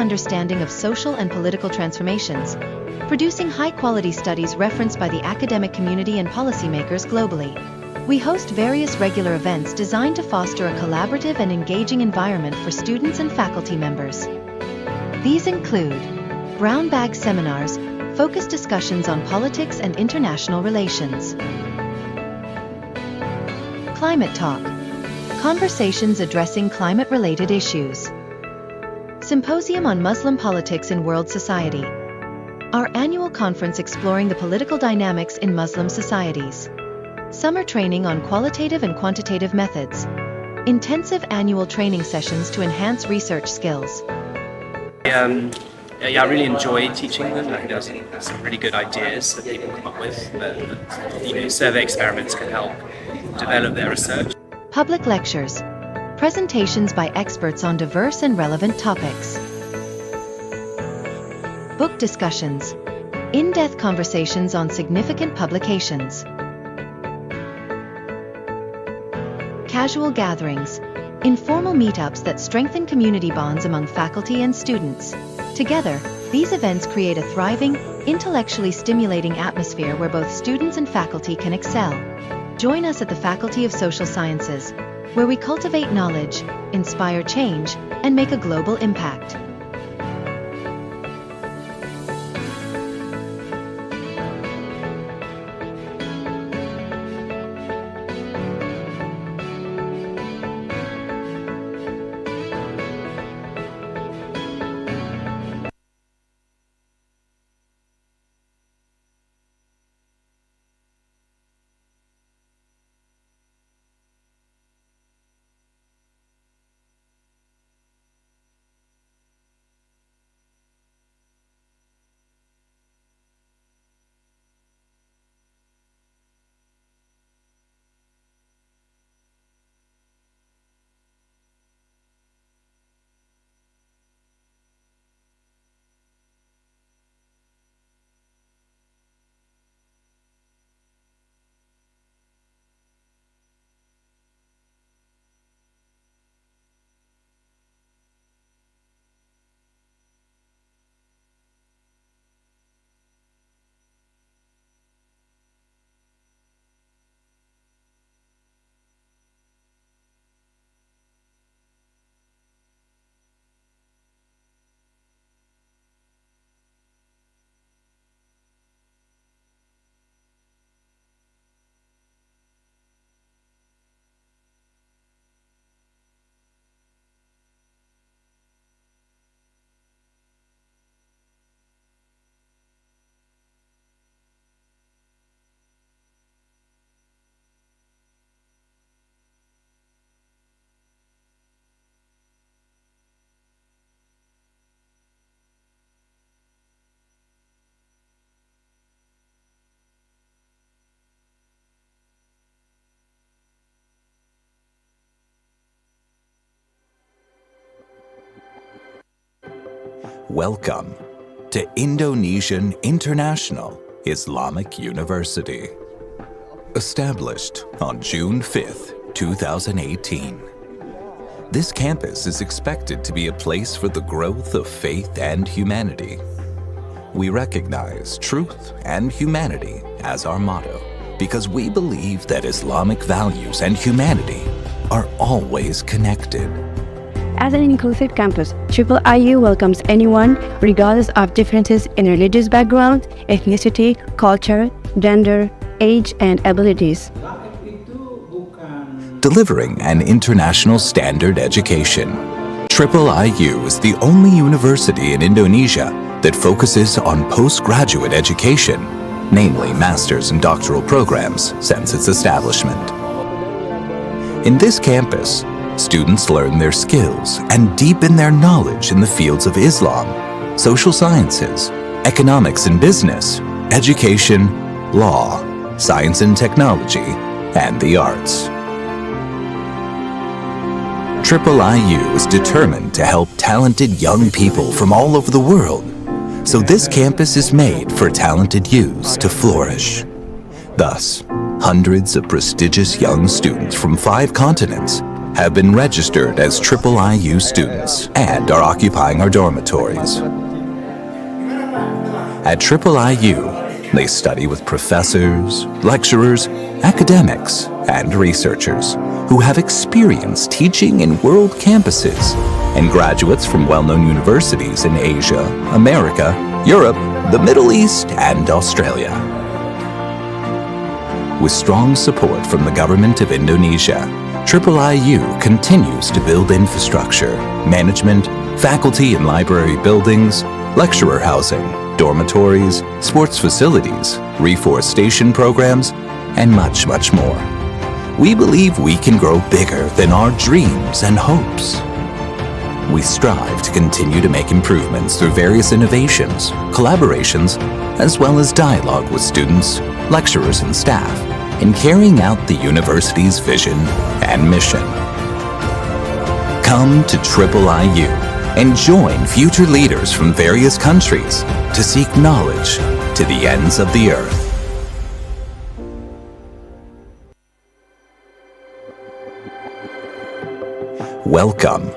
understanding of social and political transformations, producing high-quality studies referenced by the academic community and policymakers globally. We host various regular events designed to foster a collaborative and engaging environment for students and faculty members. These include brown bag seminars, focused discussions on politics and international relations. Climate Talk, conversations addressing climate-related issues. Symposium on Muslim Politics in World Society, our annual conference exploring the political dynamics in Muslim societies. Summer training on qualitative and quantitative methods. Intensive annual training sessions to enhance research skills. I really enjoy teaching them. I think there's some really good ideas that people come up with that survey experiments can help develop their research. Public lectures, presentations by experts on diverse and relevant topics. Book discussions, in-depth conversations on significant publications. Casual gatherings, informal meetups that strengthen community bonds among faculty and students. Together, these events create a thriving, intellectually stimulating atmosphere where both students and faculty can excel. Join us at the Faculty of Social Sciences, where we cultivate knowledge, inspire change, and make a global impact. Welcome to Indonesian International Islamic University. Established on June 5th, 2018. This campus is expected to be a place for the growth of faith and humanity. We recognize truth and humanity as our motto because we believe that Islamic values and humanity are always connected. As an inclusive campus, IIU welcomes anyone regardless of differences in religious background, ethnicity, culture, gender, age, and abilities. Delivering an international standard education. IIU is the only university in Indonesia that focuses on postgraduate education, namely master's and doctoral programs, since its establishment. In this campus, students learn their skills and deepen their knowledge in the fields of Islam, social sciences, economics and business, education, law, science and technology, and the arts. IIU is determined to help talented young people from all over the world, so this campus is made for talented youths to flourish. Thus, hundreds of prestigious young students from 5 continents have been registered as IIIU students and are occupying our dormitories. At IIIU, they study with professors, lecturers, academics, and researchers who have experience teaching in world campuses and graduates from well-known universities in Asia, America, Europe, the Middle East, and Australia. With strong support from the government of Indonesia, IIIU continues to build infrastructure, management, faculty and library buildings, lecturer housing, dormitories, sports facilities, reforestation programs, and much, much more. We believe we can grow bigger than our dreams and hopes. We strive to continue to make improvements through various innovations, collaborations, as well as dialogue with students, lecturers, and staff in carrying out the university's vision and mission. Come to IIIU and join future leaders from various countries to seek knowledge to the ends of the earth. Welcome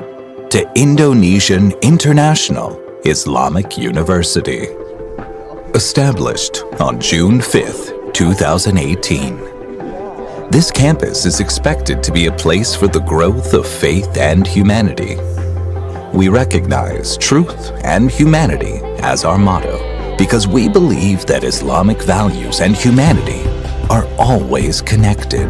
to Indonesian International Islamic University. Established on June 5th, 2018. This campus is expected to be a place for the growth of faith and humanity. We recognize truth and humanity as our motto because we believe that Islamic values and humanity are always connected.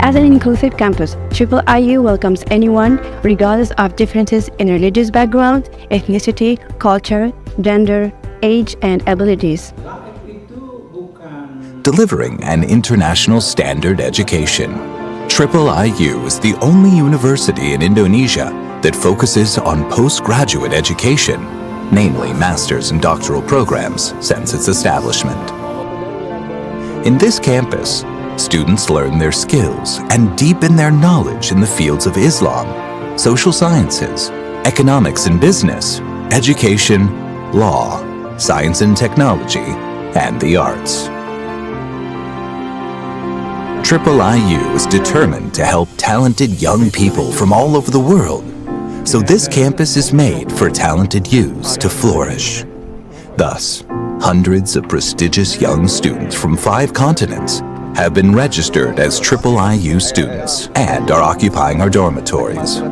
As an inclusive campus, IIIU welcomes anyone, regardless of differences in religious background, ethnicity, culture, gender, age, and abilities. Delivering an international standard education, IIIU is the only university in Indonesia that focuses on postgraduate education, namely master's and doctoral programs, since its establishment. In this campus, students learn their skills and deepen their knowledge in the fields of Islam, social sciences, economics and business, education, law, science and technology, and the arts. IIIU is determined to help talented young people from all over the world, so this campus is made for talented youths to flourish. Thus, hundreds of prestigious young students from 5 continents have been registered as IIIU students and are occupying our dormitories.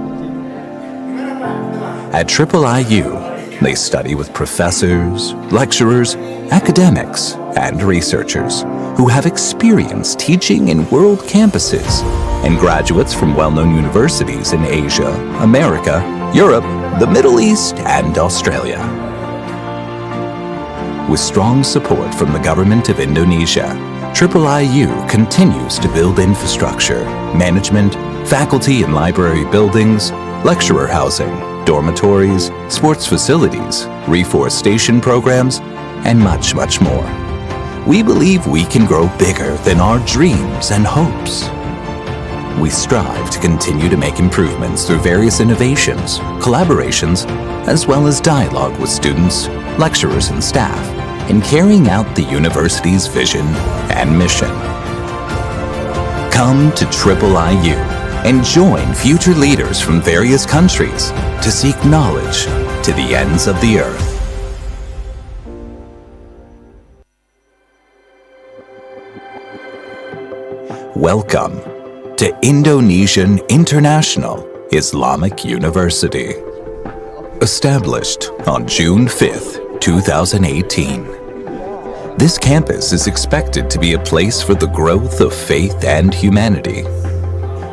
At IIIU, they study with professors, lecturers, academics, and researchers who have experience teaching in world campuses and graduates from well-known universities in Asia, America, Europe, the Middle East, and Australia. With strong support from the government of Indonesia, IIIU continues to build infrastructure, management, faculty and library buildings, lecturer housing, dormitories, sports facilities, reforestation programs, and much, much more. We believe we can grow bigger than our dreams and hopes. We strive to continue to make improvements through various innovations, collaborations, as well as dialogue with students, lecturers, and staff in carrying out the university's vision and mission. Come to IIIU and join future leaders from various countries to seek knowledge to the ends of the earth. Welcome to Indonesian International Islamic University. Established on June 5th, 2018. This campus is expected to be a place for the growth of faith and humanity.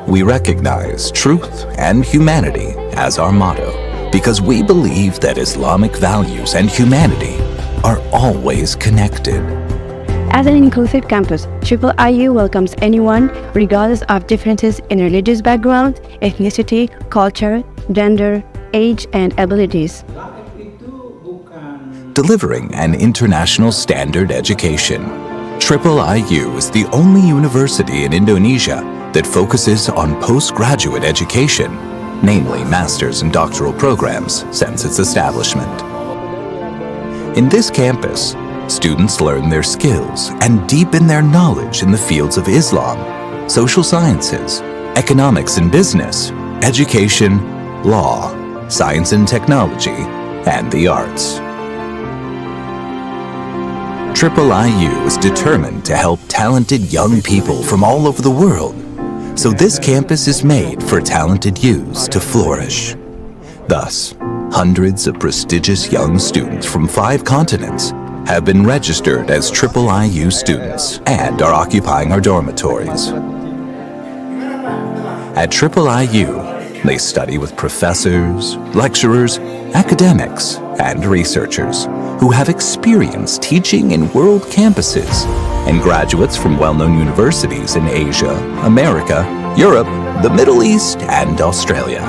We recognize truth and humanity as our motto because we believe that Islamic values and humanity are always connected. As an inclusive campus, IIIU welcomes anyone, regardless of differences in religious background, ethnicity, culture, gender, age, and abilities. Delivering an international standard education, IIIU is the only university in Indonesia that focuses on postgraduate education, namely master's and doctoral programs, since its establishment. In this campus, students learn their skills and deepen their knowledge in the fields of Islam, social sciences, economics and business, education, law, science and technology, and the arts. IIIU is determined to help talented young people from all over the world, so this campus is made for talented youths to flourish. Thus, hundreds of prestigious young students from 5 continents have been registered as IIIU students and are occupying our dormitories. At IIIU, they study with professors, lecturers, academics, and researchers who have experience teaching in world campuses and graduates from well-known universities in Asia, America, Europe, the Middle East, and Australia.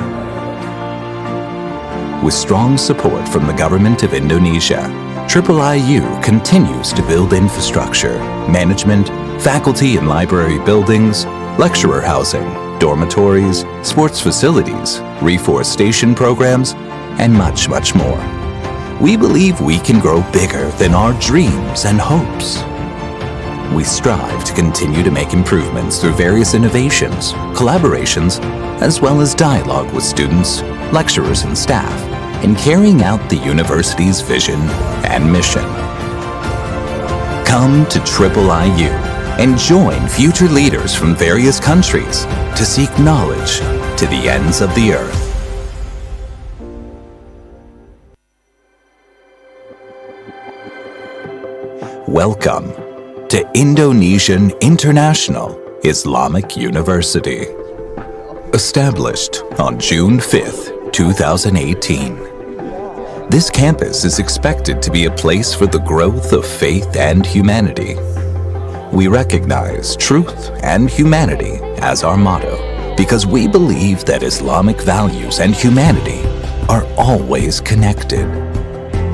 With strong support from the government of Indonesia, IIIU continues to build infrastructure, management, faculty and library buildings, lecturer housing, dormitories, sports facilities, reforestation programs, and much, much more. We believe we can grow bigger than our dreams and hopes. We strive to continue to make improvements through various innovations, collaborations, as well as dialogue with students, lecturers, and staff in carrying out the university's vision and mission. Come to IIIU and join future leaders from various countries to seek knowledge to the ends of the earth. Welcome to Indonesian International Islamic University. Established on June 5th, 2018. This campus is expected to be a place for the growth of faith and humanity. We recognize truth and humanity as our motto because we believe that Islamic values and humanity are always connected.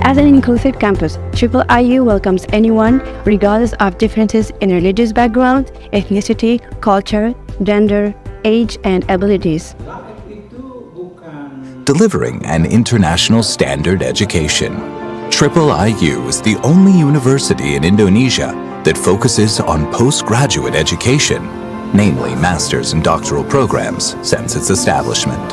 As an inclusive campus, IIIU welcomes anyone regardless of differences in religious background, ethnicity, culture, gender, age, and abilities. Delivering an international standard education, IIIU is the only university in Indonesia that focuses on postgraduate education, namely master's and doctoral programs, since its establishment.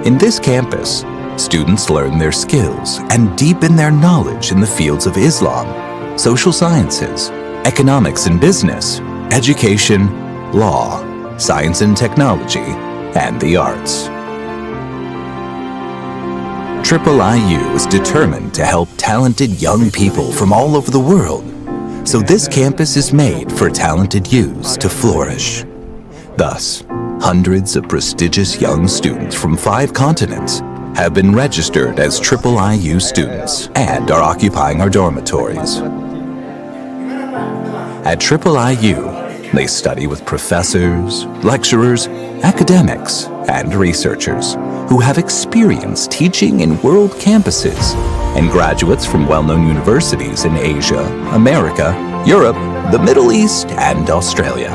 In this campus, students learn their skills and deepen their knowledge in the fields of Islam, social sciences, economics and business, education, law, science and technology, and the arts. IIIU is determined to help talented young people from all over the world, so this campus is made for talented youths to flourish. Thus, hundreds of prestigious young students from 5 continents have been registered as IIIU students and are occupying our dormitories. At IIIU, they study with professors, lecturers, academics, and researchers who have experience teaching in world campuses and graduates from well-known universities in Asia, America, Europe, the Middle East, and Australia.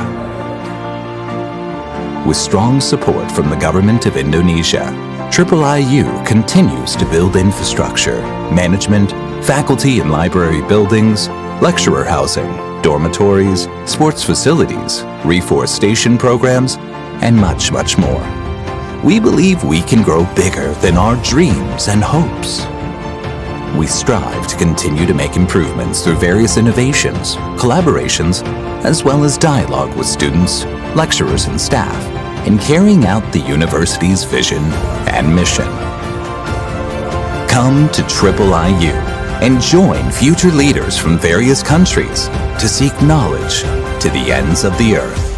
With strong support from the government of Indonesia, IIIU continues to build infrastructure, management, faculty and library buildings, lecturer housing, dormitories, sports facilities, reforestation programs, and much, much more. We believe we can grow bigger than our dreams and hopes. We strive to continue to make improvements through various innovations, collaborations, as well as dialogue with students, lecturers, and staff in carrying out the university's vision and mission. Come to IIIU and join future leaders from various countries to seek knowledge to the ends of the earth.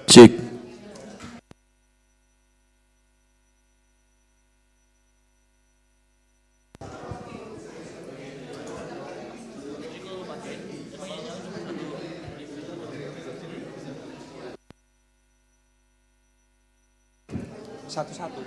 Cek. Satu-satu.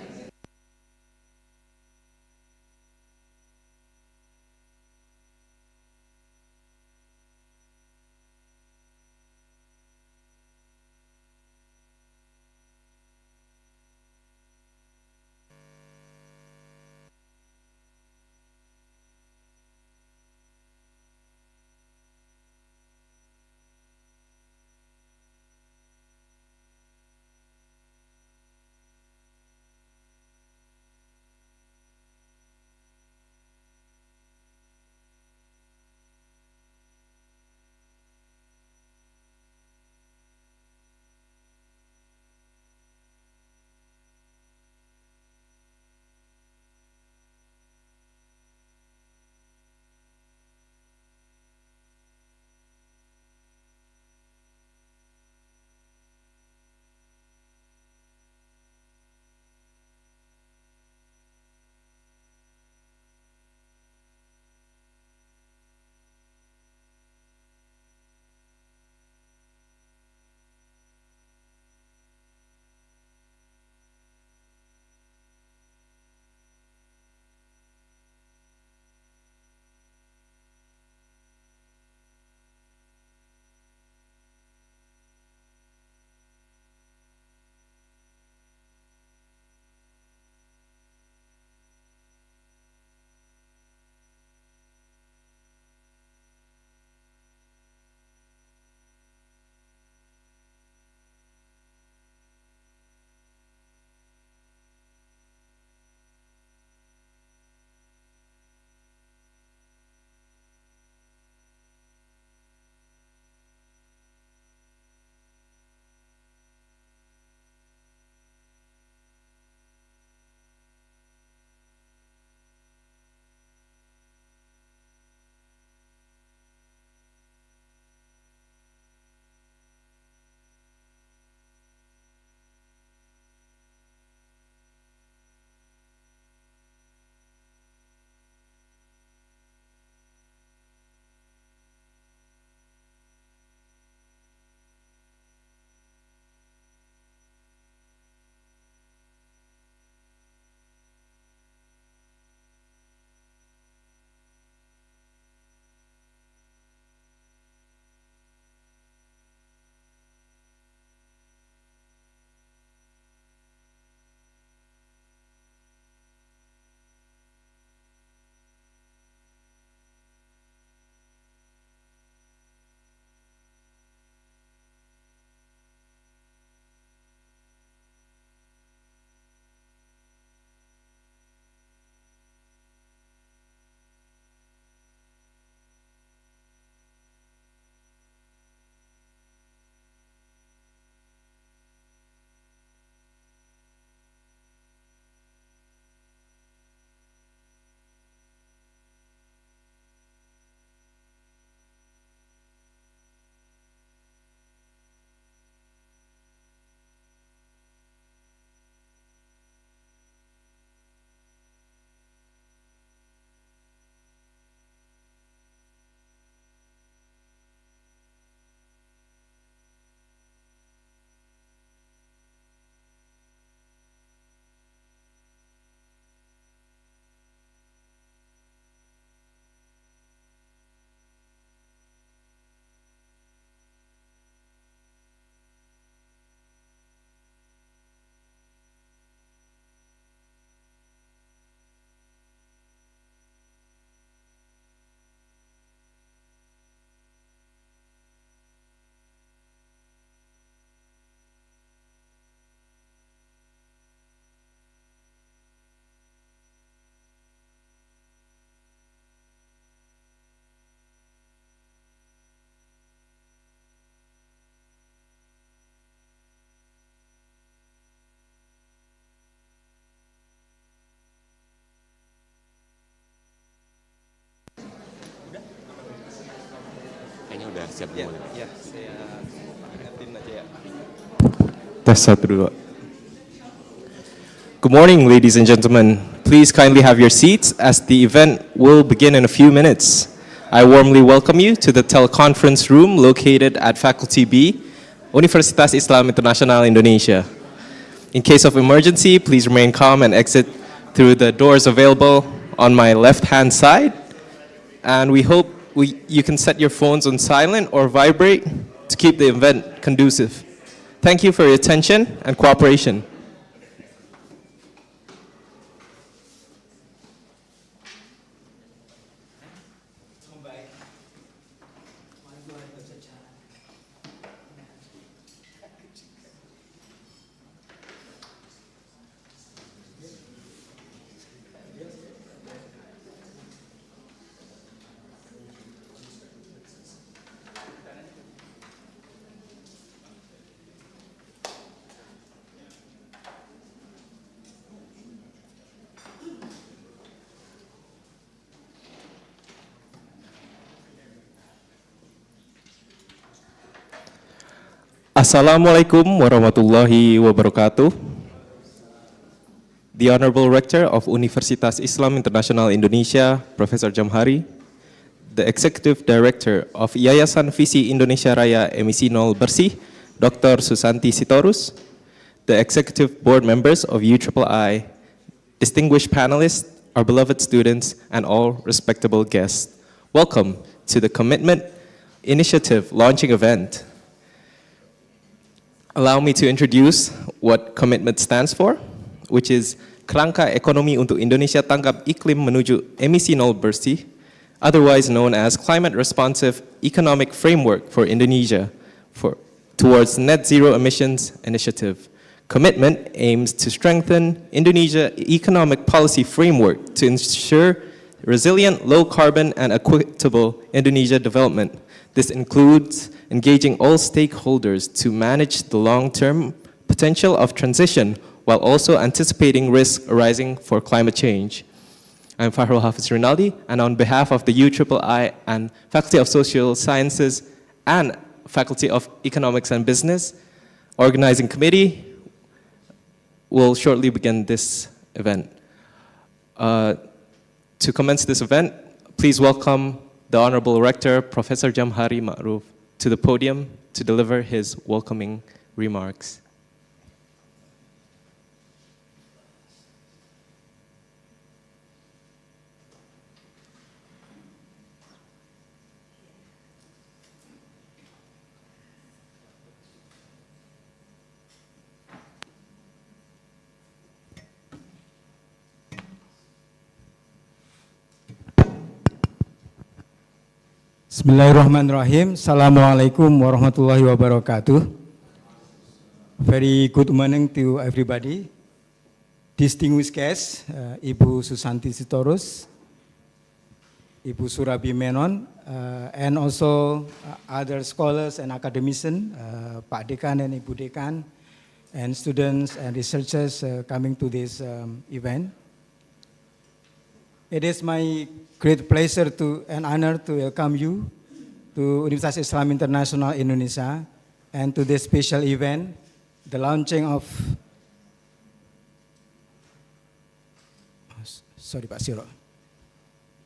Kayaknya udah siap Ya, mulai. ya, saya ingetin aja ya. Tes satu dua. Good morning, ladies and gentlemen. Please kindly have your seats as the event will begin in a few minutes. I warmly welcome you to the teleconference room located at Faculty B, Universitas Islam Internasional Indonesia. In case of emergency, please remain calm and exit through the doors available on my left-hand side. And we hope you can set your phones on silent or vibrate to keep the event conducive. Thank you for your attention and cooperation. Assalamualaikum warahmatullahi wabarakatuh. The Honorable Rector of Universitas Islam Internasional Indonesia, Professor Jamhari, the Executive Director of Yayasan Visi Indonesia Raya Emisi Nol Bersih, Dr. Susanti Sitorus, the Executive Board Members of UIII, distinguished panelists, our beloved students, and all respectable guests. Welcome to the Commitment Initiative launching event. Allow me to introduce what Commitment stands for, which is Kerangka Ekonomi untuk Indonesia Tanggap Iklim Menuju Emisi Nol Bersih, otherwise known as Climate Responsive Economic Framework for Indonesia towards Net Zero Emissions Initiative. Commitment aims to strengthen Indonesia's economic policy framework to ensure resilient, low-carbon, and equitable Indonesia development. This includes engaging all stakeholders to manage the long-term potential of transition while also anticipating risks arising for climate change. I'm Fahrul Hafiz Rinaldi, and on behalf of the UIII and Faculty of Social Sciences and Faculty of Economics and Business, organizing committee will shortly begin this event. To commence this event, please welcome the Honorable Rector, Professor Jamhari Ma'ruf, to the podium to deliver his welcoming remarks. Bismillahirrahmanirrahim. Assalamualaikum warahmatullahi wabarakatuh. Very good morning to everybody. Distinguished guests, Ibu Susanti Sitorus, Ibu Surabi Menon, and also other scholars and academicians, Pak Dekan and Ibu Dekan, and students and researchers coming to this event. It is my great pleasure and honor to welcome you to Universitas Islam Internasional Indonesia and to this special event, the launching of, sorry Pak Siro,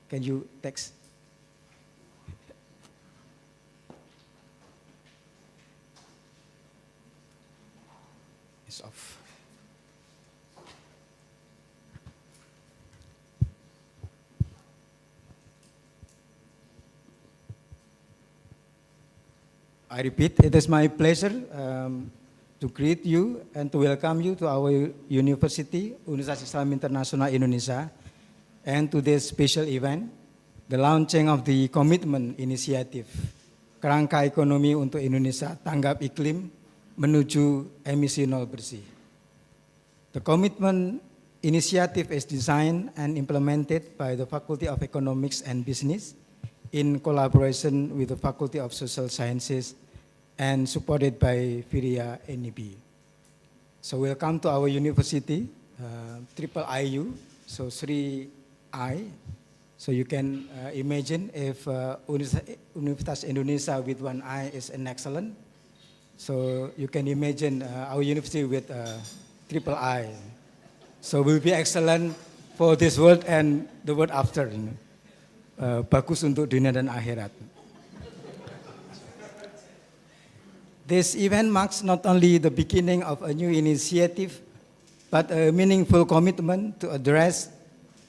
can you text? It's off. I repeat, it is my pleasure to greet you and to welcome you to our university, Universitas Islam Internasional Indonesia, and to this special event, the launching of the Commitment Initiative, Kerangka Ekonomi untuk Indonesia Tanggap Iklim Menuju Emisi Nol Bersih. The Commitment Initiative is designed and implemented by the Faculty of Economics and Business in collaboration with the Faculty of Social Sciences and supported by Viria NEB. So welcome to our university, triple IU, so 3I. So you can imagine if Universitas Indonesia with one I is an excellent, So you can imagine our university with triple I. So we'll be excellent for this world and the world after. Bagus untuk dunia dan akhirat. This event marks not only the beginning of a new initiative, but a meaningful commitment to address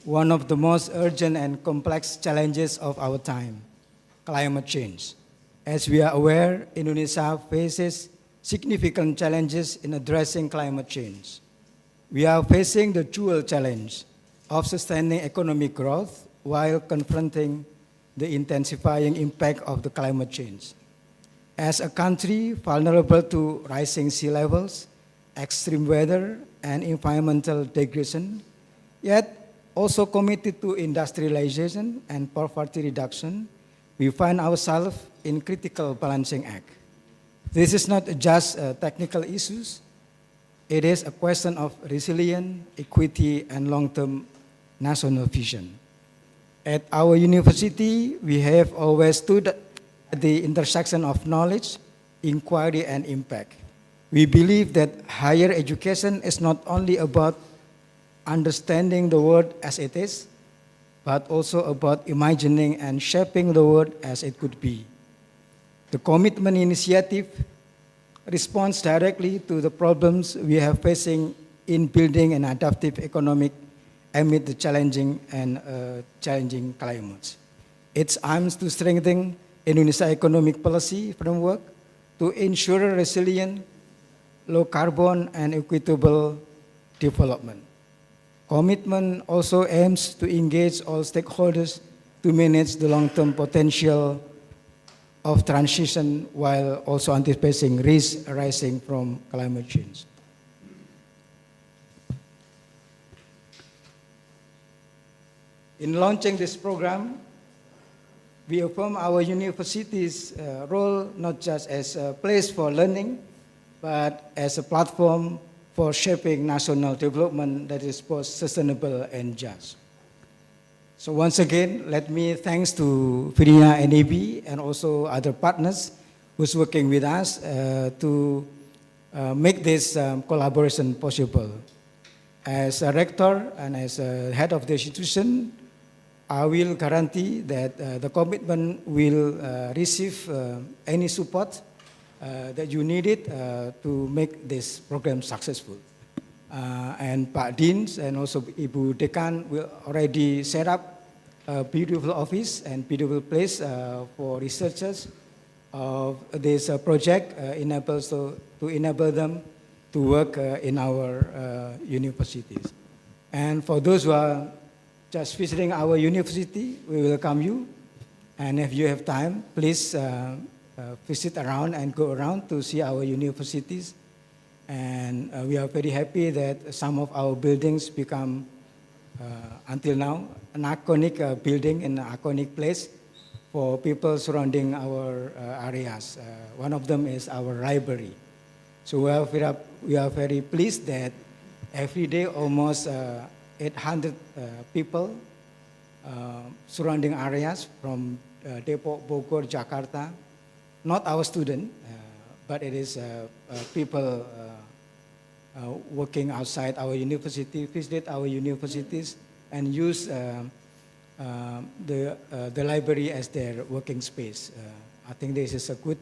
one of the most urgent and complex challenges of our time, climate change. As we are aware, Indonesia faces significant challenges in addressing climate change. We are facing the dual challenge of sustaining economic growth while confronting the intensifying impact of the climate change. As a country vulnerable to rising sea levels, extreme weather, and environmental degradation, yet also committed to industrialization and poverty reduction, we find ourselves in critical balancing act. This is not just technical issues, it is a question of resilience, equity, and long-term national vision. At our university, we have always stood at the intersection of knowledge, inquiry, and impact. We believe that higher education is not only about understanding the world as it is, but also about imagining and shaping the world as it could be. The KOMITMEN initiative responds directly to the problems we are facing in building an adaptive economic amid the challenging climates. It aims to strengthen Indonesia economic policy framework to ensure resilient, low carbon, and equitable development. KOMITMEN also aims to engage all stakeholders to manage the long-term potential of transition while also anticipating risks arising from climate change. In launching this program, we affirm our university's role not just as a place for learning, but as a platform for shaping national development that is both sustainable and just. So once again, let me thanks to Virginia NAB and also other partners who's working with us to make this collaboration possible. As a rector and as a head of the institution, I will guarantee that the KOMITMEN will receive any support that you needed to make this program successful. And Pak Deans and also Ibu Dekan will already set up a beautiful office and beautiful place for researchers of this project to enable them to work in our universities. And for those who are just visiting our university, we welcome you. And if you have time, please visit around and go around to see our universities. And we are very happy that some of our buildings become, until now, an iconic building in an iconic place for people surrounding our areas. One of them is our library. So we are very pleased that every day almost 800 people surrounding areas from Depok, Bogor, Jakarta, not our student, but it is people working outside our university, visit our universities, and use the library as their working space. I think this is a good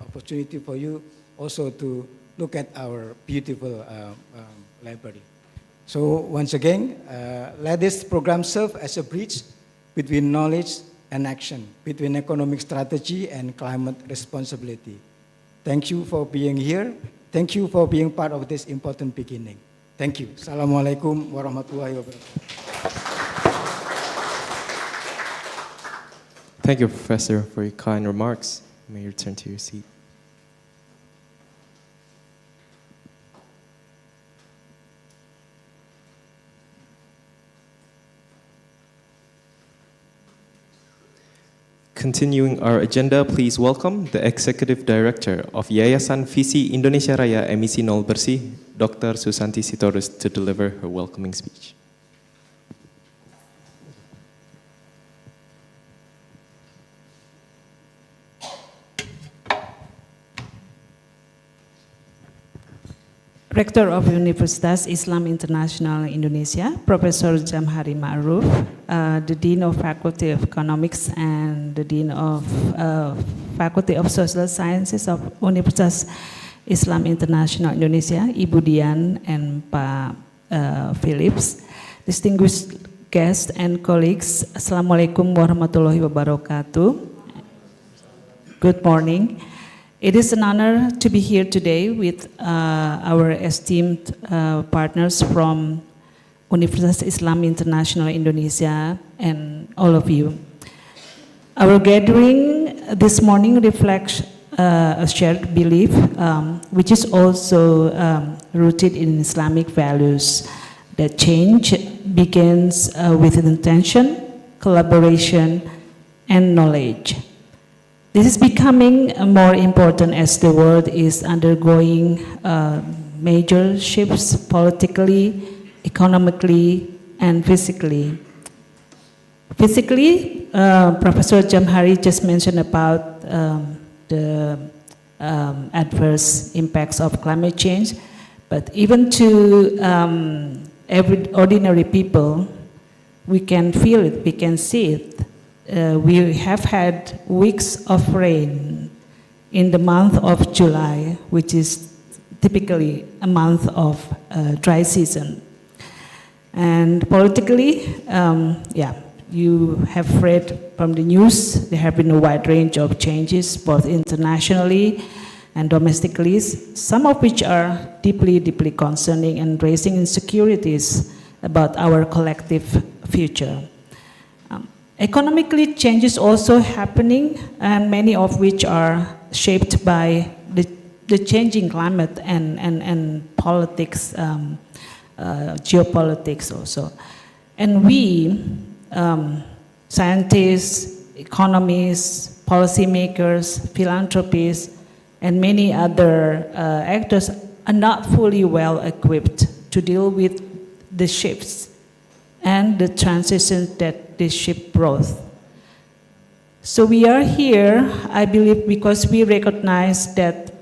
opportunity for you also to look at our beautiful library. So once again, let this program serve as a bridge between knowledge and action, between economic strategy and climate responsibility. Thank you for being here. Thank you for being part of this important beginning. Thank you. Assalamualaikum warahmatullahi wabarakatuh. Thank you, Professor, for your kind remarks. You may return to your seat. Continuing our agenda, please welcome the Executive Director of Yayasan Visi Indonesia Raya Emisi Nol Bersih, Dr. Susanti Sitorus, to deliver her welcoming speech. Rector of Universitas Islam International Indonesia, Professor Jamhari Ma'ruf, the Dean of Faculty of Economics and the Dean of Faculty of Social Sciences of Universitas Islam International Indonesia, Ibu Dian and Pak Philips, distinguished guests and colleagues, Assalamualaikum warahmatullahi wabarakatuh. Good morning. It is an honor to be here today with our esteemed partners from Universitas Islam International Indonesia and all of you. Our gathering this morning reflects a shared belief, which is also rooted in Islamic values, that change begins with intention, collaboration, and knowledge. This is becoming more important as the world is undergoing major shifts politically, economically, and physically. Physically, Professor Jamhari just mentioned about the adverse impacts of climate change, but even to every ordinary people, we can feel it, we can see it. We have had weeks of rain in the month of July, which is typically a month of dry season. And politically, you have read from the news, there have been a wide range of changes, both internationally and domestically, some of which are deeply, deeply concerning and raising insecurities about our collective future. Economically, change is also happening, and many of which are shaped by the changing climate and politics, geopolitics also. And we, scientists, economists, policymakers, philanthropists, and many other actors are not fully well equipped to deal with the shifts and the transitions that this shift brought. So we are here, I believe, because we recognize that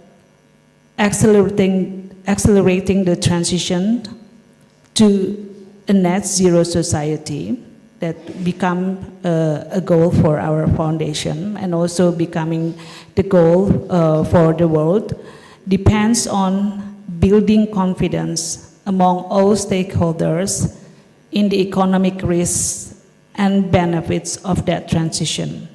accelerating the transition to a net zero society that become a goal for our foundation and also becoming the goal for the world depends on building confidence among all stakeholders in the economic risks and benefits of that transition.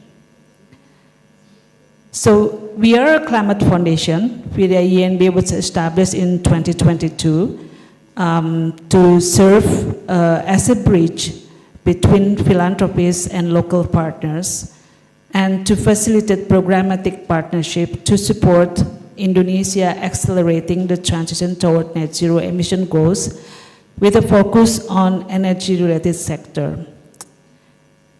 So we are a climate foundation. The INB was established in 2022 to serve as a bridge between philanthropists and local partners and to facilitate programmatic partnership to support Indonesia accelerating the transition toward net zero emission goals with a focus on energy-related sector.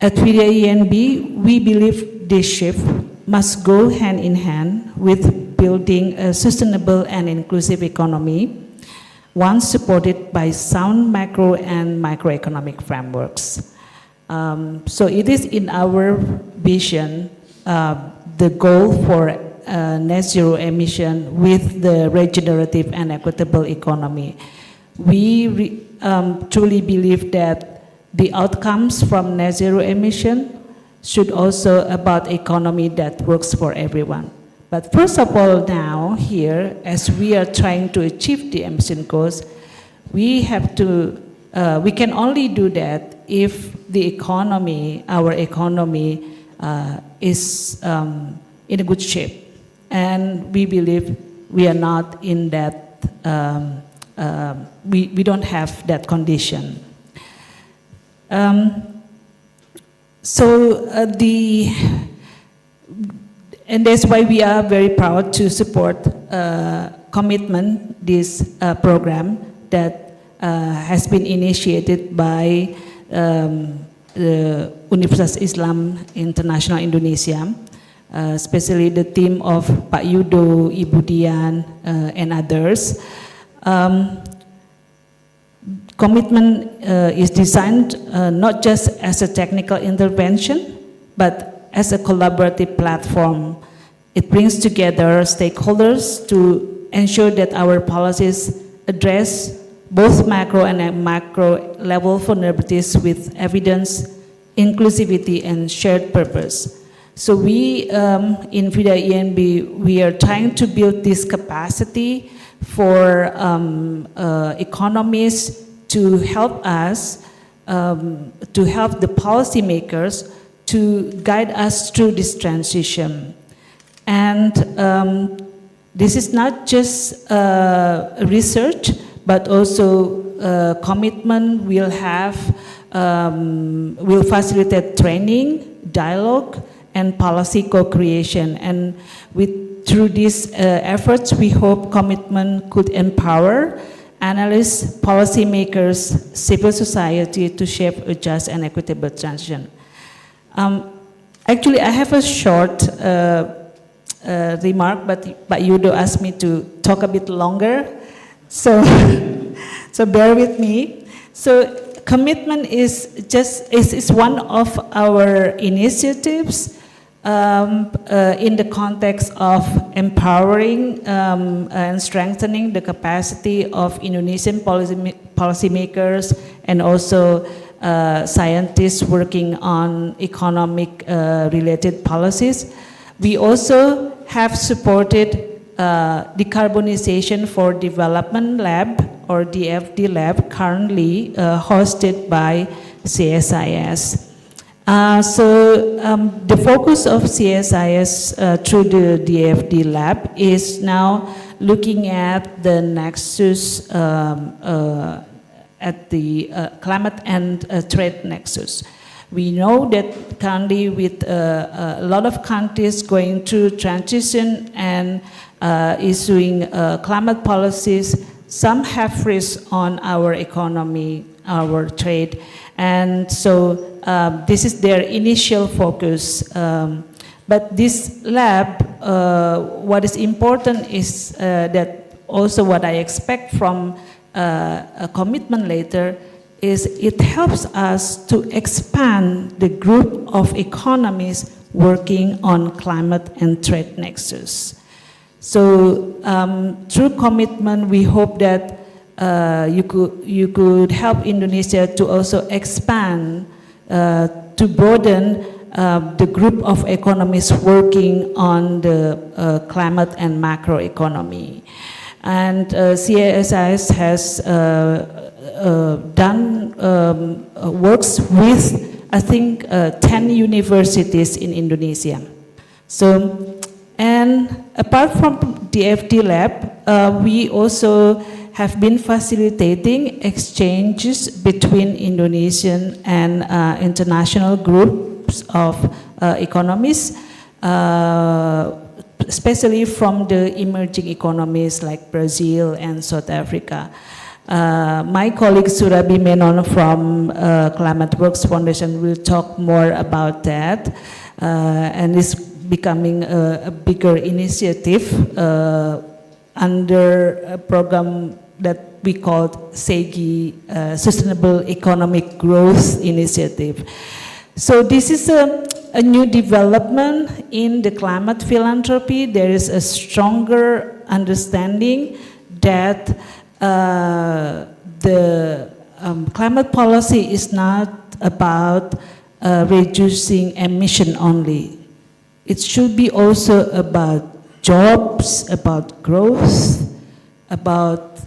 At INB, we believe this shift must go hand in hand with building a sustainable and inclusive economy, one supported by sound macro and microeconomic frameworks. So it is in our vision the goal for net zero emission with the regenerative and equitable economy. We truly believe that the outcomes from net zero emission should also about economy that works for everyone. But first of all now here, as we are trying to achieve the emission goals, we have to, we can only do that if the economy, our economy is in a good shape. And we believe we are not in that, we don't have that condition. And that's why we are very proud to support KOMITMEN, this program that has been initiated by the Universitas Islam International Indonesia, especially the team of Pak Yudo, Ibu Dian, and others. KOMITMEN is designed not just as a technical intervention, but as a collaborative platform. It brings together stakeholders to ensure that our policies address both macro and macro level vulnerabilities with evidence, inclusivity, and shared purpose. So we, in FIDA ENB, we are trying to build this capacity for economists to help us, to help the policymakers to guide us through this transition. And this is not just research, but also commitment will have, will facilitate training, dialogue, and policy co-creation. And through these efforts, we hope commitment could empower analysts, policymakers, civil society to shape a just and equitable transition. Actually, I have a short remark, but Yudo asked me to talk a bit longer, so so bear with me. So commitment is one of our initiatives in the context of empowering and strengthening the capacity of Indonesian policymakers and also scientists working on economic related policies. We also have supported Decarbonization for Development Lab, or DFD Lab, currently hosted by CSIS. The focus of CSIS through the DFD Lab is now looking at the nexus, at the climate and trade nexus. We know that currently with a lot of countries going through transition and issuing climate policies, some have risks on our economy, our trade, and so this is their initial focus. But this lab, what is important is that also what I expect from a commitment later is it helps us to expand the group of economies working on climate and trade nexus. So through commitment, we hope that you could help Indonesia to also expand, to broaden the group of economies working on the climate and macroeconomy. And CSIS has done works with, I think, 10 universities in Indonesia. So, and apart from DFD Lab, we also have been facilitating exchanges between Indonesian and international groups of economies, especially from the emerging economies like Brazil and South Africa. My colleague Surabi Menon from Climate Works Foundation will talk more about that, and it's becoming a bigger initiative under a program that we called SEGI, Sustainable Economic Growth Initiative. So this is a new development in the climate philanthropy. There is a stronger understanding that the climate policy is not about reducing emission only. It should be also about jobs, about growth, about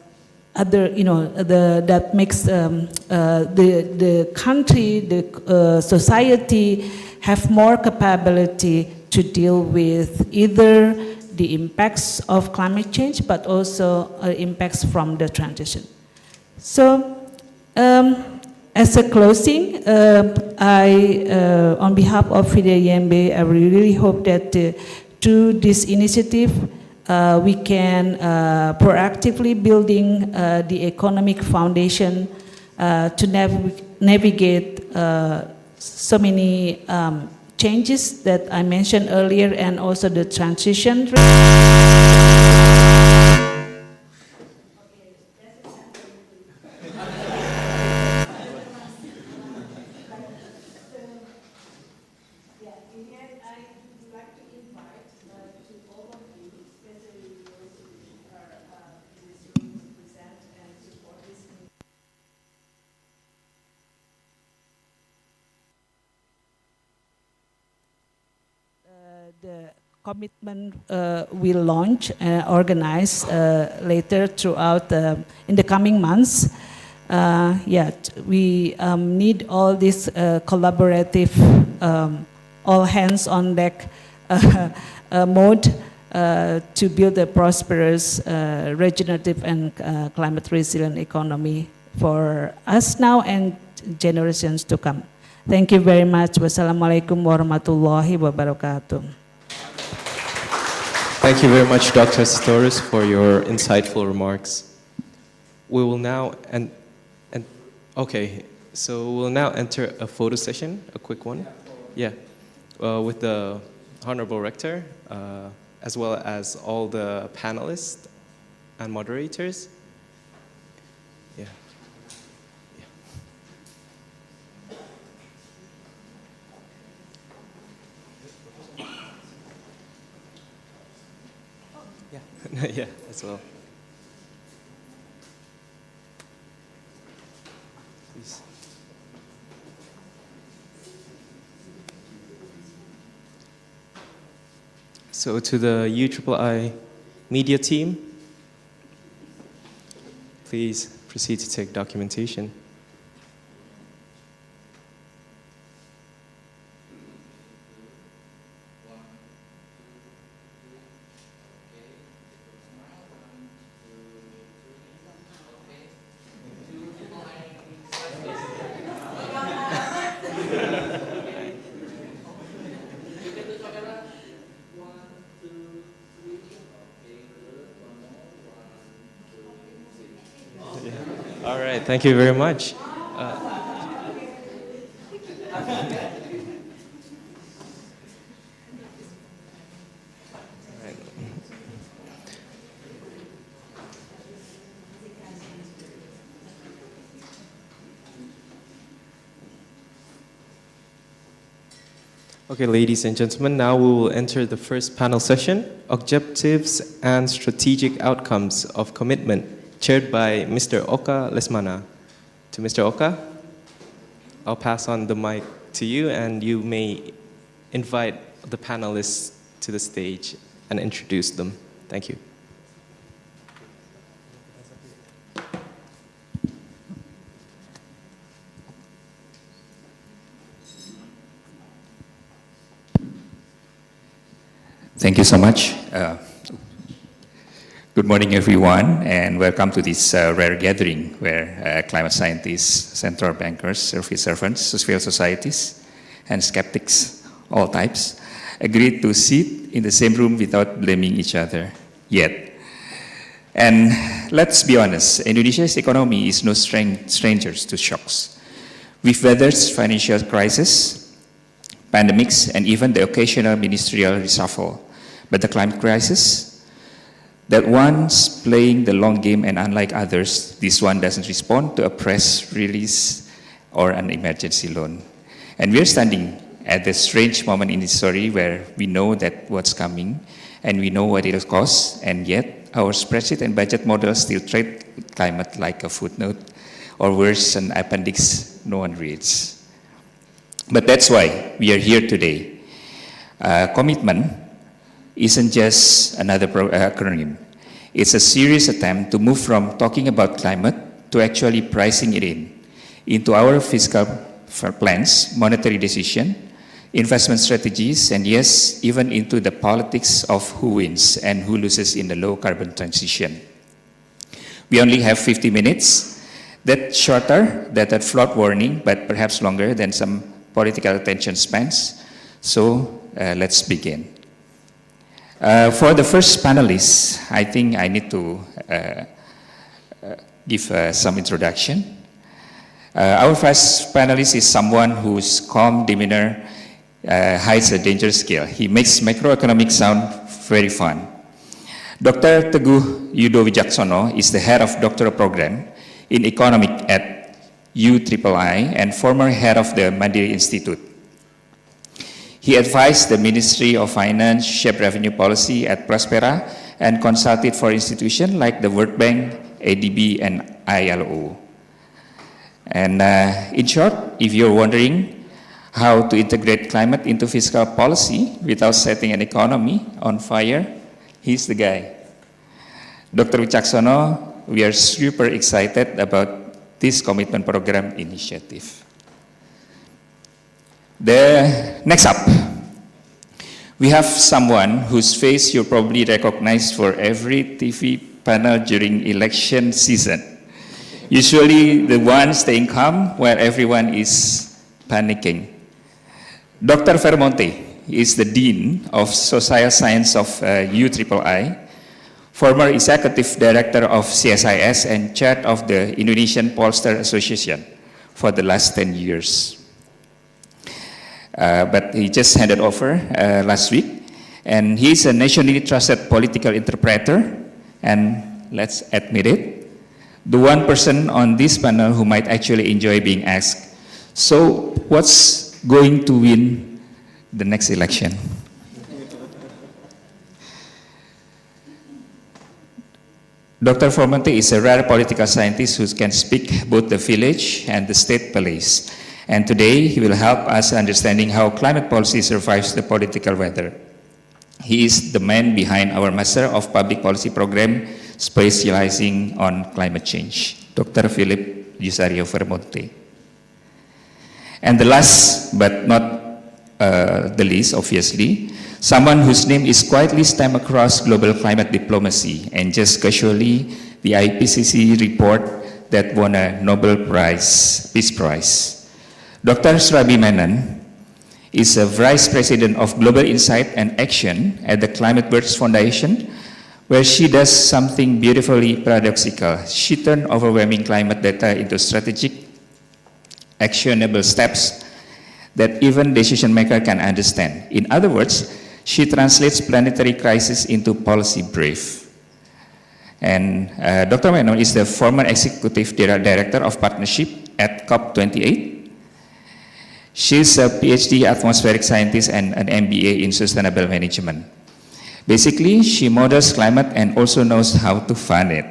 other, that makes the country, the society have more capability to deal with either the impacts of climate change, but also impacts from the transition. So, as a closing, on behalf of FIDA ENB, I really hope that through this initiative, we can proactively building the economic foundation to navigate so many changes that I mentioned earlier, and also the transition. the commitment will launch and organize later throughout in the coming months. We need all this collaborative, all hands on deck mode to build a prosperous, regenerative and climate resilient economy for us now and generations to come. Thank you very much. Wassalamualaikum warahmatullahi wabarakatuh. Thank you very much, Dr. Sitorus, for your insightful remarks. We will now we'll now enter a photo session, a quick one. Yeah, with the Honorable Rector, as well as all the panelists and moderators. Yeah. Yeah, as well. Please. So to the UIII media team, please proceed to take documentation. All right, thank you very much. Okay, ladies and gentlemen, now we will enter the first panel session, Objectives and Strategic Outcomes of Commitment, chaired by Mr. Oka Lesmana. To Mr. Oka, I'll pass on the mic to you, and you may invite the panelists to the stage and introduce them. Thank you. Thank you so much. Good morning, everyone, and welcome to this rare gathering where climate scientists, central bankers, service servants, civil societies, and skeptics, all types, agreed to sit in the same room without blaming each other yet. And let's be honest, Indonesia's economy is no strangers to shocks. We've weathered financial crisis, pandemics, and even the occasional ministerial reshuffle. But the climate crisis, that one's playing the long game, and unlike others, this one doesn't respond to a press release or an emergency loan. And we're standing at the strange moment in this story where we know that what's coming and we know what it'll cost, and yet our spreadsheet and budget models still treat climate like a footnote, or worse, an appendix no one reads. But that's why we are here today. Commitment isn't just another acronym. It's a serious attempt to move from talking about climate to actually pricing it into our fiscal plans, monetary decision, investment strategies, and yes, even into the politics of who wins and who loses in the low carbon transition. We only have 50 minutes. That's shorter than that flood warning, but perhaps longer than some political attention spans. So let's begin. For the first panelist, I think I need to give some introduction. Our first panelist is someone whose calm demeanor hides a dangerous skill. He makes macroeconomics sound very fun. Dr. Teguh Yudo Wijaksono is the head of doctoral program in economics at UIII and former head of the Mandiri Institute. He advised the Ministry of Finance shape revenue policy at Prospera and consulted for institutions like the World Bank, ADB, and ILO. And in short, if you're wondering how to integrate climate into fiscal policy without setting an economy on fire, he's the guy. Dr. Wicaksono, we are super excited about this commitment program initiative. Next up, we have someone whose face you probably recognize for every TV panel during election season. Usually the one staying calm while everyone is panicking. Dr. Vermonte is the Dean of Social Science of UIII, former Executive Director of CSIS and Chair of the Indonesian Pollster Association for the last 10 years. But he just handed over last week, and he's a nationally trusted political interpreter, and let's admit it, the one person on this panel who might actually enjoy being asked, so what's going to win the next election? Dr. Vermonte is a rare political scientist who can speak both the village and the state police. And today he will help us understanding how climate policy survives the political weather. He is the man behind our Master of Public Policy program specializing on climate change, Dr. Philip Yusario Vermonte. And the last but not the least, obviously, someone whose name is quietly stamped across global climate diplomacy and just casually the IPCC report that won a Nobel Peace Prize. Dr. Srabi Menon is a Vice President of Global Insight and Action at the Climate Birds Foundation, where she does something beautifully paradoxical. She turned overwhelming climate data into strategic, actionable steps that even decision makers can understand. In other words, she translates planetary crisis into policy brief. And Dr. Menon is the former Executive Director of Partnership at COP28. She's a PhD atmospheric scientist and an MBA in sustainable management. Basically, she models climate and also knows how to fund it.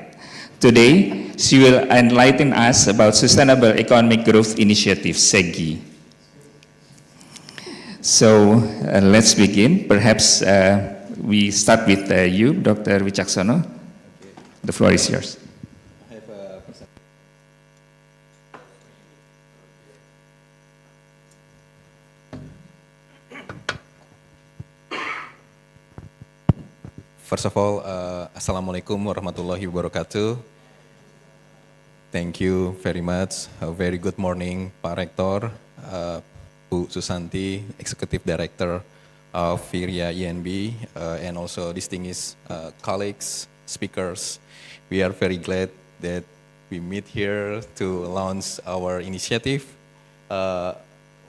Today, she will enlighten us about Sustainable Economic Growth Initiative, SEGI. So let's begin. Perhaps we start with you, Dr. Wicaksono. The floor is yours. First of all, Assalamualaikum warahmatullahi wabarakatuh. Thank you very much. A very good morning, Pak Rektor, Bu Susanti, Executive Director of Viria INB, and also distinguished colleagues, speakers. We are very glad that we meet here to launch our initiative.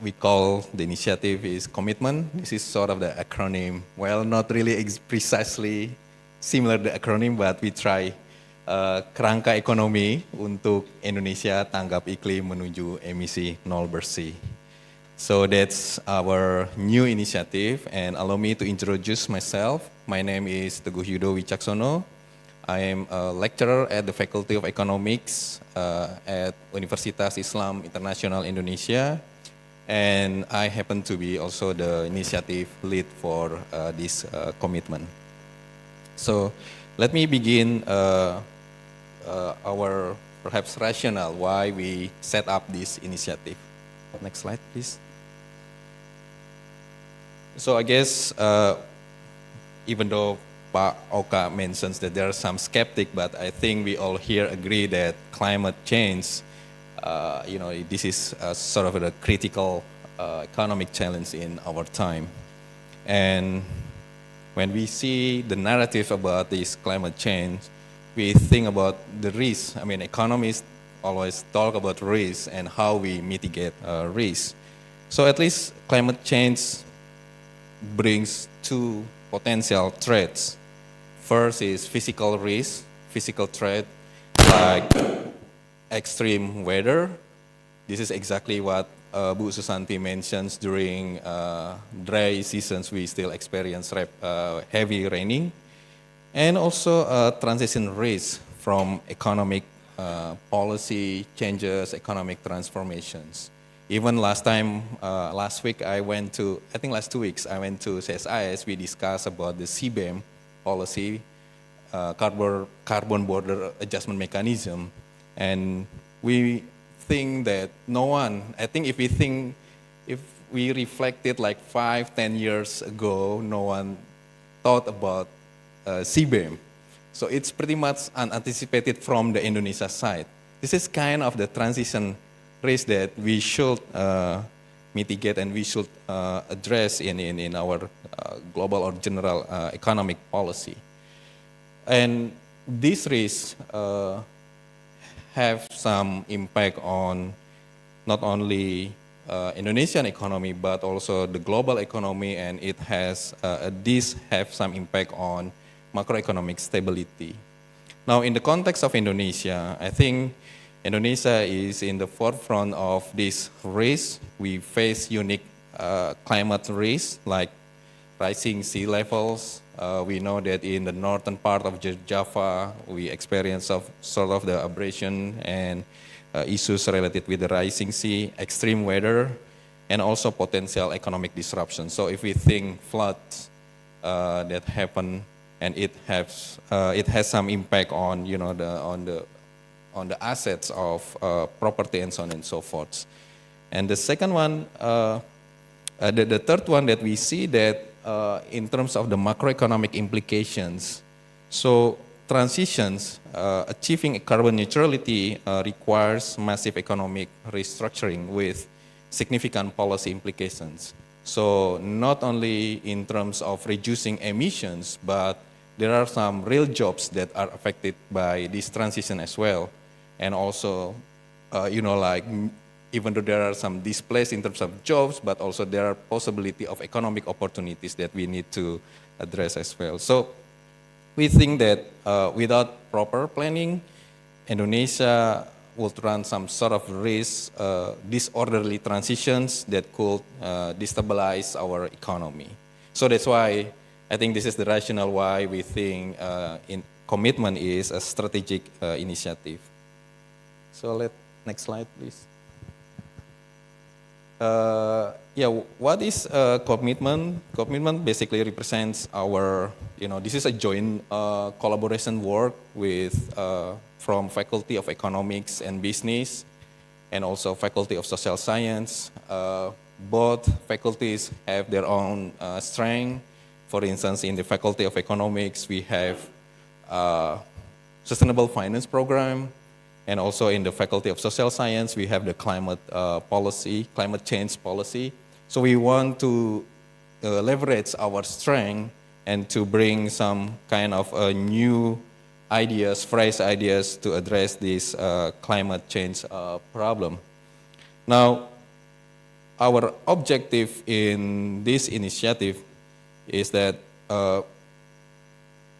We call the initiative is Komitmen. This is sort of the acronym. Well, not really precisely similar the acronym, but we try kerangka ekonomi untuk Indonesia tanggap iklim menuju emisi nol bersih. So that's our new initiative, and allow me to introduce myself. My name is Teguh Yudo Wicaksono. I am a lecturer at the Faculty of Economics at Universitas Islam Internasional Indonesia. And I happen to be also the initiative lead for this commitment. So let me begin our perhaps rationale why we set up this initiative. Next slide, please. So I guess even though Pak Oka mentions that there are some skeptics, but I think we all here agree that climate change this is sort of a critical economic challenge in our time. And when we see the narrative about this climate change, we think about the risk. I mean, economists always talk about risk and how we mitigate risk. So at least climate change brings two potential threats. First is physical risk, physical threat like extreme weather. This is exactly what Bu Susanti mentions during dry seasons. We still experience heavy raining. And also transition risk from economic policy changes, economic transformations. Even last time, last week, I think last 2 weeks, I went to CSIS. We discussed about the CBAM policy, carbon border adjustment mechanism. And we think that I think if we reflected like 5-10 years ago, no one thought about CBAM. So it's pretty much unanticipated from the Indonesia side. This is kind of the transition risk that we should mitigate and we should address in our global or general economic policy. And these risks have some impact on not only Indonesian economy but also the global economy, and these have some impact on macroeconomic stability. Now, in the context of Indonesia, I think Indonesia is in the forefront of this risk. We face unique climate risks like rising sea levels. We know that in the northern part of Java, we experience sort of the abrasion and issues related with the rising sea, extreme weather, and also potential economic disruption. So if we think floods that happen, and it has some impact on on the assets of property and so on and so forth. And the second one, the third one that we see that in terms of the macroeconomic implications, so transitions, achieving carbon neutrality requires massive economic restructuring with significant policy implications. So not only in terms of reducing emissions, but there are some real jobs that are affected by this transition as well. And also, like even though there are some displaced in terms of jobs, but also there are possibility of economic opportunities that we need to address as well. So we think that without proper planning, Indonesia would run some sort of risk, disorderly transitions that could destabilize our economy. So that's why I think this is the rationale why we think commitment is a strategic initiative. So next slide, please. What is commitment? Commitment basically represents our, this is a joint collaboration work with from Faculty of Economics and Business and also Faculty of Social Science. Both faculties have their own strength. For instance, in the Faculty of Economics, we have Sustainable Finance Program. And also in the Faculty of Social Science, we have the climate change policy. So we want to leverage our strength and to bring some kind of new ideas, fresh ideas to address this climate change problem. Now, our objective in this initiative is that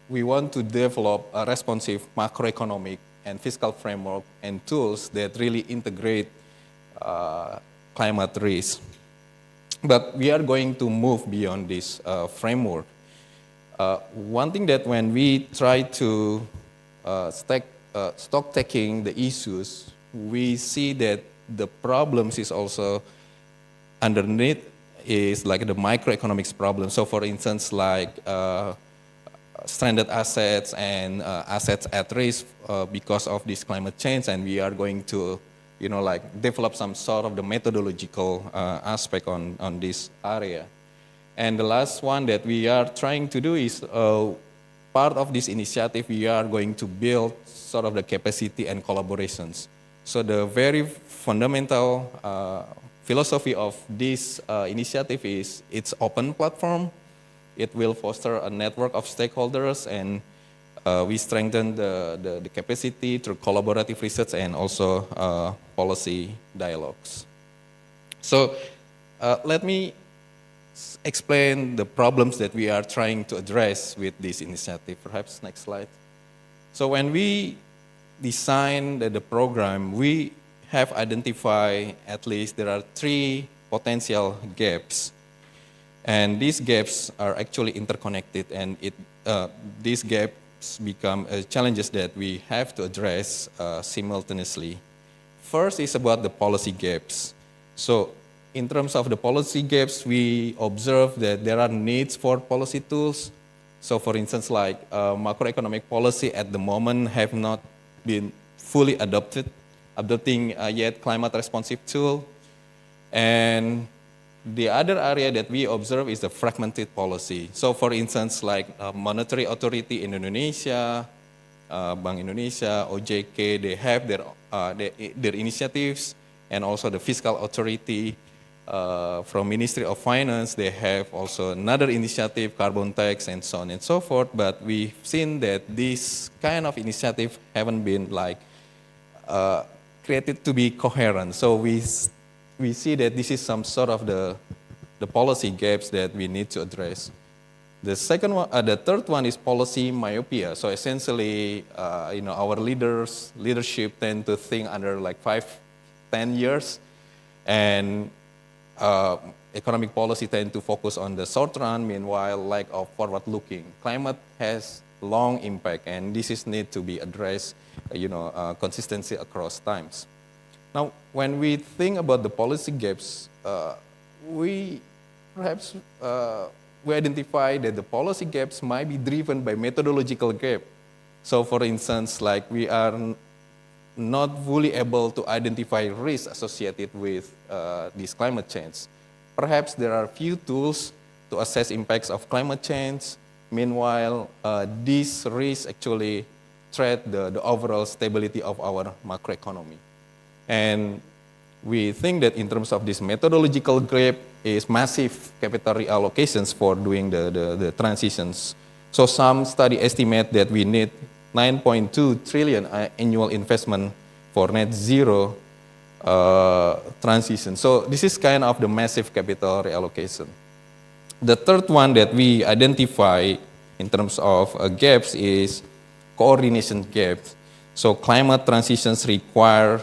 we want to develop a responsive macroeconomic and fiscal framework and tools that really integrate climate risk. But we are going to move beyond this framework. One thing that when we try to stock taking the issues, we see that the problems is also underneath is like the microeconomics problem. So for instance, like stranded assets and assets at risk because of this climate change, and we are going to, develop some sort of the methodological aspect on this area. And the last one that we are trying to do is part of this initiative, we are going to build sort of the capacity and collaborations. So the very fundamental philosophy of this initiative is it's open platform. It will foster a network of stakeholders, and we strengthen the capacity through collaborative research and also policy dialogues. So let me explain the problems that we are trying to address with this initiative. Perhaps next slide. So when we designed the program, we have identified at least there are 3 potential gaps. And these gaps are actually interconnected, and these gaps become challenges that we have to address simultaneously. First is about the policy gaps. So in terms of the policy gaps, we observe that there are needs for policy tools. So for instance, like macroeconomic policy at the moment have not been fully adopting yet climate responsive tool. And the other area that we observe is the fragmented policy. So for instance, like monetary authority in Indonesia, Bank Indonesia, OJK, they have their initiatives, and also the fiscal authority from Ministry of Finance, they have also another initiative, carbon tax, and so on and so forth. But we've seen that this kind of initiative haven't been like created to be coherent. So we see that this is some sort of the policy gaps that we need to address. The third one is policy myopia. So essentially, our leadership tend to think under like 5-10 years, and economic policy tend to focus on the short run. Meanwhile, lack of forward-looking. Climate has long impact, and this is need to be addressed. Consistency across times. Now, when we think about the policy gaps, we identify that the policy gaps might be driven by methodological gap. So for instance, like we are not fully able to identify risks associated with this climate change. Perhaps there are few tools to assess impacts of climate change. Meanwhile, these risks actually threat the overall stability of our macroeconomy. And we think that in terms of this methodological gap is massive capital reallocations for doing the transitions. So some study estimate that we need 9.2 trillion annual investment for net zero transition. So this is kind of the massive capital reallocation. The third one that we identify in terms of gaps is coordination gaps. So climate transitions require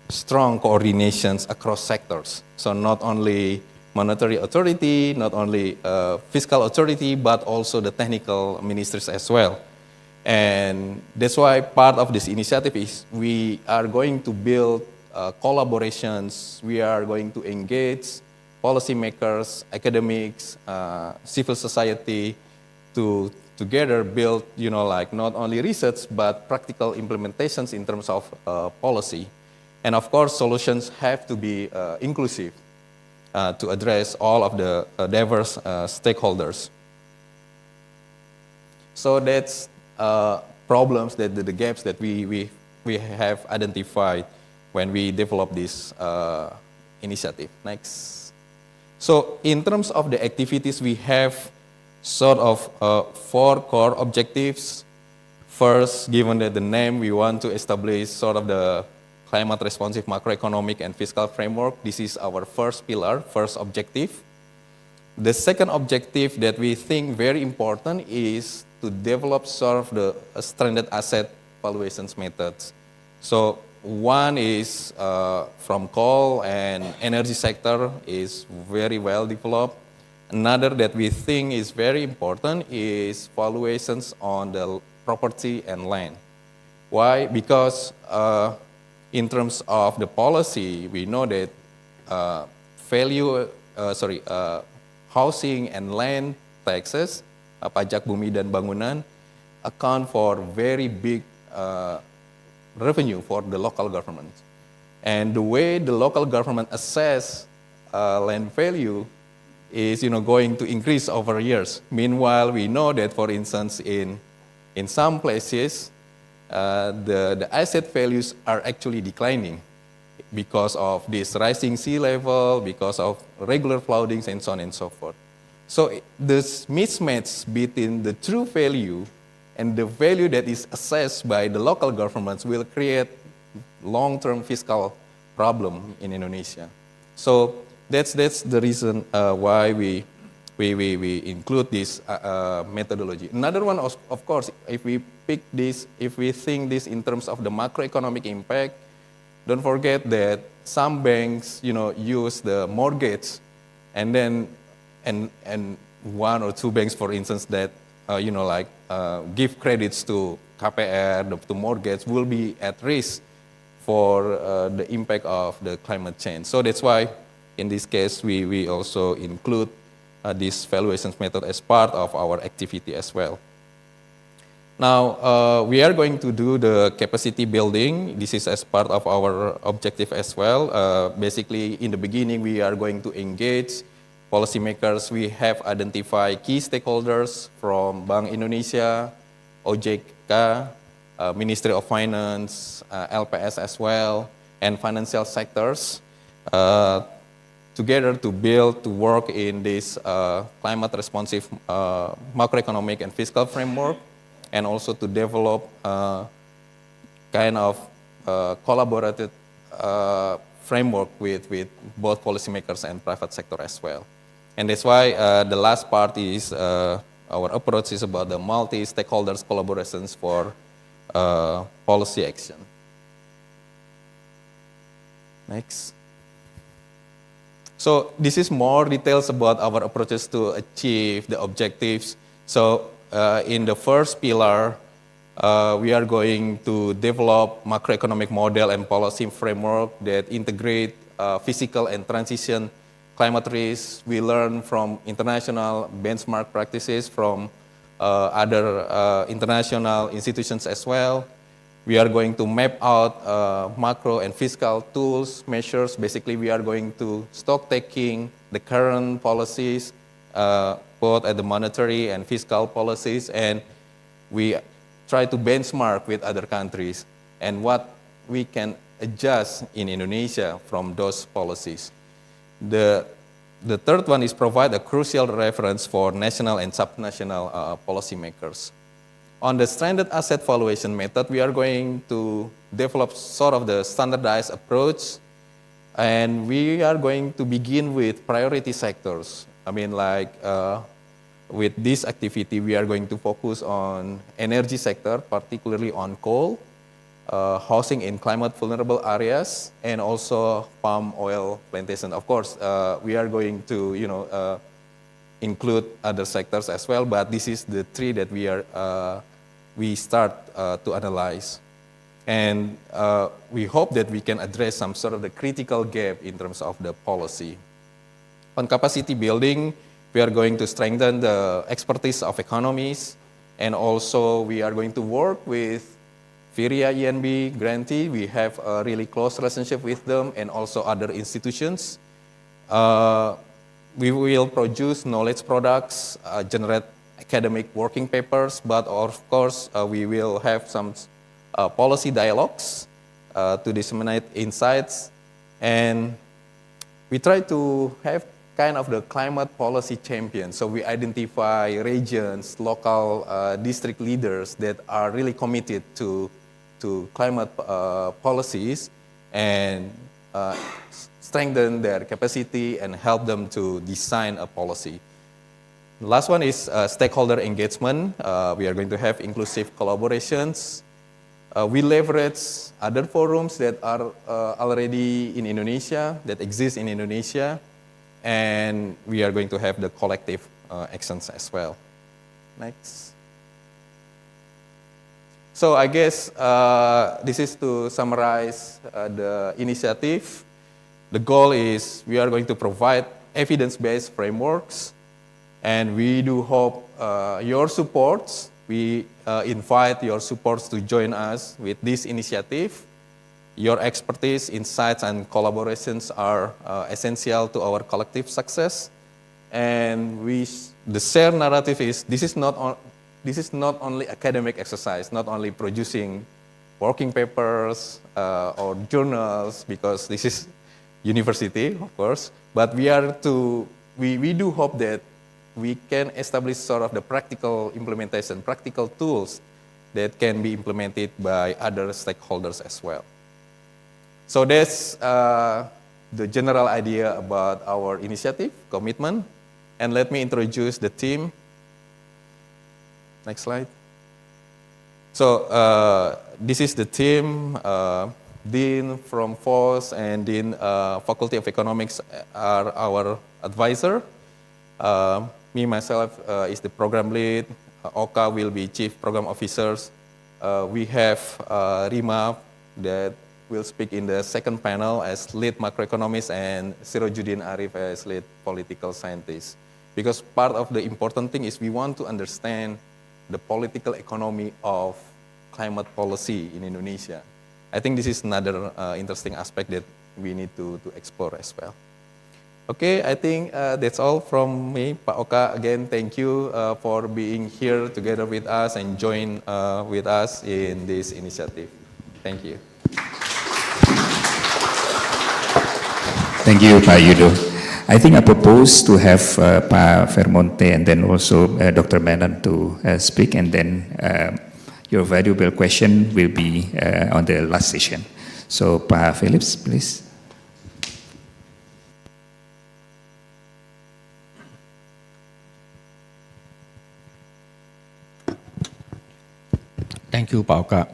strong coordinations across sectors. So not only monetary authority, not only fiscal authority, but also the technical ministries as well. And that's why part of this initiative is we are going to build collaborations. We are going to engage policymakers, academics, civil society to together build, not only research, but practical implementations in terms of policy. And of course, solutions have to be inclusive to address all of the diverse stakeholders. So that's problems, the gaps that we have identified when we develop this initiative. Next. So in terms of the activities, we have sort of 4 core objectives. First, given that the name, we want to establish sort of the climate responsive macroeconomic and fiscal framework. This is our first pillar, first objective. The second objective that we think very important is to develop sort of the stranded asset valuations methods. So one is from coal and energy sector is very well developed. Another that we think is very important is valuations on the property and land. Why? Because in terms of the policy, we know that housing and land taxes, pajak bumi dan bangunan, account for very big revenue for the local government. And the way the local government assess land value is going to increase over years. Meanwhile, we know that, for instance, in some places, the asset values are actually declining because of this rising sea level, because of regular floodings, and so on and so forth. So this mismatch between the true value and the value that is assessed by the local governments will create long-term fiscal problem in Indonesia. So that's the reason why we include this methodology. Another one, of course, if we pick this, if we think this in terms of the macroeconomic impact, don't forget that some banks, use the mortgage, and then and 1 or 2 banks, for instance, that give credits to KPR, to mortgage, will be at risk for the impact of the climate change. So that's why In this case, we also include this valuations method as part of our activity as well. Now, we are going to do the capacity building. This is as part of our objective as well. Basically, in the beginning, we are going to engage policymakers. We have identified key stakeholders from Bank Indonesia, OJK, Ministry of Finance, LPS as well, and financial sectors, together to build, to work in this climate responsive macroeconomic and fiscal framework, and also to develop kind of collaborative framework with both policymakers and private sector as well. And that's why the last part is our approach is about the multi-stakeholders collaborations for policy action. Next. So this is more details about our approaches to achieve the objectives. So in the first pillar, we are going to develop macroeconomic model and policy framework that integrate physical and transition climate risk. We learn from international benchmark practices from other international institutions as well. We are going to map out macro and fiscal tools, measures. Basically, we are going to stock taking the current policies, both at the monetary and fiscal policies, and we try to benchmark with other countries and what we can adjust in Indonesia from those policies. The third one is provide a crucial reference for national and subnational policymakers. On the standard asset valuation method, we are going to develop sort of the standardized approach, and we are going to begin with priority sectors. I mean, like with this activity, we are going to focus on energy sector, particularly on coal, housing in climate vulnerable areas, and also palm oil plantation. Of course, we are going to, include other sectors as well, but this is the three that we start to analyze. And we hope that we can address some sort of the critical gap in terms of the policy. On capacity building, we are going to strengthen the expertise of economies, and also we are going to work with Firia ENB grantee. We have a really close relationship with them and also other institutions. We will produce knowledge products, generate academic working papers, but of course we will have some policy dialogues to disseminate insights, and we try to have kind of the climate policy champion. So we identify regions, local district leaders that are really committed to climate policies and strengthen their capacity and help them to design a policy. The last one is stakeholder engagement. We are going to have inclusive collaborations. We leverage other forums that are already in Indonesia, that exist in Indonesia, and we are going to have the collective actions as well. Next. So I guess this is to summarize the initiative. The goal is we are going to provide evidence-based frameworks, and we do hope your supports. We invite your supports to join us with this initiative. Your expertise, insights, and collaborations are essential to our collective success. And the shared narrative is this is not only academic exercise, not only producing working papers or journals, because this is university, of course, but we do hope that we can establish sort of the practical implementation, practical tools that can be implemented by other stakeholders as well. So that's the general idea about our initiative, Komitmen. And let me introduce the team. Next slide. So this is the team. Dean from FOS and Dean Faculty of Economics are our advisor. Me, myself, is the program lead. Oka will be chief program officers. We have Rima that will speak in the second panel as lead macroeconomist and Sirojudin Arif as lead political scientist. Because part of the important thing is we want to understand the political economy of climate policy in Indonesia. I think this is another interesting aspect that we need to explore as well. Okay, I think that's all from me. Pak Oka, again, thank you for being here together with us and join with us in this initiative. Thank you. Thank you, Pak Yudo. I think I propose to have Pak Vermonte and then also Dr. Menon to speak, and then your valuable question will be on the last session. So, Pak Phillips, please. Thank you, Pak Oka.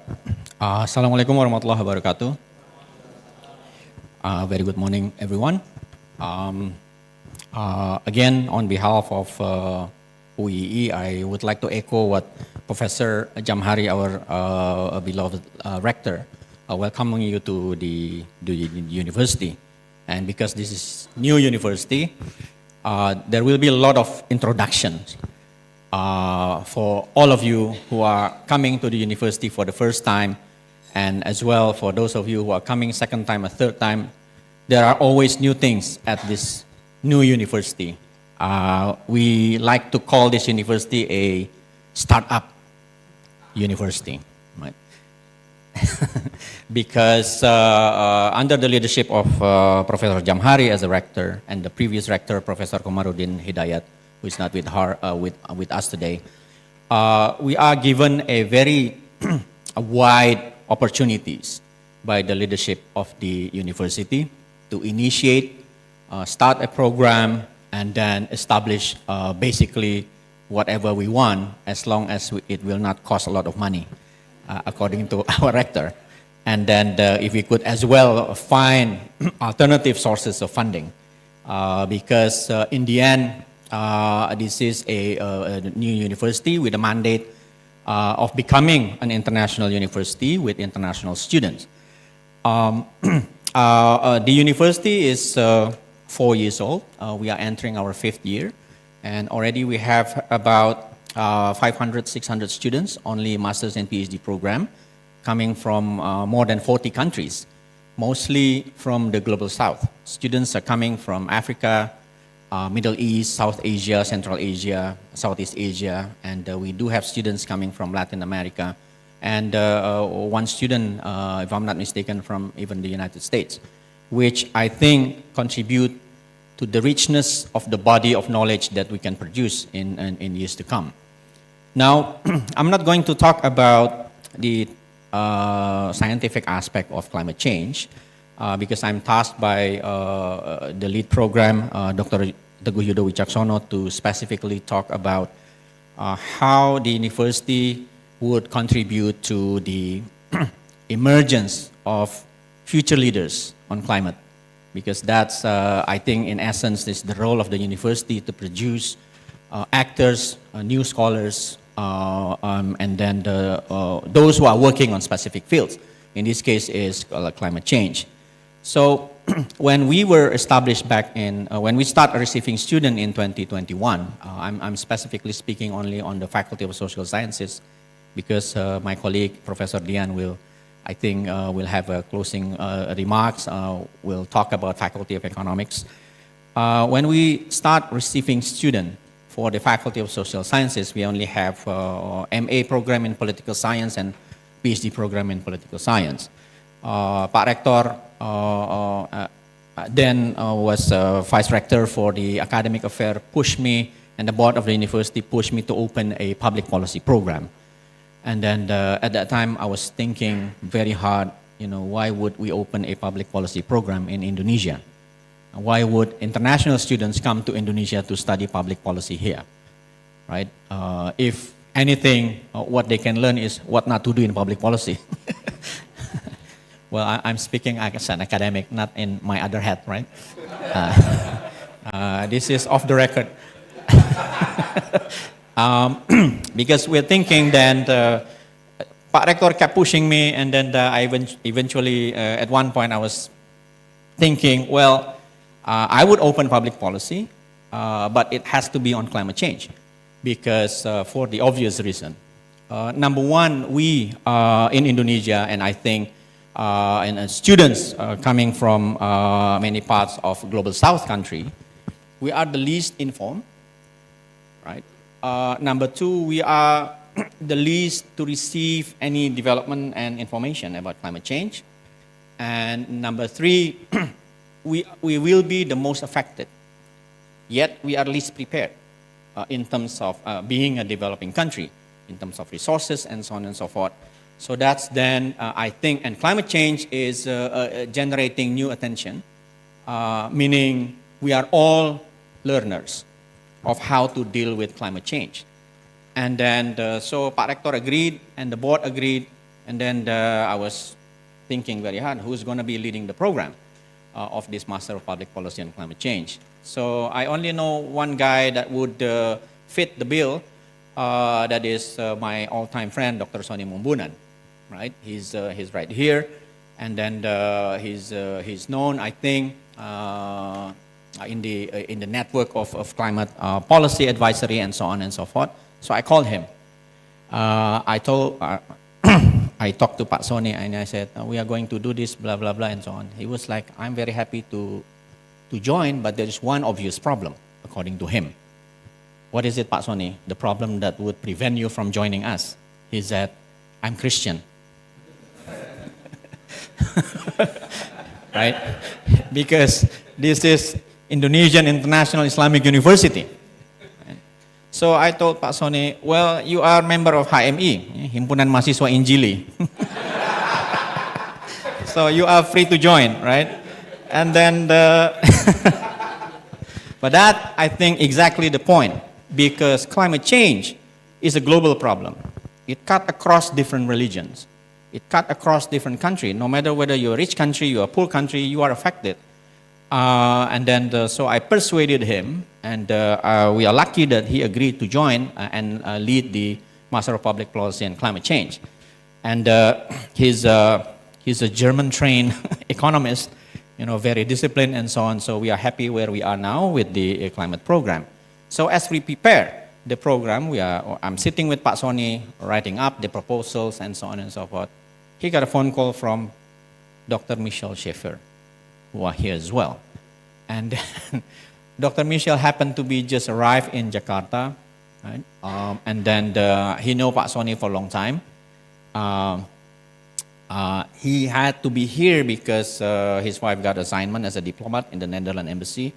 Assalamualaikum warahmatullahi wabarakatuh. Very good morning, everyone. Again, on behalf of UII, I would like to echo what Professor Jamhari, our beloved rector, welcoming you to the university. And because this is new university, there will be a lot of introductions for all of you who are coming to the university for the first time, and as well for those of you who are coming second time or third time. There are always new things at this new university. We like to call this university a startup university, right? Because under the leadership of Professor Jamhari as a rector, and the previous rector, Professor Komarudin Hidayat, who is not with us today, we are given a very wide opportunities by the leadership of the university to initiate, start a program, and then establish basically whatever we want, as long as it will not cost a lot of money, according to our rector. And then if we could as well find alternative sources of funding, because in the end, this is a new university with a mandate of becoming an international university with international students. The university is 4 years old. We are entering our 5th year, and already we have about 500, 600 students, only master's and PhD program, coming from more than 40 countries, mostly from the global south. Students are coming from Africa, Middle East, South Asia, Central Asia, Southeast Asia, and we do have students coming from Latin America, and one student, if I'm not mistaken, from even the United States, which I think contribute to the richness of the body of knowledge that we can produce in years to come. Now, I'm not going to talk about the scientific aspect of climate change, because I'm tasked by the lead program, Dr. Teguh Yudo Wicaksono, to specifically talk about how the university would contribute to the emergence of future leaders on climate. Because that's, I think, in essence, is the role of the university to produce actors, new scholars, and then those who are working on specific fields. In this case is climate change. So when we were established back in, when we started receiving students in 2021, I'm specifically speaking only on the Faculty of Social Sciences, because my colleague, Professor Dian, will, I think, will have a closing remarks. We'll talk about Faculty of Economics. When we start receiving students for the Faculty of Social Sciences, we only have MA program in Political Science and PhD program in Political Science. Pak Rector then was Vice Rector for the Academic Affair, pushed me, and the board of the university pushed me to open a public policy program. And then at that time, I was thinking very hard, you know, why would we open a public policy program in Indonesia? Why would international students come to Indonesia to study public policy here, right? If anything, what they can learn is what not to do in public policy. Well, I'm speaking as an academic, not in my other hat, right? This is off the record. Because we're thinking that Pak Rector kept pushing me, and then I eventually, at one point, I was thinking, well, I would open public policy, but it has to be on climate change, because for the obvious reason. Number one, we in Indonesia, and I think and students coming from many parts of global South country, we are the least informed, right? Number two, we are the least to receive any development and information about climate change. And number three, we will be the most affected, yet we are least prepared in terms of being a developing country, in terms of resources and so on and so forth. So that's then, I think, and climate change is generating new attention, meaning we are all learners of how to deal with climate change. And then, so Pak Rector agreed, and the board agreed, and then I was thinking very hard, who's going to be leading the program of this Master of Public Policy on Climate Change. So I only know one guy that would fit the bill, that is my all-time friend, Dr. Sony Mumbunan, right? He's right here, and then he's known, I think, in the network of climate policy advisory and so on and so forth. So I called him. I talked to Pak Sony, and I said, we are going to do this, blah, blah, blah, and so on. He was like, I'm very happy to join, but there is one obvious problem, according to him. What is it, Pak Sony? The problem that would prevent you from joining us? He said, I'm Christian. Right? Because this is Indonesian International Islamic University. So I told Pak Sony, well, you are a member of HMI, Himpunan Mahasiswa Injili. So you are free to join, right? And then, but that, I think, exactly the point, because climate change is a global problem. It cut across different religions. It cut across different countries. No matter whether you're a rich country, you're a poor country, you are affected. And then, so I persuaded him, and we are lucky that he agreed to join and lead the Master of Public Policy and Climate Change. And he's a German-trained economist, you know, very disciplined and so on. So we are happy where we are now with the climate program. So as we prepare the program, I'm sitting with Pak Sony, writing up the proposals and so on and so forth. He got a phone call from Dr. Michelle Schaefer, who are here as well. And Dr. Michelle happened to be just arrived in Jakarta, right? And then he know Pak Sony for a long time. He had to be here because his wife got assignment as a diplomat in the Netherlands embassy.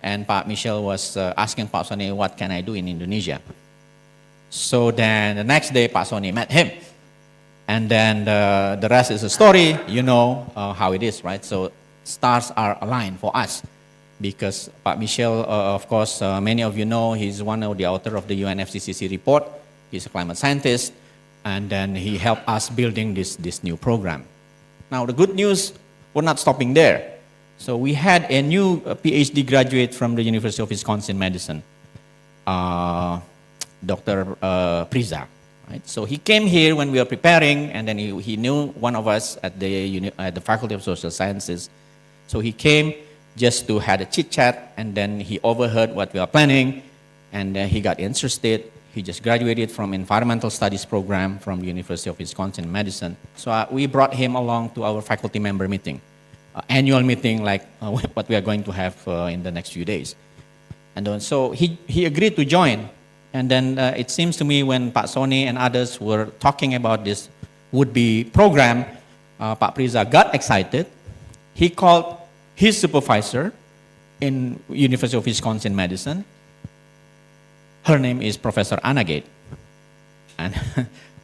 And Pak Michelle was asking Pak Sony, what can I do in Indonesia? So then the next day, Pak Sony met him. And then the rest is a story. You know how it is, right? So stars are aligned for us. Because Pak Michelle, of course, many of you know, he's one of the author of the UNFCCC report. He's a climate scientist. And then he helped us building this new program. Now the good news, we're not stopping there. So we had a new PhD graduate from the University of Wisconsin-Madison, Dr. Priza. Right? So he came here when we were preparing, and then he knew one of us at the Faculty of Social Sciences. So he came just to have a chit-chat, and then he overheard what we are planning, and he got interested. He just graduated from Environmental Studies program from the University of Wisconsin-Madison. So we brought him along to our faculty member meeting, annual meeting like what we are going to have in the next few days. And so he agreed to join. And then it seems to me when Pak Sony and others were talking about this would-be program, Pak Priza got excited. He called his supervisor in University of Wisconsin-Madison. Her name is Professor Anna Gate. And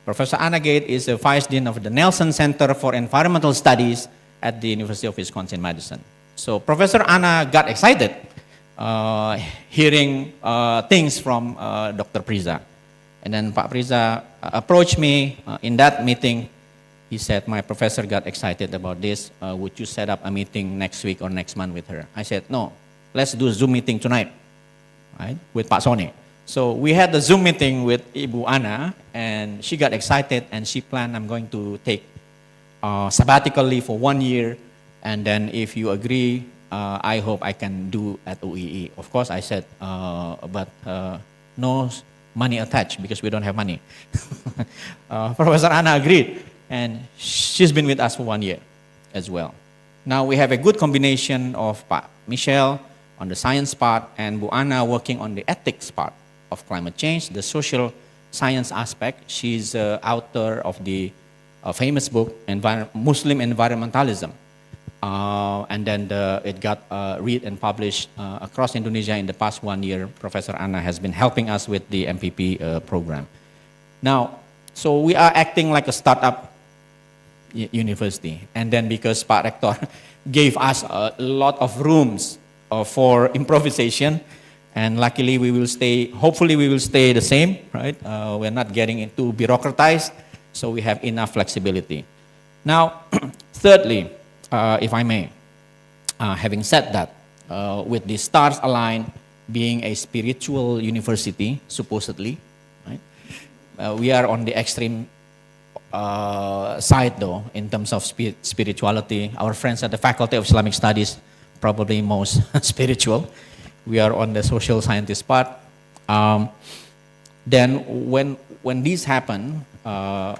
Professor Anna Gate is the Vice Dean of the Nelson Center for Environmental Studies at the University of Wisconsin-Madison. So Professor Anna got excited hearing things from Dr. Priza. And then Pak Priza approached me in that meeting. He said, my professor got excited about this. Would you set up a meeting next week or next month with her? I said, no, let's do a Zoom meeting tonight, right, with Pak Sony. So we had the Zoom meeting with Ibu Ana, and she got excited, and she planned, I'm going to take sabbatical leave for 1 year, and then if you agree, I hope I can do at OEE. Of course, I said, but no money attached because we don't have money. Professor Ana agreed, and she's been with us for 1 year as well. Now we have a good combination of Pak Michelle on the science part and Bu Ana working on the ethics part of climate change, the social science aspect. She's author of the famous book, Muslim Environmentalism. And then it got read and published across Indonesia in the past 1 year. Professor Ana has been helping us with the MPP program. Now, so we are acting like a startup university. And then because Pak Rector gave us a lot of rooms for improvisation, and luckily we will stay, hopefully we will stay the same, right? We're not getting into bureaucratized, so we have enough flexibility. Now, thirdly, if I may, having said that, with the stars aligned being a spiritual university, supposedly, right? We are on the extreme side though, in terms of spirituality. Our friends at the Faculty of Islamic Studies, probably most spiritual. We are on the social scientist part. Then when this happened,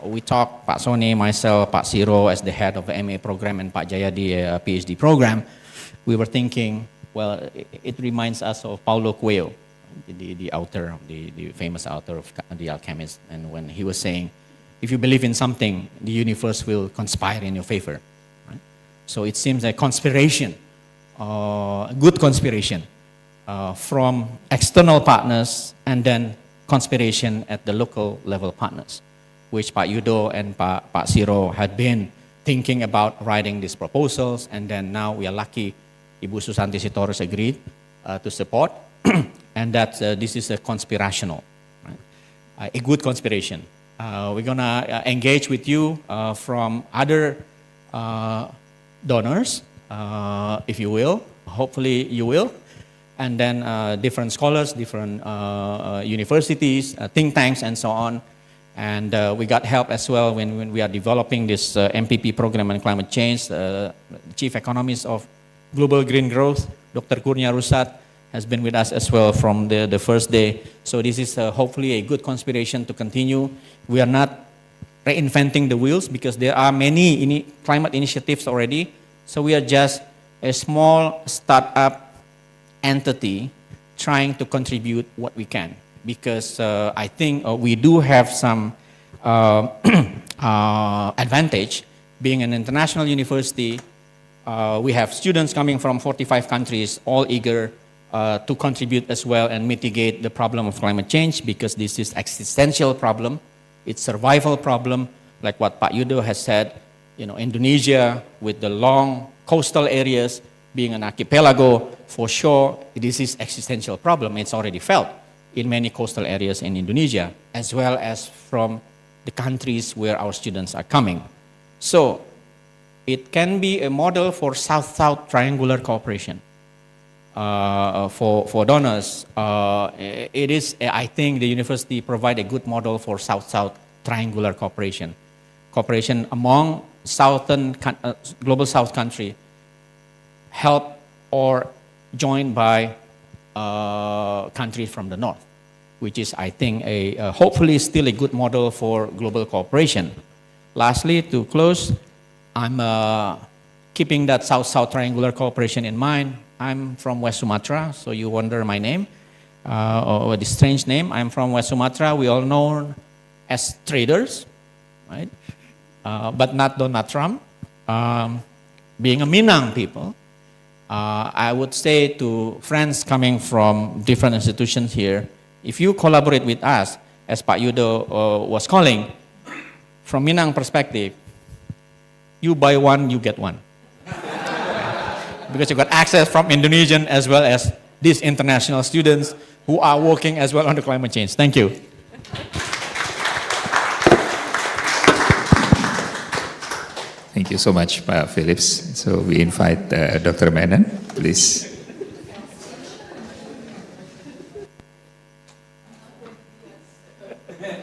we talked, Pak Sony, myself, Pak Siro as the head of the MA program and Pak Jayadi PhD program, we were thinking, well, it reminds us of Paulo Coelho, the author, the famous author of The Alchemist, and when he was saying, if you believe in something, the universe will conspire in your favor. Right? So it seems a conspiration, a good conspiration from external partners and then conspiration at the local level partners, which Pak Yudo and Pak Siro had been thinking about writing these proposals, and then now we are lucky Ibu Susanti Sitorus agreed to support, and that this is a conspirational, right? A good conspiration. We're gonna engage with you from other donors, if you will. Hopefully you will. And then different scholars, different universities, think tanks, and so on. And we got help as well when we are developing this MPP program on climate change. The Chief Economist of Global Green Growth, Dr. Kurnia Rusat, has been with us as well from the first day. So this is hopefully a good conspiration to continue. We are not reinventing the wheels because there are many climate initiatives already. So we are just a small startup entity trying to contribute what we can. Because I think we do have some advantage being an international university. We have students coming from 45 countries, all eager to contribute as well and mitigate the problem of climate change, because this is existential problem. It's survival problem, like what Pak Yudo has said. You know, Indonesia with the long coastal areas being an archipelago, for sure, this is existential problem. It's already felt in many coastal areas in Indonesia, as well as from the countries where our students are coming. So it can be a model for South-South triangular cooperation. For donors, it is, I think the university provide a good model for South-South triangular cooperation. Cooperation among southern, global South country, helped or joined by countries from the North, which is, I think, hopefully still a good model for global cooperation. Lastly, to close, I'm keeping that South-South triangular cooperation in mind. I'm from West Sumatra, so you wonder my name, or the strange name. I'm from West Sumatra. We all know as traders, right? But not Donald Trump. Being a Minang people, I would say to friends coming from different institutions here, if you collaborate with us, as Pak Yudo was calling, from Minang perspective, you buy one, you get one. Because you got access from Indonesian as well as these international students who are working as well on the climate change. Thank you. Thank you so much, Pak Phillips. So we invite Dr. Menon, please. Salam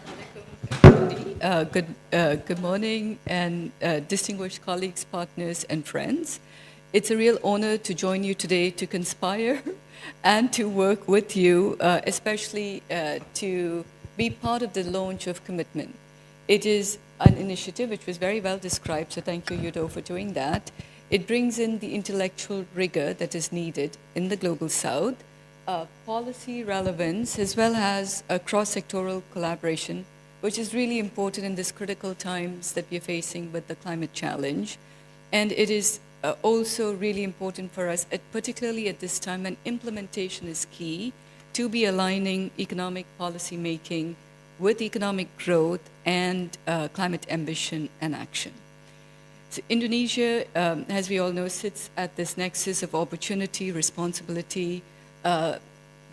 alaikum, everybody. Good morning, and distinguished colleagues, partners, and friends. It's a real honor to join you today to conspire and to work with you, especially to be part of the launch of KOMITMEN. It is an initiative which was very well described, so thank you, Yudo, for doing that. It brings in the intellectual rigor that is needed in the Global South, policy relevance, as well as a cross-sectoral collaboration, which is really important in these critical times that we are facing with the climate challenge. And it is also really important for us, particularly at this time when implementation is key, to be aligning economic policy making with economic growth and climate ambition and action. So Indonesia, as we all know, sits at this nexus of opportunity, responsibility.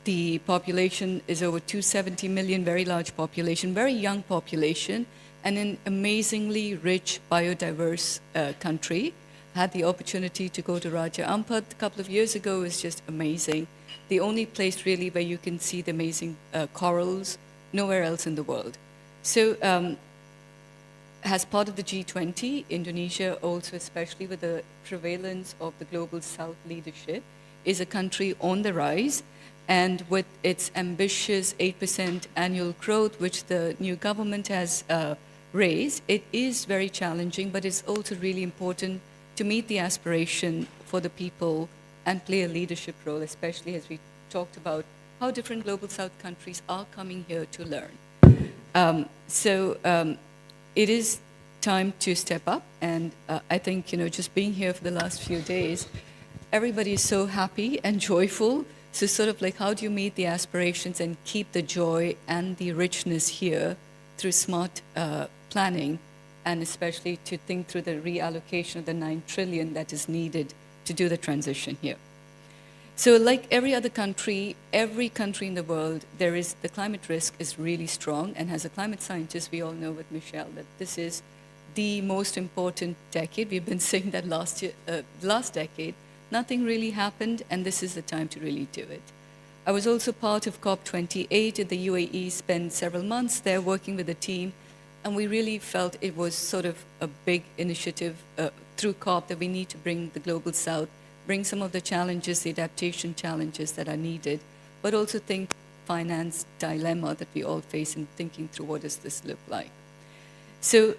The population is over 270 million, very large population, very young population, and an amazingly rich, biodiverse country. Had the opportunity to go to Raja Ampat a couple of years ago. It was just amazing. The only place really where you can see the amazing corals, nowhere else in the world. So as part of the G20, Indonesia also, especially with the prevalence of the Global South leadership, is a country on the rise. And with its ambitious 8% annual growth, which the new government has raised, it is very challenging, but it's also really important to meet the aspiration for the people and play a leadership role, especially as we talked about how different Global South countries are coming here to learn. It is time to step up, and I think, just being here for the last few days, everybody is so happy and joyful. So sort of like, how do you meet the aspirations and keep the joy and the richness here through smart planning, and especially to think through the reallocation of the 9 trillion that is needed to do the transition here. So like every other country, every country in the world, the climate risk is really strong. And as a climate scientist, we all know with Michelle that this is the most important decade. We've been saying that last decade. Nothing really happened, and this is the time to really do it. I was also part of COP28 in the UAE, spent several months there working with the team, and we really felt it was sort of a big initiative through COP that we need to bring the Global South, bring some of the challenges, the adaptation challenges that are needed, but also think finance dilemma that we all face in thinking through what does this look like. So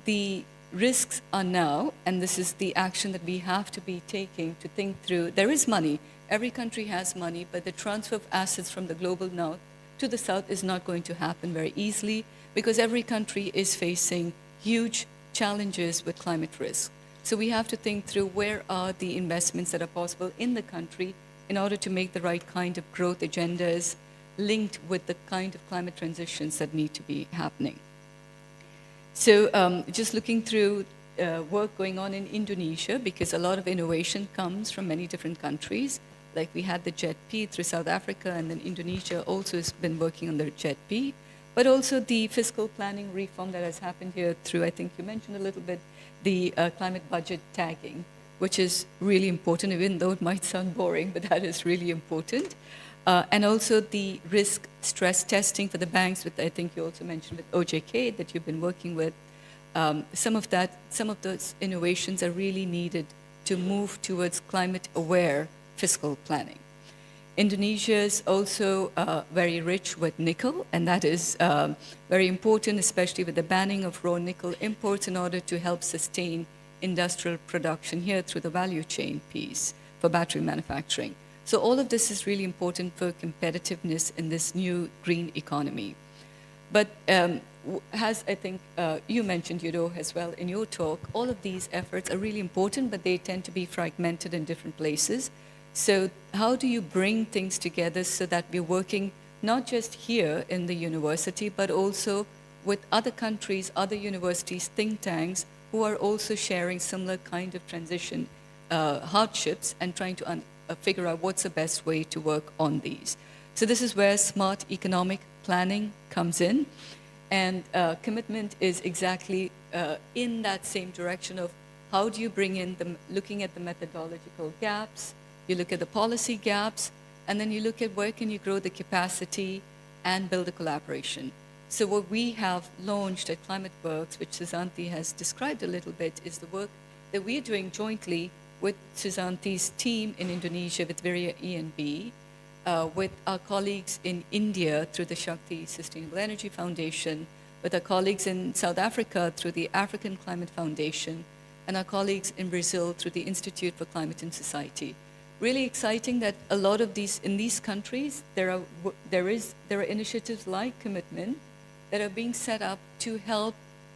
the risks are now, and this is the action that we have to be taking to think through. There is money. Every country has money, but the transfer of assets from the global north to the south is not going to happen very easily because every country is facing huge challenges with climate risk. So we have to think through where are the investments that are possible in the country in order to make the right kind of growth agendas linked with the kind of climate transitions that need to be happening. So just looking through work going on in Indonesia, because a lot of innovation comes from many different countries. Like we had the JET-P through South Africa, and then Indonesia also has been working on the JET-P, but also the fiscal planning reform that has happened here through, I think you mentioned a little bit, the climate budget tagging, which is really important, even though it might sound boring, but that is really important. And also the risk stress testing for the banks, with I think you also mentioned with OJK that you've been working with. Some of those innovations are really needed to move towards climate-aware fiscal planning. Indonesia is also very rich with nickel, and that is very important, especially with the banning of raw nickel imports in order to help sustain industrial production here through the value chain piece for battery manufacturing. So all of this is really important for competitiveness in this new green economy. But as I think you mentioned, Yudo, as well in your talk, all of these efforts are really important, but they tend to be fragmented in different places. So how do you bring things together so that we're working not just here in the university, but also with other countries, other universities, think tanks, who are also sharing similar kind of transition hardships and trying to figure out what's the best way to work on these. So this is where smart economic planning comes in. And commitment is exactly in that same direction of how do you bring in looking at the methodological gaps, you look at the policy gaps, and then you look at where can you grow the capacity and build a collaboration. So what we have launched at Climate Works, which Susanti has described a little bit, is the work that we're doing jointly with Susanti's team in Indonesia, with Virya ENB, with our colleagues in India through the Shakti Sustainable Energy Foundation, with our colleagues in South Africa through the African Climate Foundation, and our colleagues in Brazil through the Institute for Climate and Society. Really exciting that a lot of these, in these countries, there are initiatives like KOMITMEN that are being set up to help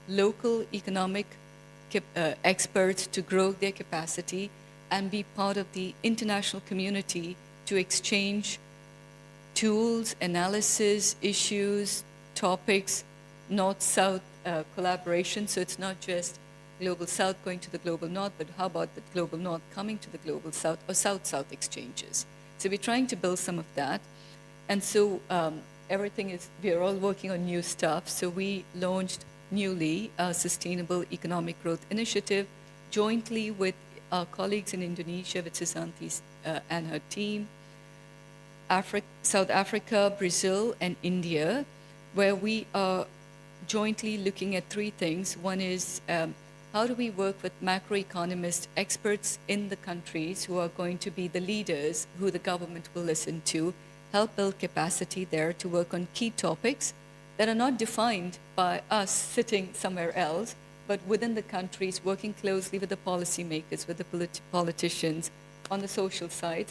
local economic experts to grow their capacity and be part of the international community to exchange tools, analysis, issues, topics, North-South collaboration. So it's not just Global South going to the Global North, but how about the Global North coming to the Global South, or South-South exchanges? So we're trying to build some of that. And so we're all working on new stuff. So we launched newly a Sustainable Economic Growth Initiative jointly with our colleagues in Indonesia, with Susanti and her team, South Africa, Brazil, and India, where we are jointly looking at three things. One is how do we work with macroeconomist experts in the countries who are going to be the leaders who the government will listen to, help build capacity there to work on key topics that are not defined by us sitting somewhere else, but within the countries, working closely with the policymakers, with the politicians on the social side.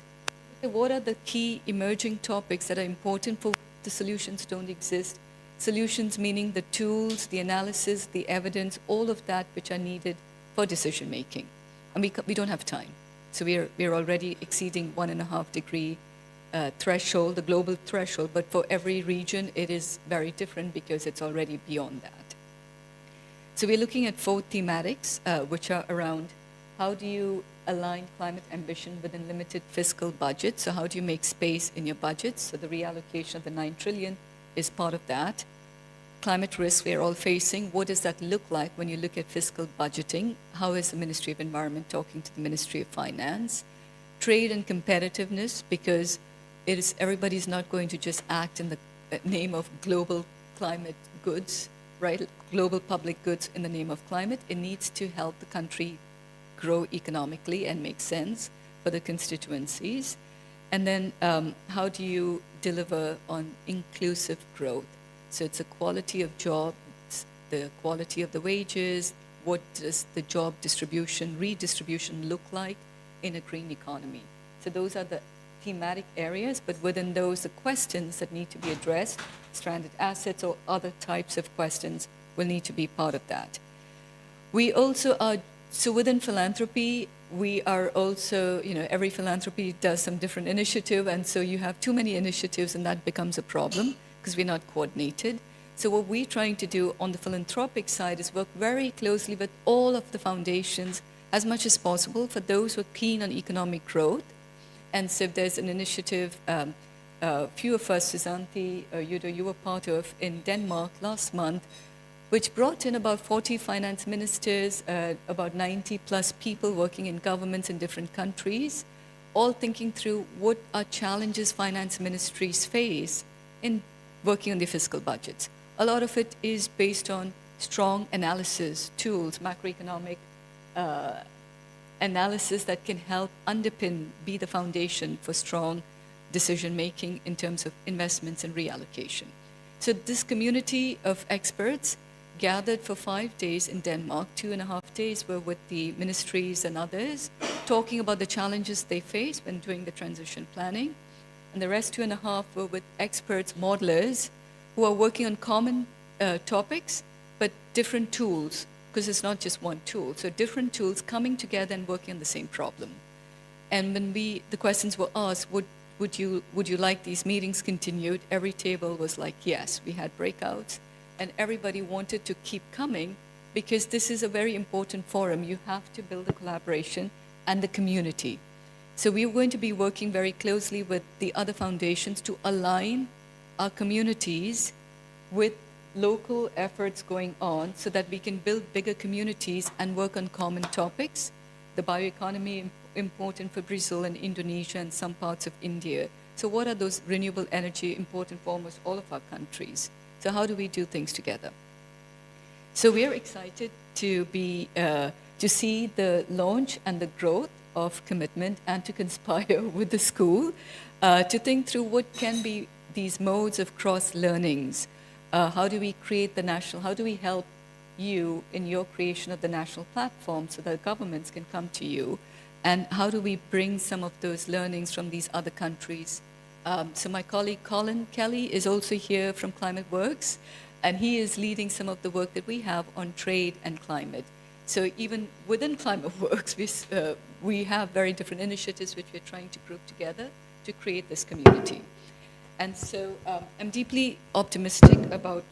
What are the key emerging topics that are important for the solutions don't exist? Solutions meaning the tools, the analysis, the evidence, all of that which are needed for decision making. And we don't have time. So we're already exceeding 1.5 degree threshold, the global threshold, but for every region it is very different because it's already beyond that. So we're looking at 4 thematics, which are around how do you align climate ambition within limited fiscal budget? So how do you make space in your budgets? So the reallocation of the 9 trillion is part of that. Climate risk we're all facing. What does that look like when you look at fiscal budgeting? How is the Ministry of Environment talking to the Ministry of Finance? Trade and competitiveness, because everybody's not going to just act in the name of global climate goods, right? Global public goods in the name of climate. It needs to help the country grow economically and make sense for the constituencies. And then how do you deliver on inclusive growth? So it's the quality of jobs, the quality of the wages, what does the job redistribution look like in a green economy? So those are the thematic areas, but within those, the questions that need to be addressed, stranded assets or other types of questions will need to be part of that. We also are, so within philanthropy, we are also, every philanthropy does some different initiative, and so you have too many initiatives and that becomes a problem because we're not coordinated. So what we're trying to do on the philanthropic side is work very closely with all of the foundations as much as possible for those who are keen on economic growth. And so if there's an initiative, few of us, Susanti, Yudo, you were part of in Denmark last month, which brought in about 40 finance ministers, about 90 plus people working in governments in different countries, all thinking through what are challenges finance ministries face in working on their fiscal budgets. A lot of it is based on strong analysis tools, macroeconomic analysis that can help underpin, be the foundation for strong decision-making in terms of investments and reallocation. So this community of experts gathered for 5 days in Denmark. 2.5 days were with the ministries and others, talking about the challenges they face when doing the transition planning. And the rest 2.5 were with experts, modelers, who are working on common topics, but different tools, because it's not just one tool. So different tools coming together and working on the same problem. And when the questions were asked, would you like these meetings continued? Every table was like, yes. We had breakouts, and everybody wanted to keep coming because this is a very important forum. You have to build a collaboration and the community. So we are going to be working very closely with the other foundations to align our communities with local efforts going on so that we can build bigger communities and work on common topics. The bioeconomy important for Brazil and Indonesia and some parts of India. So what are those renewable energy important for almost all of our countries? So how do we do things together? So we are excited to be to see the launch and the growth of Commitment and to conspire with the school to think through what can be these modes of cross-learnings. How do we create the national, how do we help you in your creation of the national platform so that governments can come to you? And how do we bring some of those learnings from these other countries? So my colleague Colin Kelly is also here from Climate Works, and he is leading some of the work that we have on trade and climate. So even within Climate Works, we have very different initiatives which we're trying to group together to create this community. And so I'm deeply optimistic about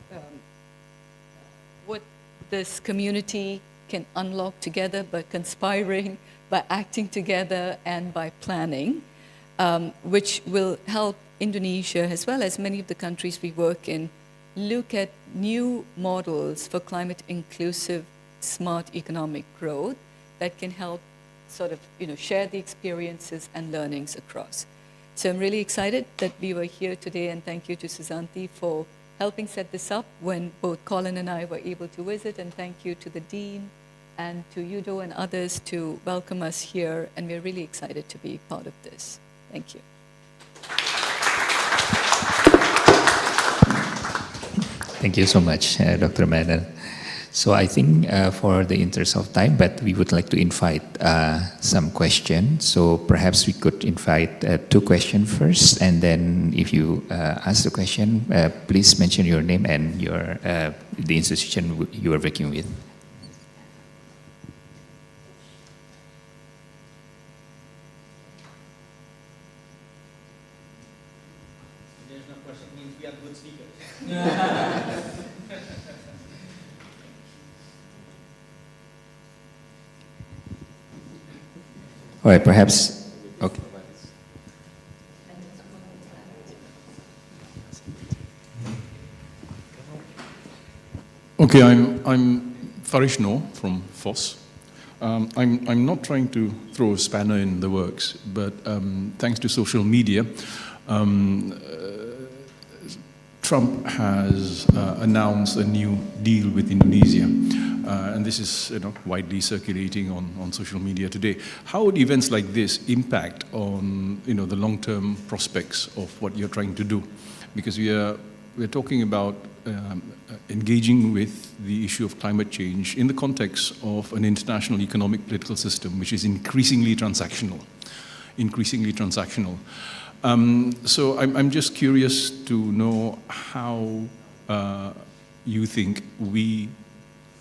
what this community can unlock together by conspiring, by acting together, and by planning, which will help Indonesia, as well as many of the countries we work in, look at new models for climate inclusive, smart economic growth that can help sort of share the experiences and learnings across. So I'm really excited that we were here today, and thank you to Susanti for helping set this up when both Colin and I were able to visit, and thank you to the Dean and to Yudo and others to welcome us here, and we're really excited to be part of this. Thank you. Thank you so much, Dr. Madden. So I think for the interest of time, but we would like to invite some questions. So perhaps we could invite 2 questions first, and then if you ask the question, please mention your name and your the institution you are working with. There's no question, means we are good speakers. All right, perhaps, okay. Okay, I'm Farish Noor from FOSS. I'm not trying to throw a spanner in the works, but thanks to social media, Trump has announced a new deal with Indonesia. And this is widely circulating on social media today. How would events like this impact on the long-term prospects of what you're trying to do? Because we're talking about engaging with the issue of climate change in the context of an international economic political system which is increasingly transactional. So I'm just curious to know how you think we,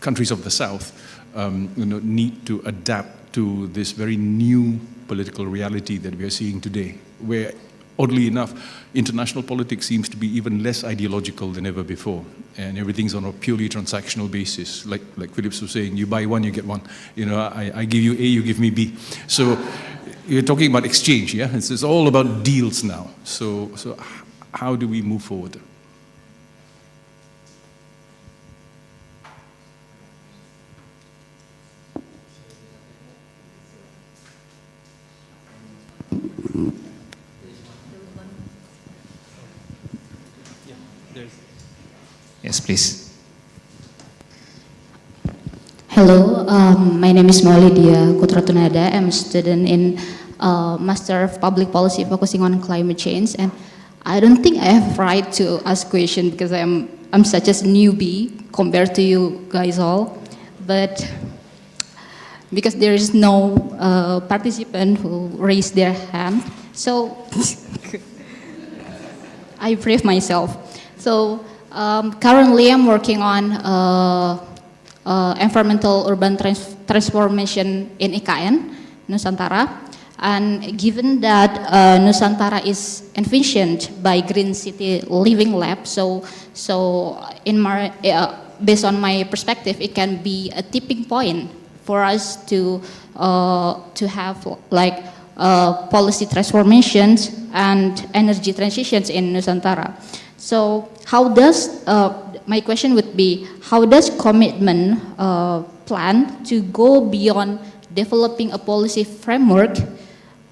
countries of the South, need to adapt to this very new political reality that we are seeing today, where, oddly enough, international politics seems to be even less ideological than ever before, and everything's on a purely transactional basis. Like Phillips was saying, you buy one, you get one. I give you A, you give me B. So you're talking about exchange, yeah? It's all about deals now. So how do we move forward? Yes, please. Hello, my name is Maulidia Kutratunada. I'm a student in Master of Public Policy focusing on climate change, and I don't think I have right to ask question because I'm such a newbie compared to you guys all, but because there is no participant who raised their hand, so I brave myself. So currently I'm working on environmental urban transformation in IKN, Nusantara. And given that Nusantara is envisioned by Green City Living Lab, so in my, based on my perspective, it can be a tipping point for us to have like policy transformations and energy transitions in Nusantara. So how does, my question would be, how does Komitmen plan to go beyond developing a policy framework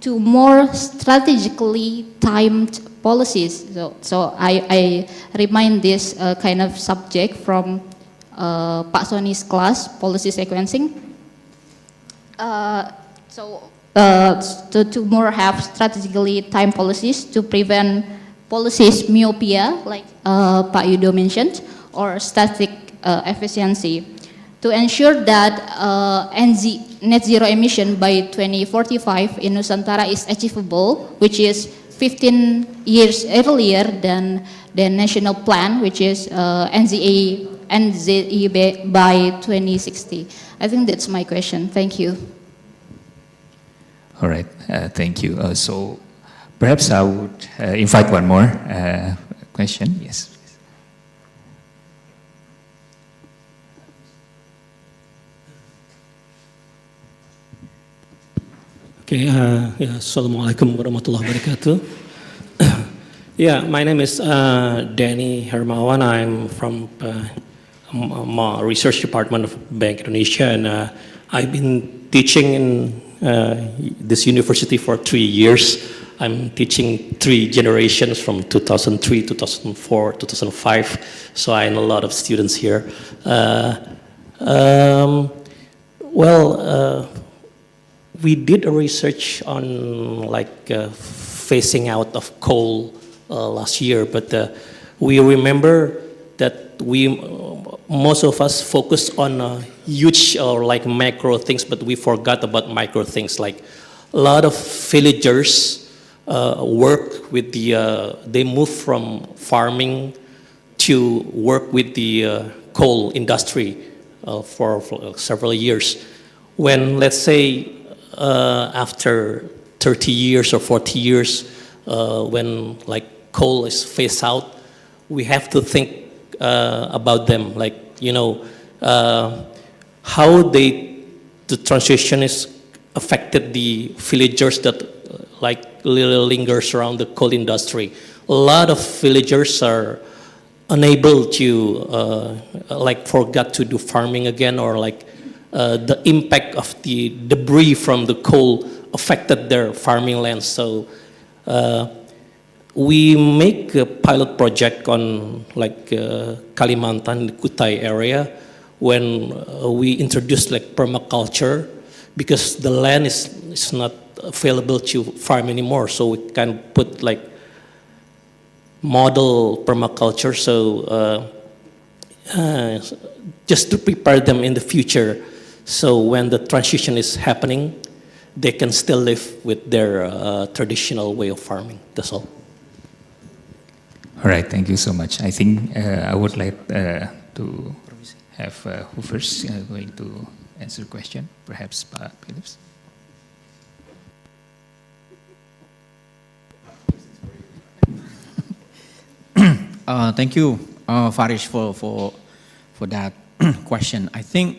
to more strategically timed policies. So I remind this kind of subject from Pak Soni's class, policy sequencing. To more have strategically timed policies to prevent policies myopia, like Pak Yudo mentioned, or static efficiency, to ensure that net zero emission by 2045 in Nusantara is achievable, which is 15 years earlier than the national plan, which is NZE by 2060. I think that's my question. Thank you. All right, thank you. So perhaps I would invite one more question. Yes. Okay, Assalamualaikum warahmatullahi wabarakatuh. Yeah, my name is Danny Hermawan. I'm from research department of Bank Indonesia, and I've been teaching in this university for 3 years. I'm teaching 3 generations from 2003, 2004, 2005. So I know a lot of students here. We did a research on phasing out of coal last year, but we remember that most of us focused on huge or macro things, but we forgot about micro things. Like a lot of villagers work with they move from farming to work with the coal industry for several years. When, let's say, after 30 years or 40 years, when coal is phased out, we have to think about them, how the transition is affected the villagers that lingers around the coal industry. A lot of villagers are unable to forgot to do farming again, or the impact of the debris from the coal affected their farming lands. So we make a pilot project on Kalimantan, Kutai area, when we introduced permaculture, because the land is not available to farm anymore. So we can put model permaculture. So just to prepare them in the future, so when the transition is happening, they can still live with their traditional way of farming. That's all. All right, thank you so much. I think I would like to have who first going to answer the question, perhaps Phillips. Thank you, Farish, for that question. I think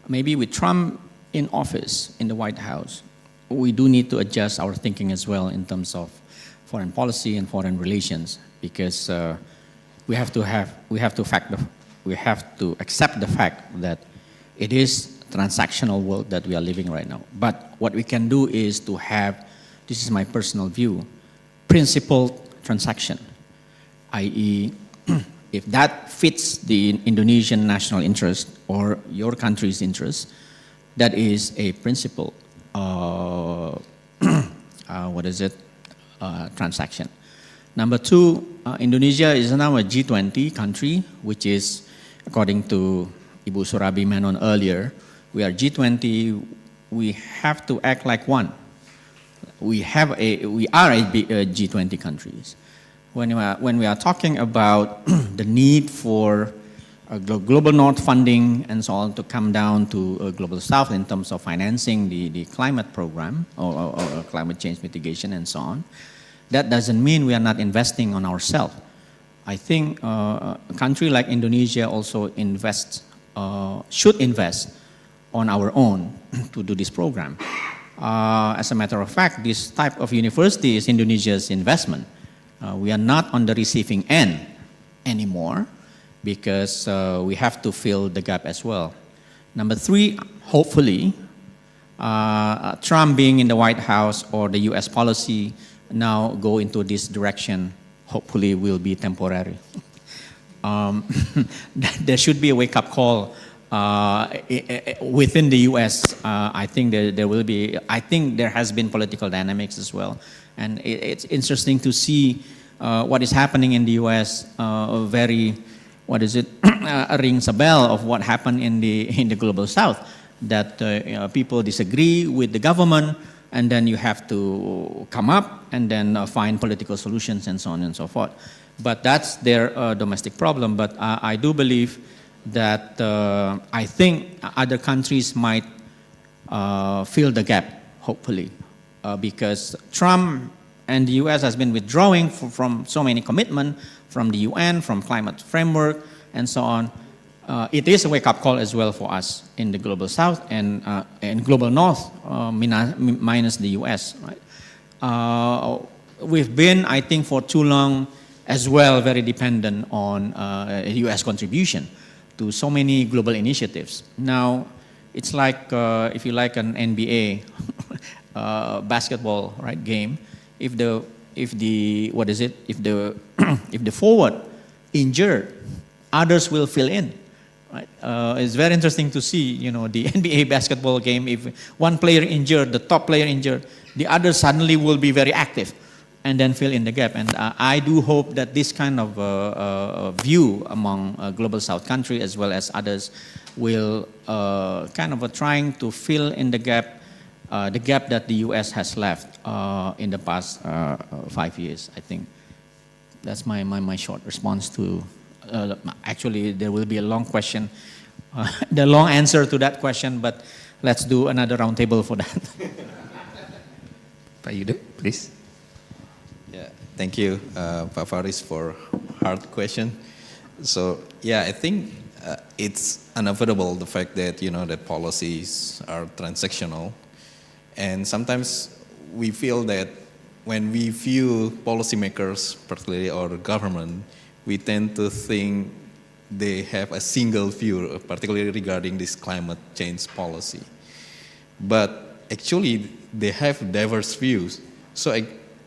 maybe with Trump in office in the White House, we do need to adjust our thinking as well in terms of foreign policy and foreign relations, because we have to accept the fact that it is transactional world that we are living right now. But what we can do is to have, this is my personal view, principled transaction, i.e., if that fits the Indonesian national interest or your country's interest, that is a principle, transaction. Number two, Indonesia is now a G20 country, which is, according to Ibu Surabi Menon earlier, we are G20, we have to act like one. We are a G20 countries. When we are talking about the need for global north funding and so on to come down to global south in terms of financing the climate program or climate change mitigation and so on, that doesn't mean we are not investing on ourselves. I think a country like Indonesia also should invest on our own to do this program. As a matter of fact, this type of university is Indonesia's investment. We are not on the receiving end anymore, because we have to fill the gap as well. Number three, hopefully, Trump being in the White House or the US policy now go into this direction, hopefully will be temporary. There should be a wake-up call within the US. I think there will be, I think there has been political dynamics as well. And it's interesting to see what is happening in the US, rings a bell of what happened in the global South, that people disagree with the government, and then you have to come up and then find political solutions and so on and so forth. But that's their domestic problem. But I do believe that I think other countries might fill the gap, hopefully, because Trump and the US has been withdrawing from so many commitments from the UN, from climate framework, and so on. It is a wake-up call as well for us in the global South and global North, minus the US. Right? We've been, I think, for too long as well, very dependent on US contribution to so many global initiatives. Now, it's like, if you like an NBA basketball game, if the forward injured, others will fill in. Right? It's very interesting to see, the NBA basketball game. If one player injured, the top player injured, the others suddenly will be very active, and then fill in the gap. And I do hope that this kind of view among global South countries as well as others will trying to fill in the gap that the US has left in the past 5 years. I think that's my short response to. Actually, there will be a long question, the long answer to that question, but let's do another roundtable for that. Pak Yudo, please. Yeah, thank you, Pak Faris, for hard question. So yeah, I think it's unavoidable the fact that that policies are transactional, and sometimes we feel that when we view policymakers, particularly our government, we tend to think they have a single view, particularly regarding this climate change policy. But actually, they have diverse views. So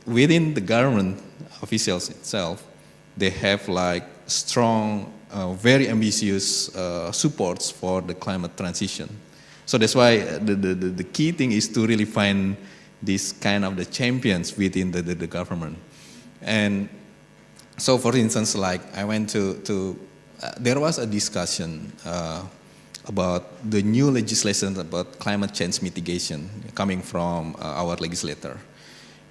within the government officials itself, they have strong, very ambitious supports for the climate transition. So that's why the key thing is to really find this kind of the champions within the government. And so, for instance, I went to there was a discussion about the new legislation about climate change mitigation coming from our legislator.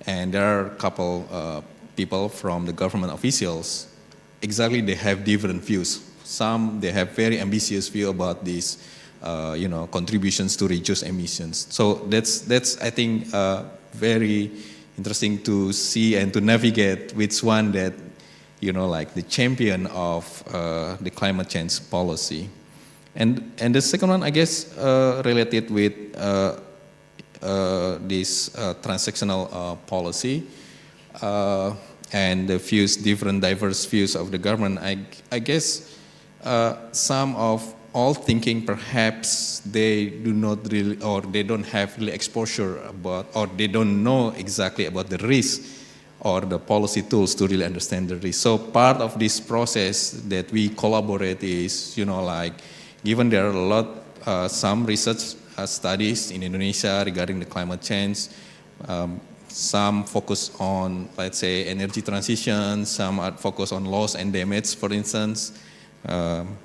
And there are a couple people from the government officials, exactly they have different views. Some, they have very ambitious view about these, contributions to reduce emissions. So that's I think, very interesting to see and to navigate which one that the champion of the climate change policy. And the second one, I guess, related with this transactional policy and the views, different diverse views of the government. I guess some of all thinking perhaps they do not really, or they don't have really exposure about, or they don't know exactly about the risk or the policy tools to really understand the risk. So part of this process that we collaborate is, given there are a lot, some research studies in Indonesia regarding the climate change, some focus on, let's say, energy transition, some are focused on loss and damage, for instance,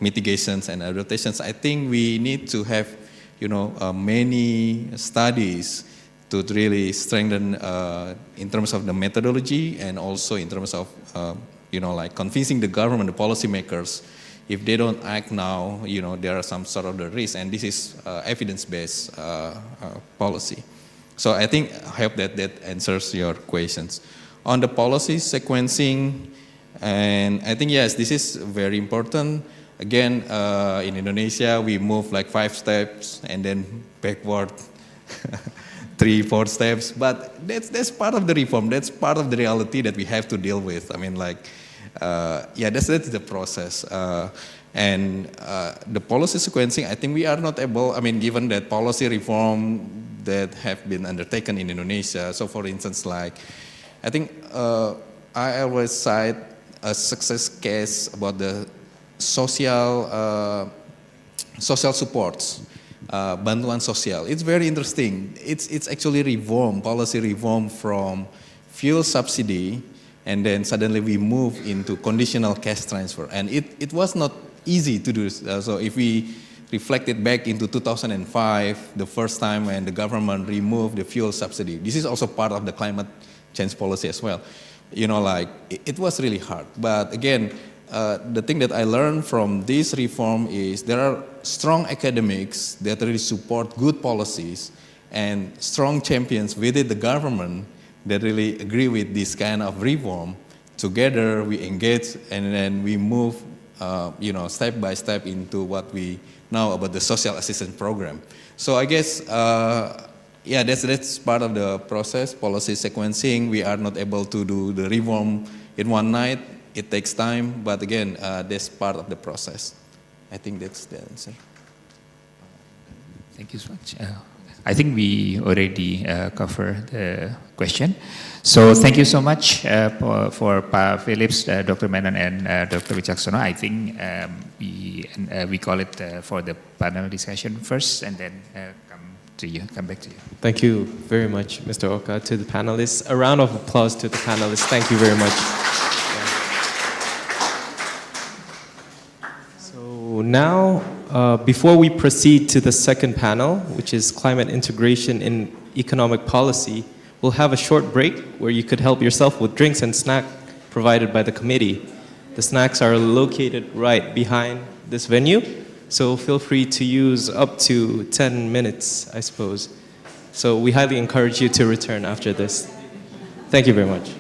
mitigations and adaptations. I think we need to have, many studies to really strengthen in terms of the methodology and also in terms of, convincing the government, the policymakers, if they don't act now, there are some sort of the risk, and this is evidence-based policy. So I hope that answers your questions. On the policy sequencing, and I think, yes, this is very important. Again, in Indonesia, we move 5 steps and then backward 3-4 steps, but that's part of the reform. That's part of the reality that we have to deal with. I mean, that's the process. And the policy sequencing, I think we are not able, given that policy reform that have been undertaken in Indonesia. So for instance, like, I think I always cite a success case about the social supports, bantuan sosial. It's very interesting. It's actually policy reform from fuel subsidy, and then suddenly we move into conditional cash transfer. And it was not easy to do. So if we reflect it back into 2005, the first time when the government removed the fuel subsidy, this is also part of the climate change policy as well. You know, like, it was really hard. But again, the thing that I learned from this reform is there are strong academics that really support good policies and strong champions within the government that really agree with this kind of reform. Together we engage and then we move step by step into what we know about the social assistance program. So I guess, that's part of the process, policy sequencing. We are not able to do the reform in one night. It takes time, but again, that's part of the process. I think that's the answer. Thank you so much. I think we already covered the question. So thank you so much for Pa Phillips, Dr. Menon, and Dr. Wicaksono. I think we call it for the panel discussion first, and then come back to you. Thank you very much, Mr. Oka, to the panelists. A round of applause to the panelists. Thank you very much. So now, before we proceed to the second panel, which is climate integration in economic policy, we'll have a short break where you could help yourself with drinks and snack provided by the committee. The snacks are located right behind this venue, so feel free to use up to 10 minutes, I suppose. So we highly encourage you to return after this. Thank you very much.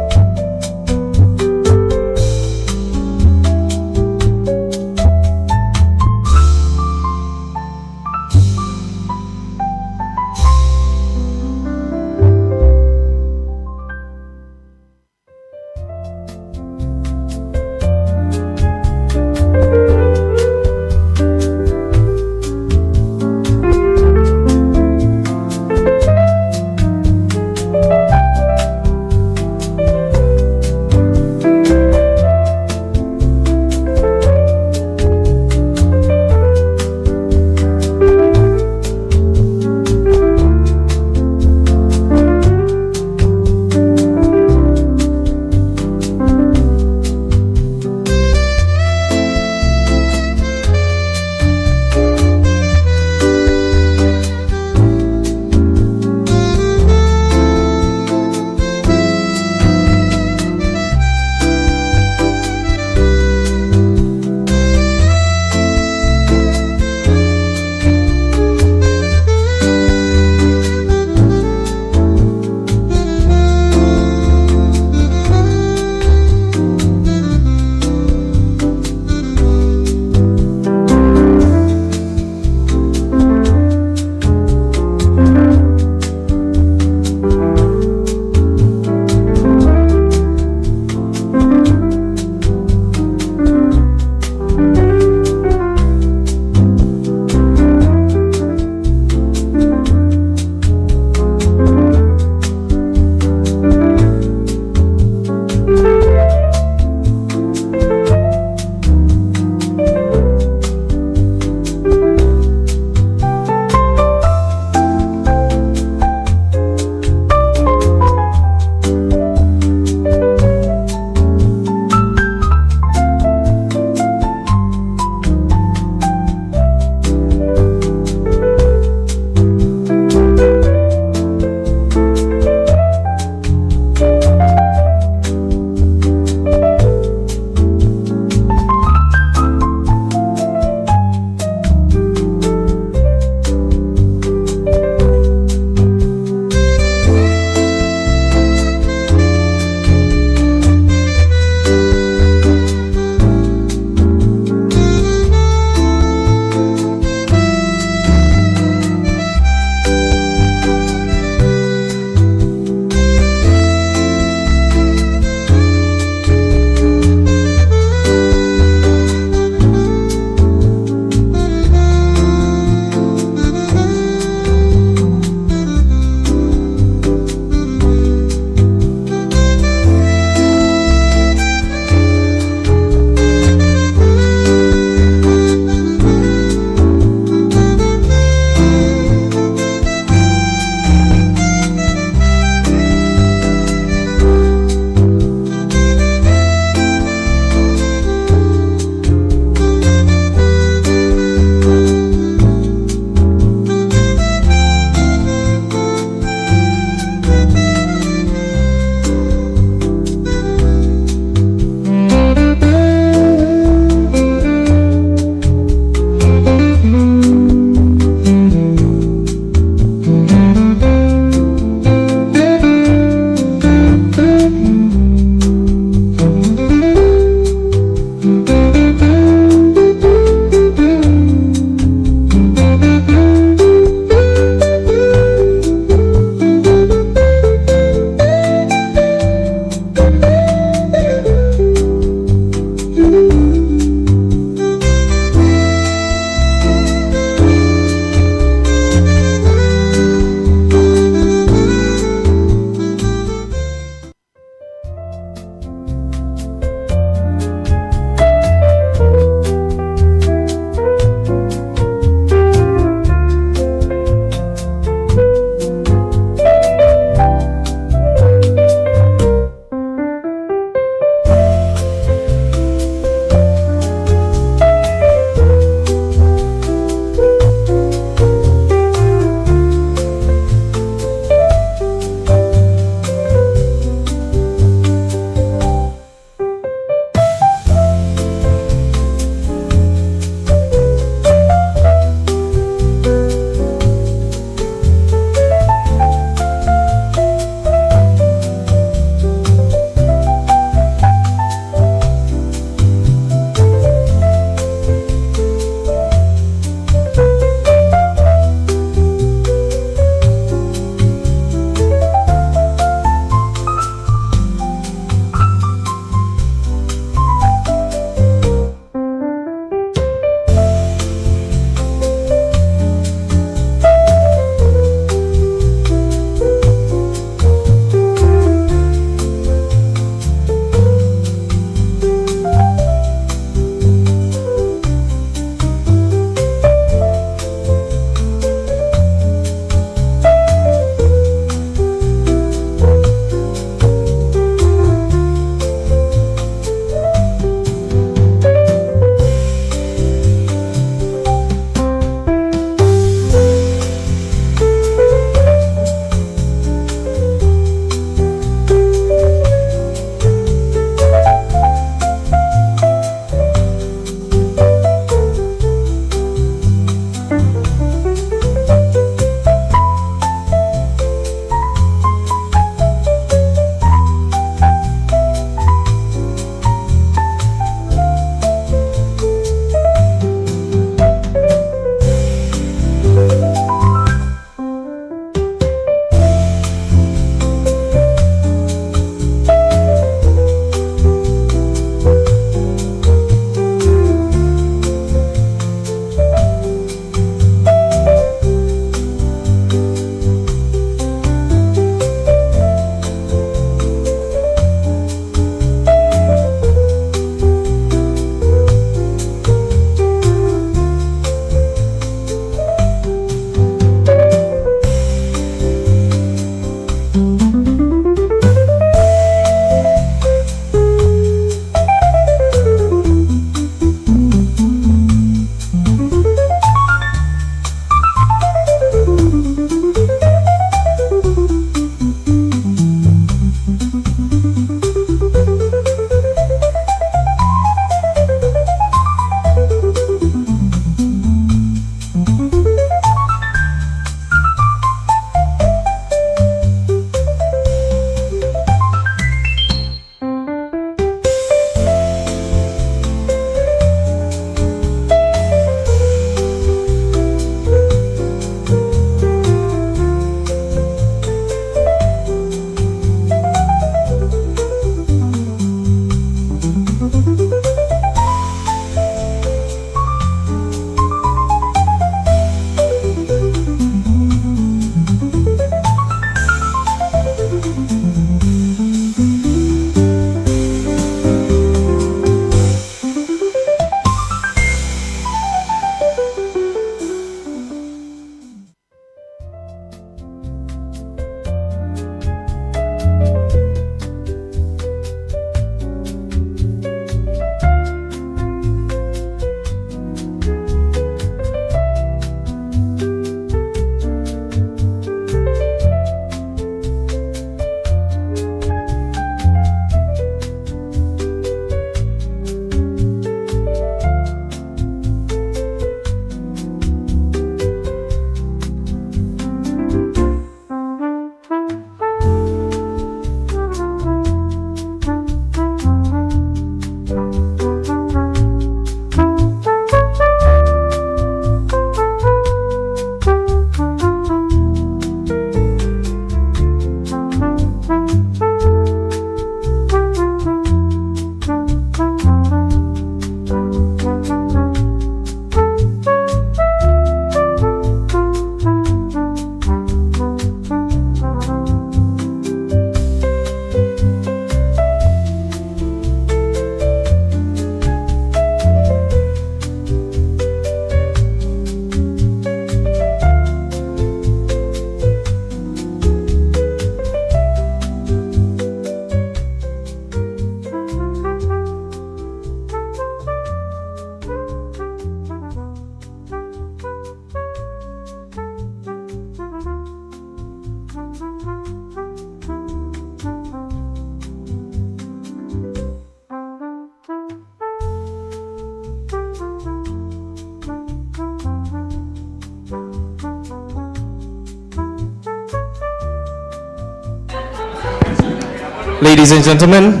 Ladies and gentlemen,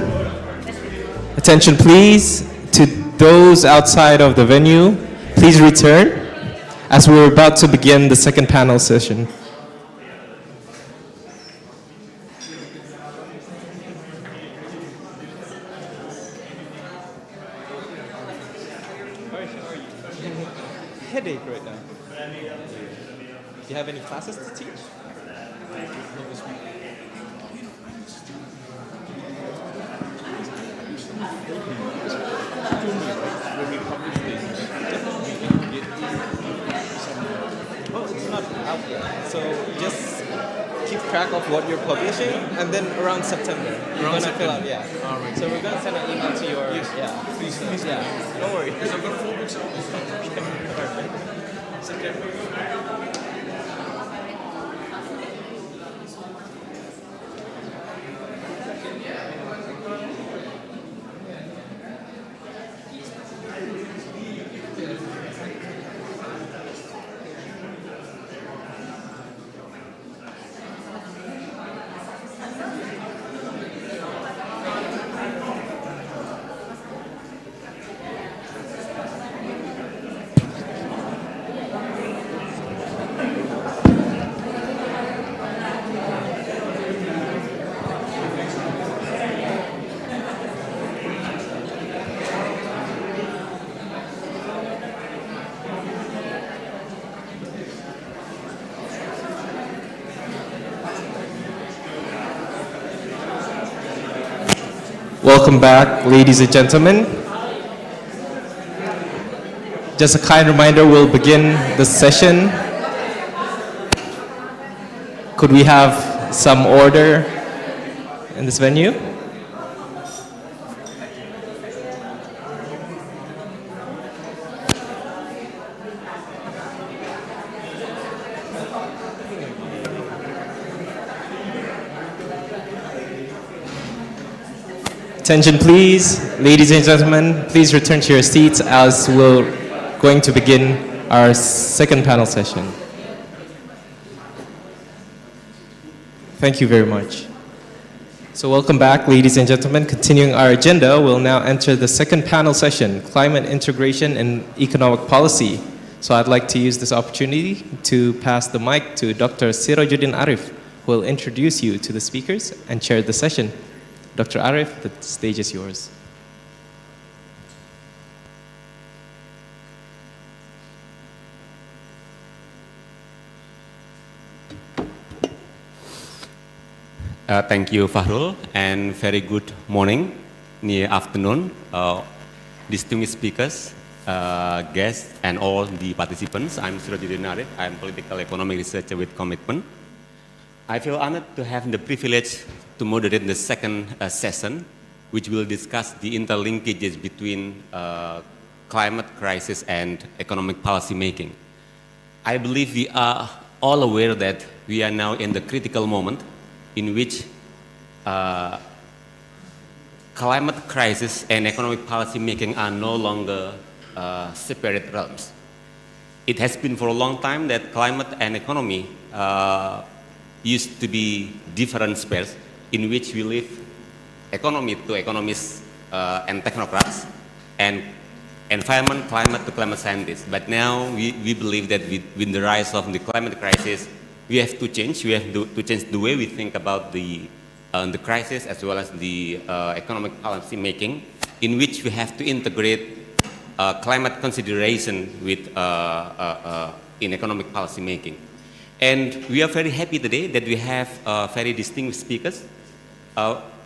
attention please. To those outside of the venue, please return as we're about to begin the second panel session. Headache right now. Do you have any classes to teach? Oh, it's not out yet. So just keep track of what you're publishing, and then around September, you're gonna fill out. Yeah. All right. So we're gonna send an email to your. Yes. Yeah. Please. Yeah. Don't worry. Because I've got 4 weeks off. September. Welcome back, ladies and gentlemen. Just a kind reminder, we'll begin the session. Could we have some order in this venue? Attention please, ladies and gentlemen, please return to your seats as we're going to begin our second panel session. Thank you very much. So welcome back, ladies and gentlemen. Continuing our agenda, we'll now enter the second panel session, Climate Integration and Economic Policy. So I'd like to use this opportunity to pass the mic to Dr. Sirajuddin Arif, who will introduce you to the speakers and chair the session. Dr. Arif, the stage is yours. Thank you, Fahrul, and very good morning, near afternoon, distinguished speakers, guests, and all the participants. I'm Sirajuddin Arif. I'm political economy researcher with Komitmen. I feel honored to have the privilege to moderate the second session, which will discuss the interlinkages between climate crisis and economic policy making. I believe we are all aware that we are now in the critical moment in which climate crisis and economic policy making are no longer separate realms. It has been for a long time that climate and economy used to be different spheres in which we live economy to economists and technocrats, and environment, climate to climate scientists. But now we believe that with the rise of the climate crisis, we have to change. We have to change the way we think about the crisis as well as the economic policy making, in which we have to integrate climate consideration with in economic policy making. And we are very happy today that we have very distinguished speakers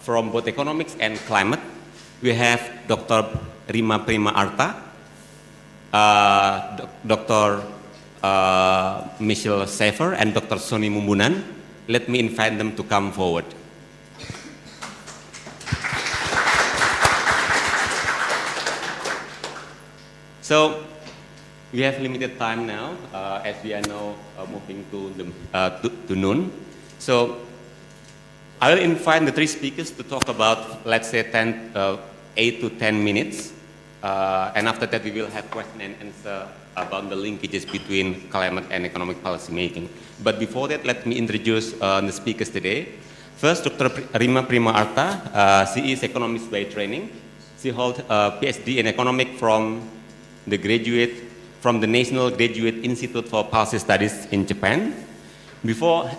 from both economics and climate. We have Dr. Rima Prima Arta, Dr. Michelle Safer, and Dr. Soni Mumbunan. Let me invite them to come forward. So, we have limited time now, as we are now moving to noon. So, I will invite the three speakers to talk about, let's say, 8 to 10 minutes. And after that, we will have question and answer about the linkages between climate and economic policy making. But before that, let me introduce the speakers today. First, Dr. Rima Prima Arta, she is economist by training. She holds a PhD in economics from the National Graduate Institute for Policy Studies in Japan.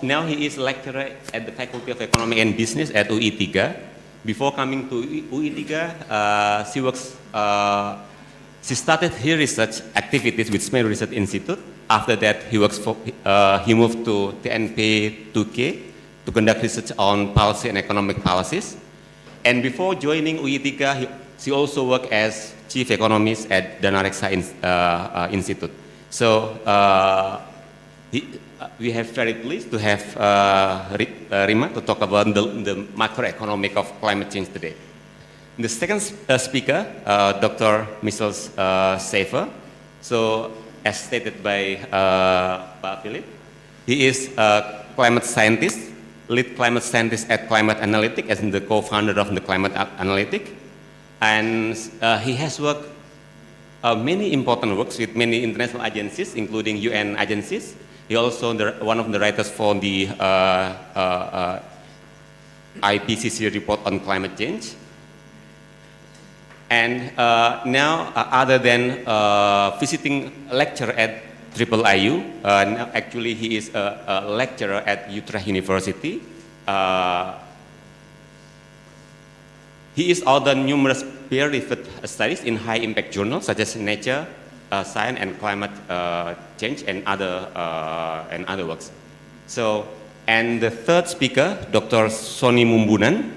Now he is lecturer at the Faculty of Economics and Business at UI 3. Before coming to UI 3, she started her research activities with Semeru Research Institute. After that, he moved to TNP 2K to conduct research on policy and economic policies. And before joining UI 3, she also worked as chief economist at Danareksa Institute. So we have very pleased to have Rima to talk about the macroeconomic of climate change today. The second speaker, Dr. Michel Schaefer. So, as stated by Pak Philip, he is a climate scientist, lead climate scientist at Climate Analytic, as in the co-founder of the Climate Analytic. And he has worked many important works with many international agencies, including UN agencies. He also one of the writers for the IPCC report on climate change. And now, other than visiting lecture at IIIU, now actually he is a lecturer at Utrecht University. He is authored numerous peer-reviewed studies in high-impact journals such as Nature, Science, and Climate Change, and other works. So, and the third speaker, Dr. Sony Mumbunan.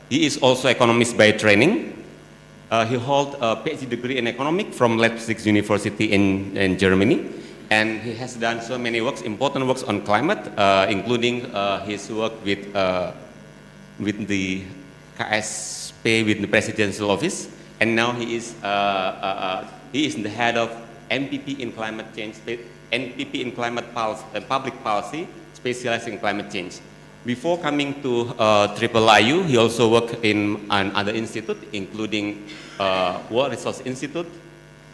He is also economist by training. He holds a PhD degree in economics from Leipzig University in Germany. And he has done so many works, important works on climate, including his work with the KSP, with the presidential office. And now he is the head of MPP in climate change, NPP in climate policy, public policy, specializing in climate change. Before coming to IIIU, he also worked in another institute, including World Resource Institute,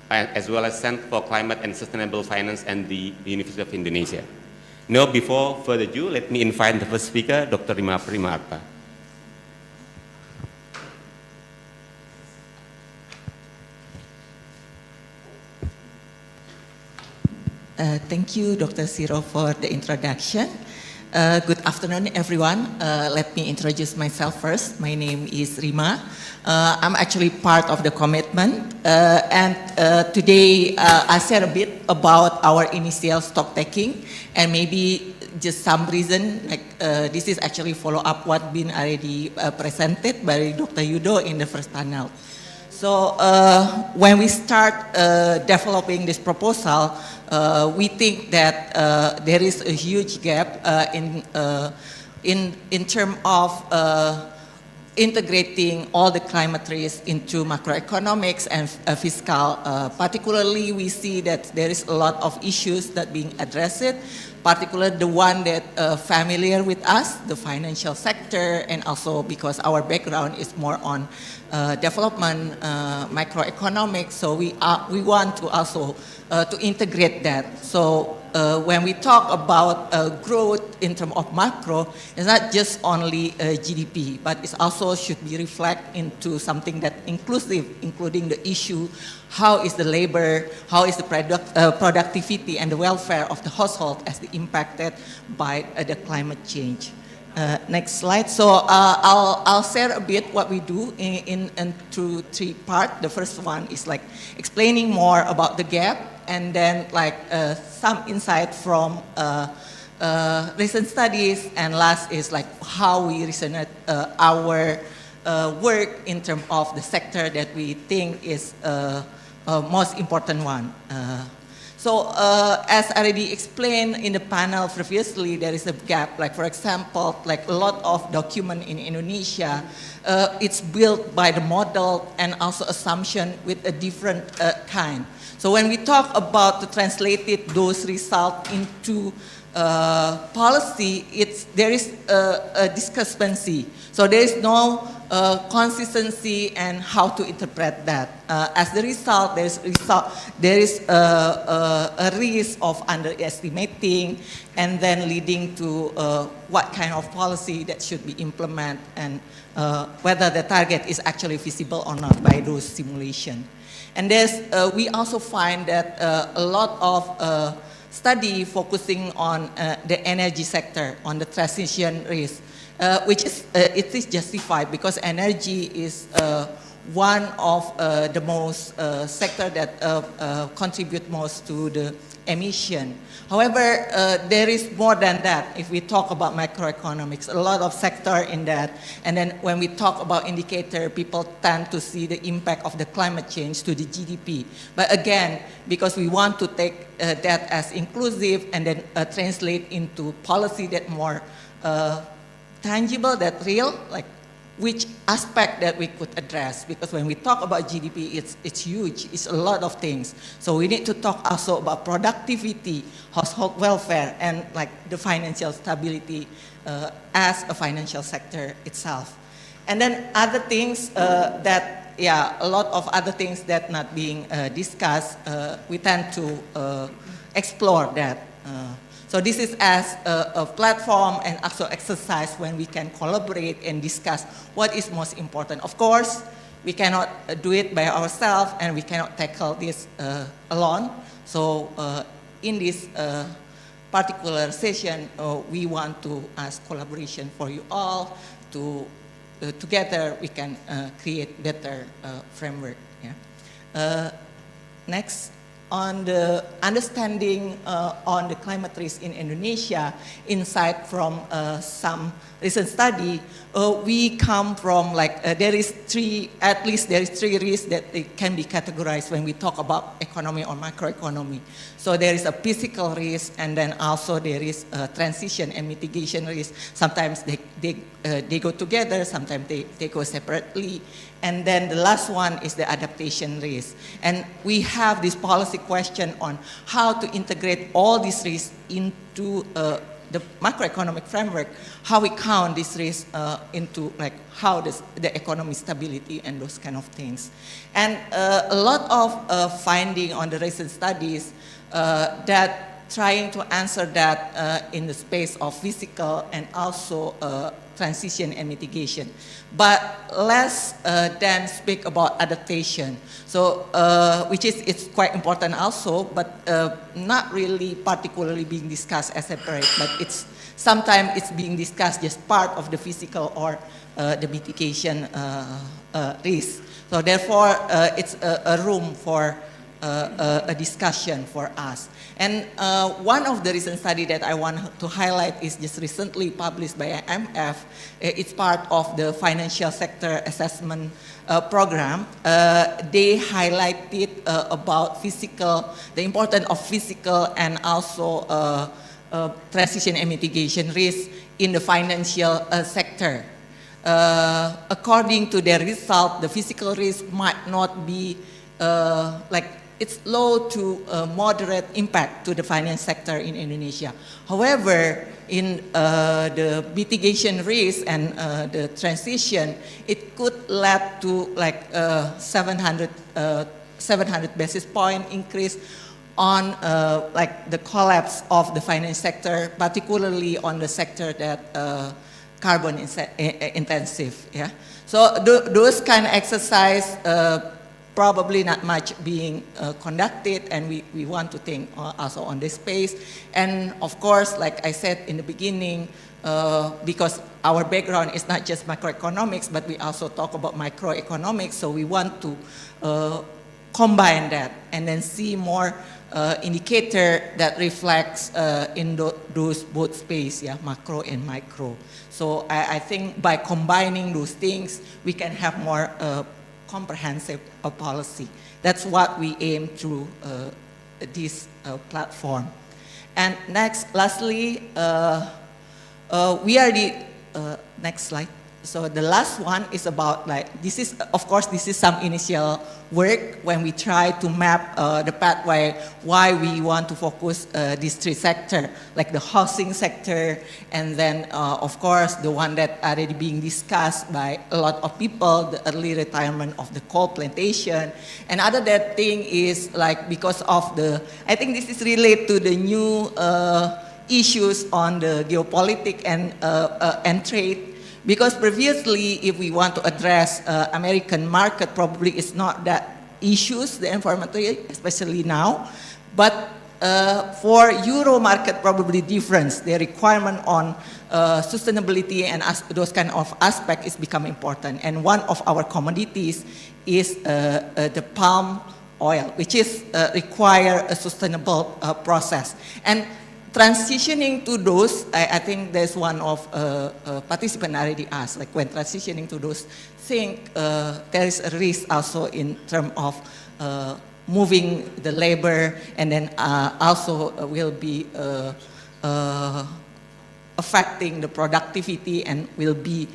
as well as Center for Climate and Sustainable Finance and the University of Indonesia. Now, before further ado, let me invite the first speaker, Dr. Rima Prima Arta. Thank you, Dr. Siro, for the introduction. Good afternoon, everyone. Let me introduce myself first. My name is Rima. I'm actually part of the commitment. And today, I'll share a bit about our initial stock taking and maybe just some reason, like this is actually follow up what been already presented by Dr. Yudo in the first panel. So when we start developing this proposal, we think that there is a huge gap in terms of integrating all the climate risks into macroeconomics and fiscal. Particularly, we see that there is a lot of issues that being addressed, particularly the one that familiar with us, the financial sector, and also because our background is more on development, macroeconomics, so we want to also to integrate that. So when we talk about growth in terms of macro, it's not just only GDP, but it also should be reflected into something that inclusive, including the issue, how is the labor, how is the productivity and the welfare of the household as impacted by the climate change. Next slide. So I'll share a bit what we do in through three parts. The first one is like explaining more about the gap, and then like some insight from recent studies, and last is like how we resonate our work in terms of the sector that we think is most important one. So as already explained in the panel previously, there is a gap. Like for example, like a lot of document in Indonesia, it's built by the model and also assumption with a different kind. So when we talk about to translate those results into policy, there is a discrepancy. So there is no consistency and how to interpret that. As the result, there is a risk of underestimating and then leading to what kind of policy that should be implemented and whether the target is actually feasible or not by those simulations. And we also find that a lot of study focusing on the energy sector, on the transition risk, which is it is justified because energy is one of the most sector that contribute most to the emission. However, there is more than that. If we talk about macroeconomics, a lot of sector in that. And then when we talk about indicator, people tend to see the impact of the climate change to the GDP. But again, because we want to take that as inclusive and then translate into policy that more tangible, that real, like which aspect that we could address. Because when we talk about GDP, it's huge, it's a lot of things. So we need to talk also about productivity, household welfare, and like the financial stability as a financial sector itself. And then other things a lot of other things that not being discussed, we tend to explore that. So this is as a platform and also exercise when we can collaborate and discuss what is most important. Of course, we cannot do it by ourselves and we cannot tackle this alone. So in this particular session, we want to ask collaboration for you all to together we can create better framework. Yeah. Next. On the understanding on the climate risk in Indonesia, insight from some recent study, we come from at least there is three risks that can be categorized when we talk about economy or macroeconomy. So there is a physical risk, and then also there is a transition and mitigation risk. Sometimes they go together, sometimes they go separately. And then the last one is the adaptation risk. And we have this policy question on how to integrate all these risks into the macroeconomic framework, how we count this risk into how the economic stability and those kind of things. And a lot of finding on the recent studies that trying to answer that in the space of physical and also transition and mitigation, but less than speak about adaptation. So, which is it's quite important also, but not really particularly being discussed as separate. But sometimes it's being discussed just part of the physical or the mitigation risk. So therefore, it's a room for a discussion for us. And one of the recent study that I want to highlight is just recently published by IMF. It's part of the financial sector assessment program. They highlighted about the importance of physical and also transition and mitigation risk in the financial sector. According to their result, the physical risk might not be it's low to moderate impact to the finance sector in Indonesia. However, in the mitigation risk and the transition, it could lead to 700 basis point increase on the collapse of the finance sector, particularly on the sector that carbon intensive. Yeah. So those kind of exercise probably not much being conducted, and we want to think also on this space. And of course, like I said in the beginning, because our background is not just macroeconomics, but we also talk about microeconomics, so we want to combine that and then see more indicator that reflects in those both space, yeah, macro and micro. So I think by combining those things, we can have more comprehensive policy. That's what we aim through this platform. And lastly, we are the, next slide. So the last one is about this is, of course, this is some initial work when we try to map the pathway why we want to focus these three sectors, like the housing sector, and then of course the one that already being discussed by a lot of people, the early retirement of the coal plantation. And other that thing is because of I think this is related to the new issues on the geopolitics and trade. Because previously, if we want to address American market, probably it's not that issues, the environmental, especially now. But for Euro market, probably different. The requirement on sustainability and those kind of aspects is becoming important. And one of our commodities is the palm oil, which is require a sustainable process. And transitioning to those, I think there's one of participants already asked, like when transitioning to those things, there is a risk also in terms of moving the labor, and then also will be affecting the productivity and will be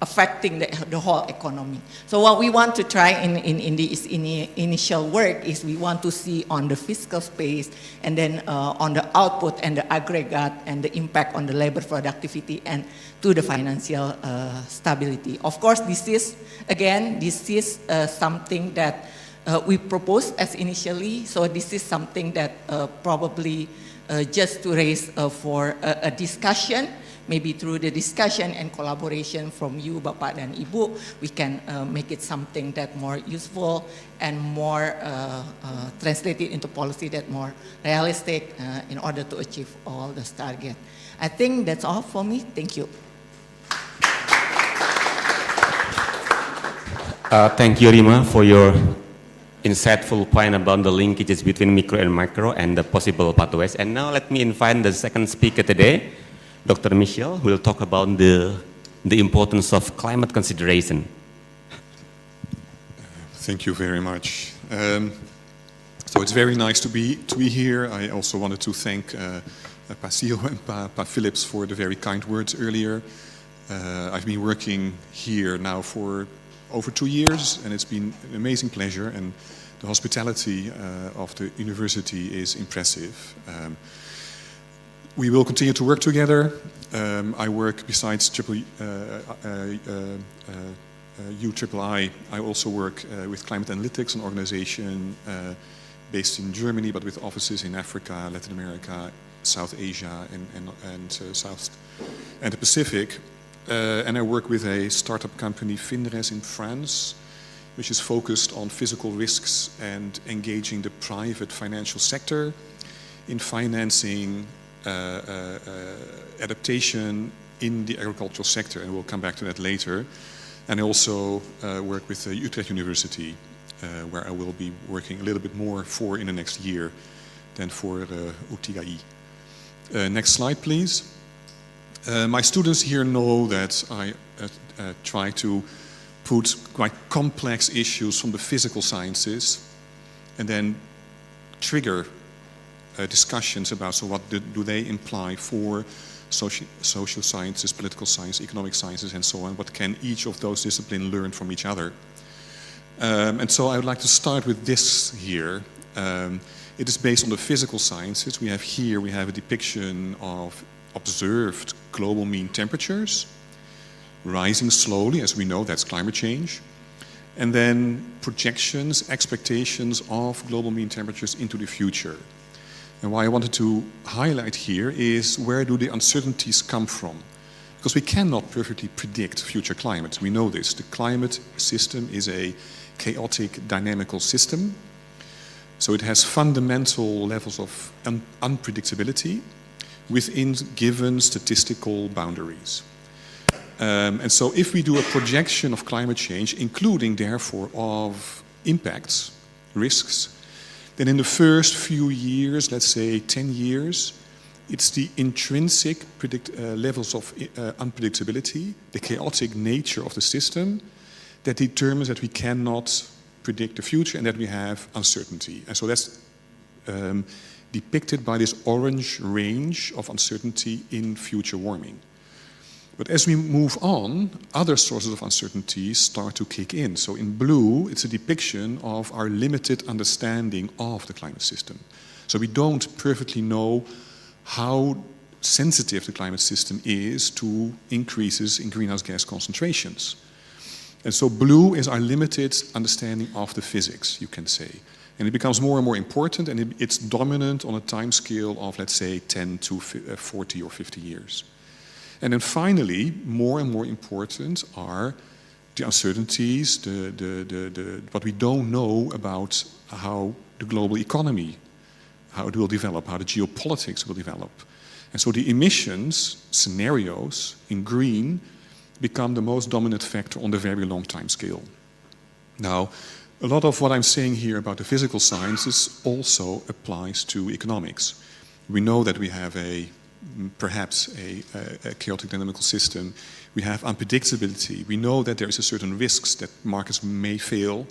affecting the whole economy. So what we want to try in this initial work is we want to see on the fiscal space, and then on the output and the aggregate and the impact on the labor productivity and to the financial stability. Of course, this is something that we proposed as initially. So this is something that probably just to raise for a discussion. Maybe through the discussion and collaboration from you, Bapak dan Ibu, we can make it something that more useful and more translated into policy that more realistic in order to achieve all this target. I think that's all for me. Thank you. Thank you, Rima, for your insightful point about the linkages between micro and macro and the possible pathways. And now let me invite the second speaker today, Dr. Michel, who will talk about the importance of climate consideration. Thank you very much. So it's very nice to be here. I also wanted to thank Pa Sio and Pa Phillips for the very kind words earlier. I've been working here now for over 2 years, and it's been an amazing pleasure, and the hospitality of the university is impressive. We will continue to work together. I work besides UIII, I also work with Climate Analytics, an organization based in Germany, but with offices in Africa, Latin America, South Asia, and South and the Pacific. And I work with a startup company, Finres, in France, which is focused on physical risks and engaging the private financial sector in financing adaptation in the agricultural sector, and we'll come back to that later. And I also work with Utrecht University, where I will be working a little bit more for in the next year than for UTII. Next slide, please. My students here know that I try to put quite complex issues from the physical sciences and then trigger discussions about, so what do they imply for social sciences, political science, economic sciences, and so on. What can each of those disciplines learn from each other? And so I would like to start with this here. It is based on the physical sciences. We have a depiction of observed global mean temperatures, rising slowly, as we know, that's climate change. And then projections, expectations of global mean temperatures into the future. And why I wanted to highlight here is, where do the uncertainties come from? Because we cannot perfectly predict future climate. We know this. The climate system is a chaotic, dynamical system. So it has fundamental levels of unpredictability within given statistical boundaries. And so if we do a projection of climate change, including therefore of impacts, risks, then in the first few years, let's say 10 years, it's the intrinsic levels of unpredictability, the chaotic nature of the system, that determines that we cannot predict the future and that we have uncertainty. And so that's depicted by this orange range of uncertainty in future warming. But as we move on, other sources of uncertainty start to kick in. So in blue, it's a depiction of our limited understanding of the climate system. So we don't perfectly know how sensitive the climate system is to increases in greenhouse gas concentrations. And so blue is our limited understanding of the physics, you can say. And it becomes more and more important, and it's dominant on a time scale of, let's say, 10 to 40 or 50 years. And then finally, more and more important are the uncertainties, what we don't know about how the global economy, how it will develop, how the geopolitics will develop. And so the emissions scenarios in green become the most dominant factor on the very long time scale. Now, a lot of what I'm saying here about the physical sciences also applies to economics. We know that we have perhaps a chaotic dynamical system. We have unpredictability. We know that there is a certain risks that markets may fail.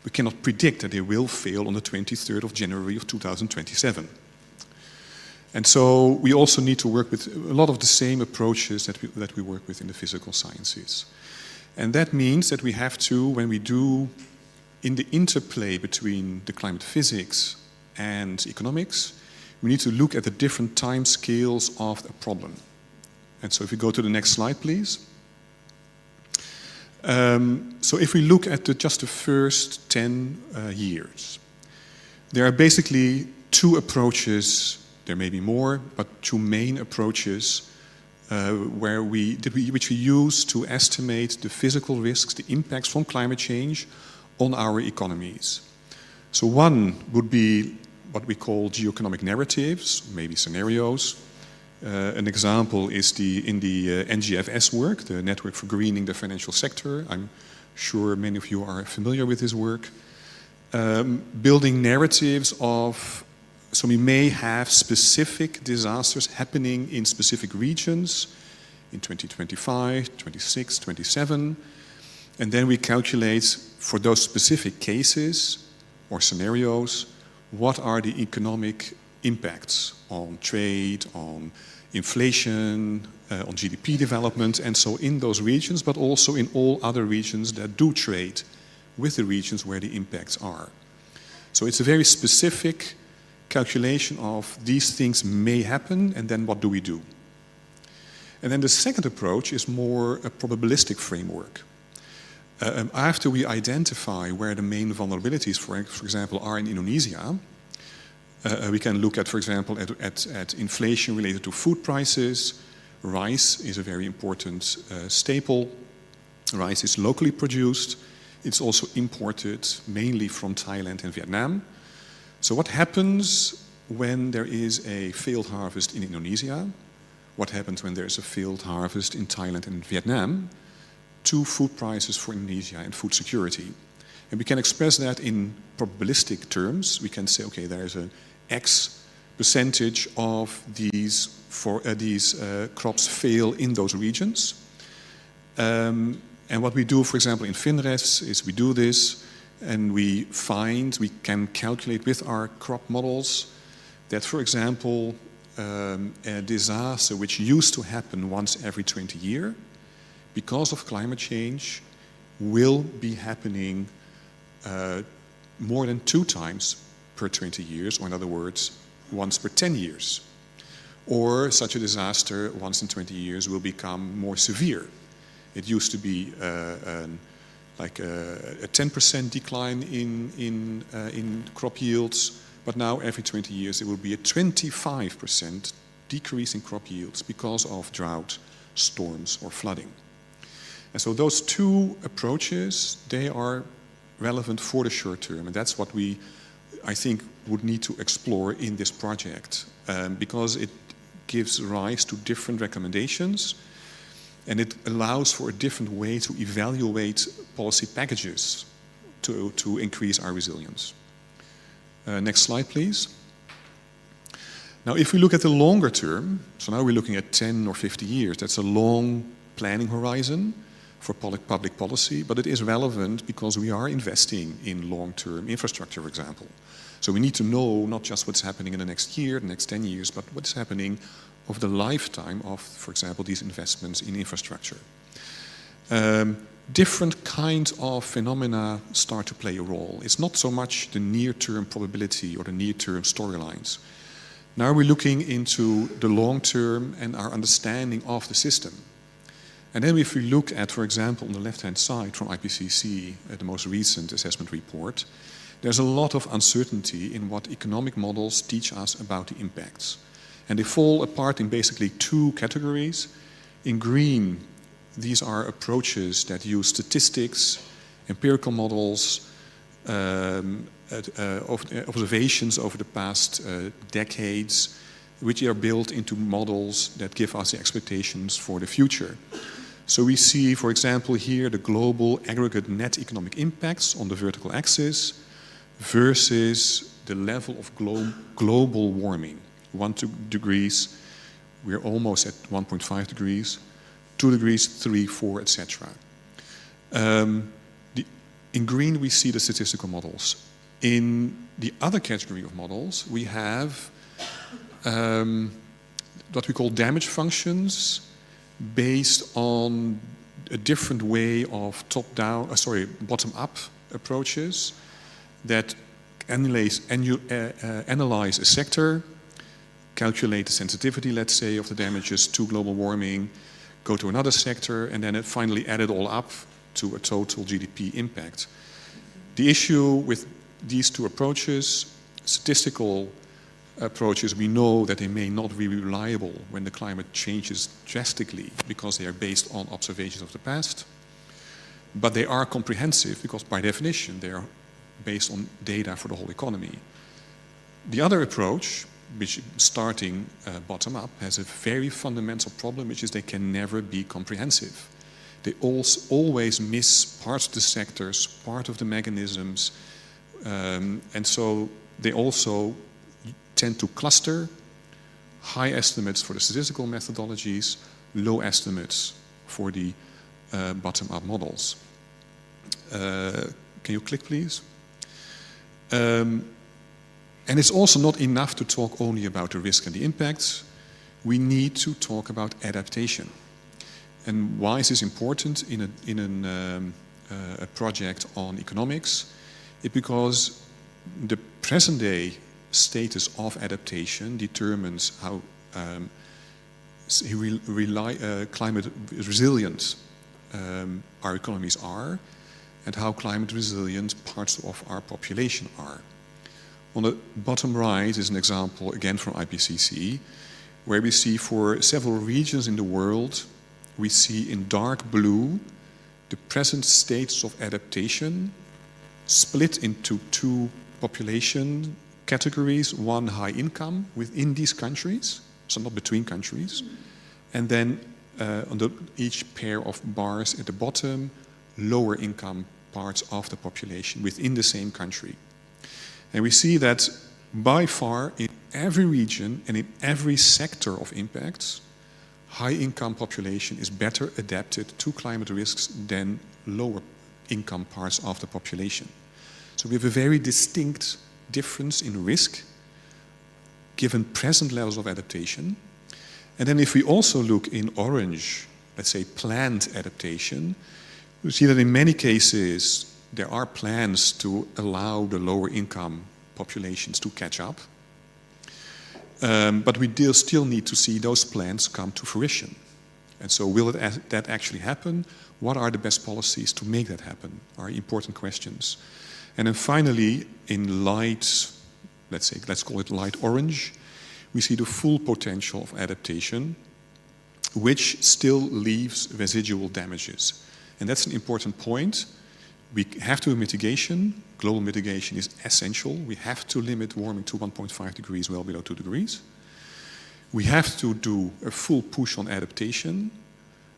We cannot predict that they will fail on the 23rd of January of 2027. And so we also need to work with a lot of the same approaches that we work with in the physical sciences. And that means that we have to, when we do in the interplay between the climate physics and economics, we need to look at the different time scales of a problem. And so if we go to the next slide, please. So if we look at just the first 10 years, there are basically two approaches. There may be more, but two main approaches which we use to estimate the physical risks, the impacts from climate change on our economies. So one would be what we call geoeconomic narratives, maybe scenarios. An example is in the NGFS work, the Network for Greening the Financial Sector. I'm sure many of you are familiar with this work. Building narratives of, so we may have specific disasters happening in specific regions in 2025, 26, 27. And then we calculate for those specific cases or scenarios, what are the economic impacts on trade, on inflation, on GDP development, and so in those regions, but also in all other regions that do trade with the regions where the impacts are. So it's a very specific calculation of these things may happen, and then what do we do? And then the second approach is more a probabilistic framework. After we identify where the main vulnerabilities, for example, are in Indonesia, we can look at, for example, at inflation related to food prices. Rice is a very important staple. Rice is locally produced. It's also imported mainly from Thailand and Vietnam. So what happens when there is a failed harvest in Indonesia? What happens when there is a failed harvest in Thailand and Vietnam? To food prices for Indonesia and food security. And we can express that in probabilistic terms. We can say, okay, there is an X percentage of these crops fail in those regions. And what we do, for example, in FINRES is we do this and we can calculate with our crop models that, for example, a disaster which used to happen once every 20 years, because of climate change, will be happening more than 2 times per 20 years, or in other words, once per 10 years. Or such a disaster once in 20 years will become more severe. It used to be like a 10% decline in crop yields, but now every 20 years it will be a 25% decrease in crop yields because of drought, storms, or flooding. And so those two approaches, they are relevant for the short term, and that's what we, I think, would need to explore in this project, because it gives rise to different recommendations, and it allows for a different way to evaluate policy packages to increase our resilience. Next slide, please. Now, if we look at the longer term, so now we're looking at 10 or 50 years, that's a long planning horizon for public policy, but it is relevant because we are investing in long-term infrastructure, for example. So we need to know not just what's happening in the next year, the next 10 years, but what's happening over the lifetime of, for example, these investments in infrastructure. Different kinds of phenomena start to play a role. It's not so much the near-term probability or the near-term storylines. Now we're looking into the long-term and our understanding of the system. And then if we look at, for example, on the left-hand side from IPCC, the most recent assessment report, there's a lot of uncertainty in what economic models teach us about the impacts. And they fall apart in basically two categories. In green, these are approaches that use statistics, empirical models, observations over the past decades, which are built into models that give us the expectations for the future. So we see, for example, here the global aggregate net economic impacts on the vertical axis versus the level of global warming. 1 degrees, we're almost at 1.5 degrees, 2 degrees, 3, 4, etc. In green, we see the statistical models. In the other category of models, we have what we call damage functions based on a different way of bottom-up approaches that analyze a sector, calculate the sensitivity, let's say, of the damages to global warming, go to another sector, and then finally add it all up to a total GDP impact. The issue with these two approaches, statistical approaches, we know that they may not be reliable when the climate changes drastically because they are based on observations of the past, but they are comprehensive because by definition they are based on data for the whole economy. The other approach, which starting bottom up, has a very fundamental problem, which is they can never be comprehensive. They always miss parts of the sectors, part of the mechanisms, and so they also tend to cluster high estimates for the statistical methodologies, low estimates for the bottom-up models. Can you click, please? And it's also not enough to talk only about the risk and the impacts. We need to talk about adaptation. And why is this important in a project on economics? It's because the present-day status of adaptation determines how climate resilient our economies are and how climate resilient parts of our population are. On the bottom right is an example, again from IPCC, where we see for several regions in the world, we see in dark blue the present states of adaptation split into two population categories, one high income within these countries, so not between countries, and then on each pair of bars at the bottom, lower income parts of the population within the same country. And we see that by far in every region and in every sector of impacts, high-income population is better adapted to climate risks than lower-income parts of the population. So we have a very distinct difference in risk given present levels of adaptation. And then if we also look in orange, let's say planned adaptation, we see that in many cases there are plans to allow the lower income populations to catch up. But we still need to see those plans come to fruition. And so will that actually happen? What are the best policies to make that happen? Are important questions. And then finally, in light, let's call it light orange, we see the full potential of adaptation, which still leaves residual damages. And that's an important point. We have to do mitigation. Global mitigation is essential. We have to limit warming to 1.5 degrees, well below 2 degrees. We have to do a full push on adaptation.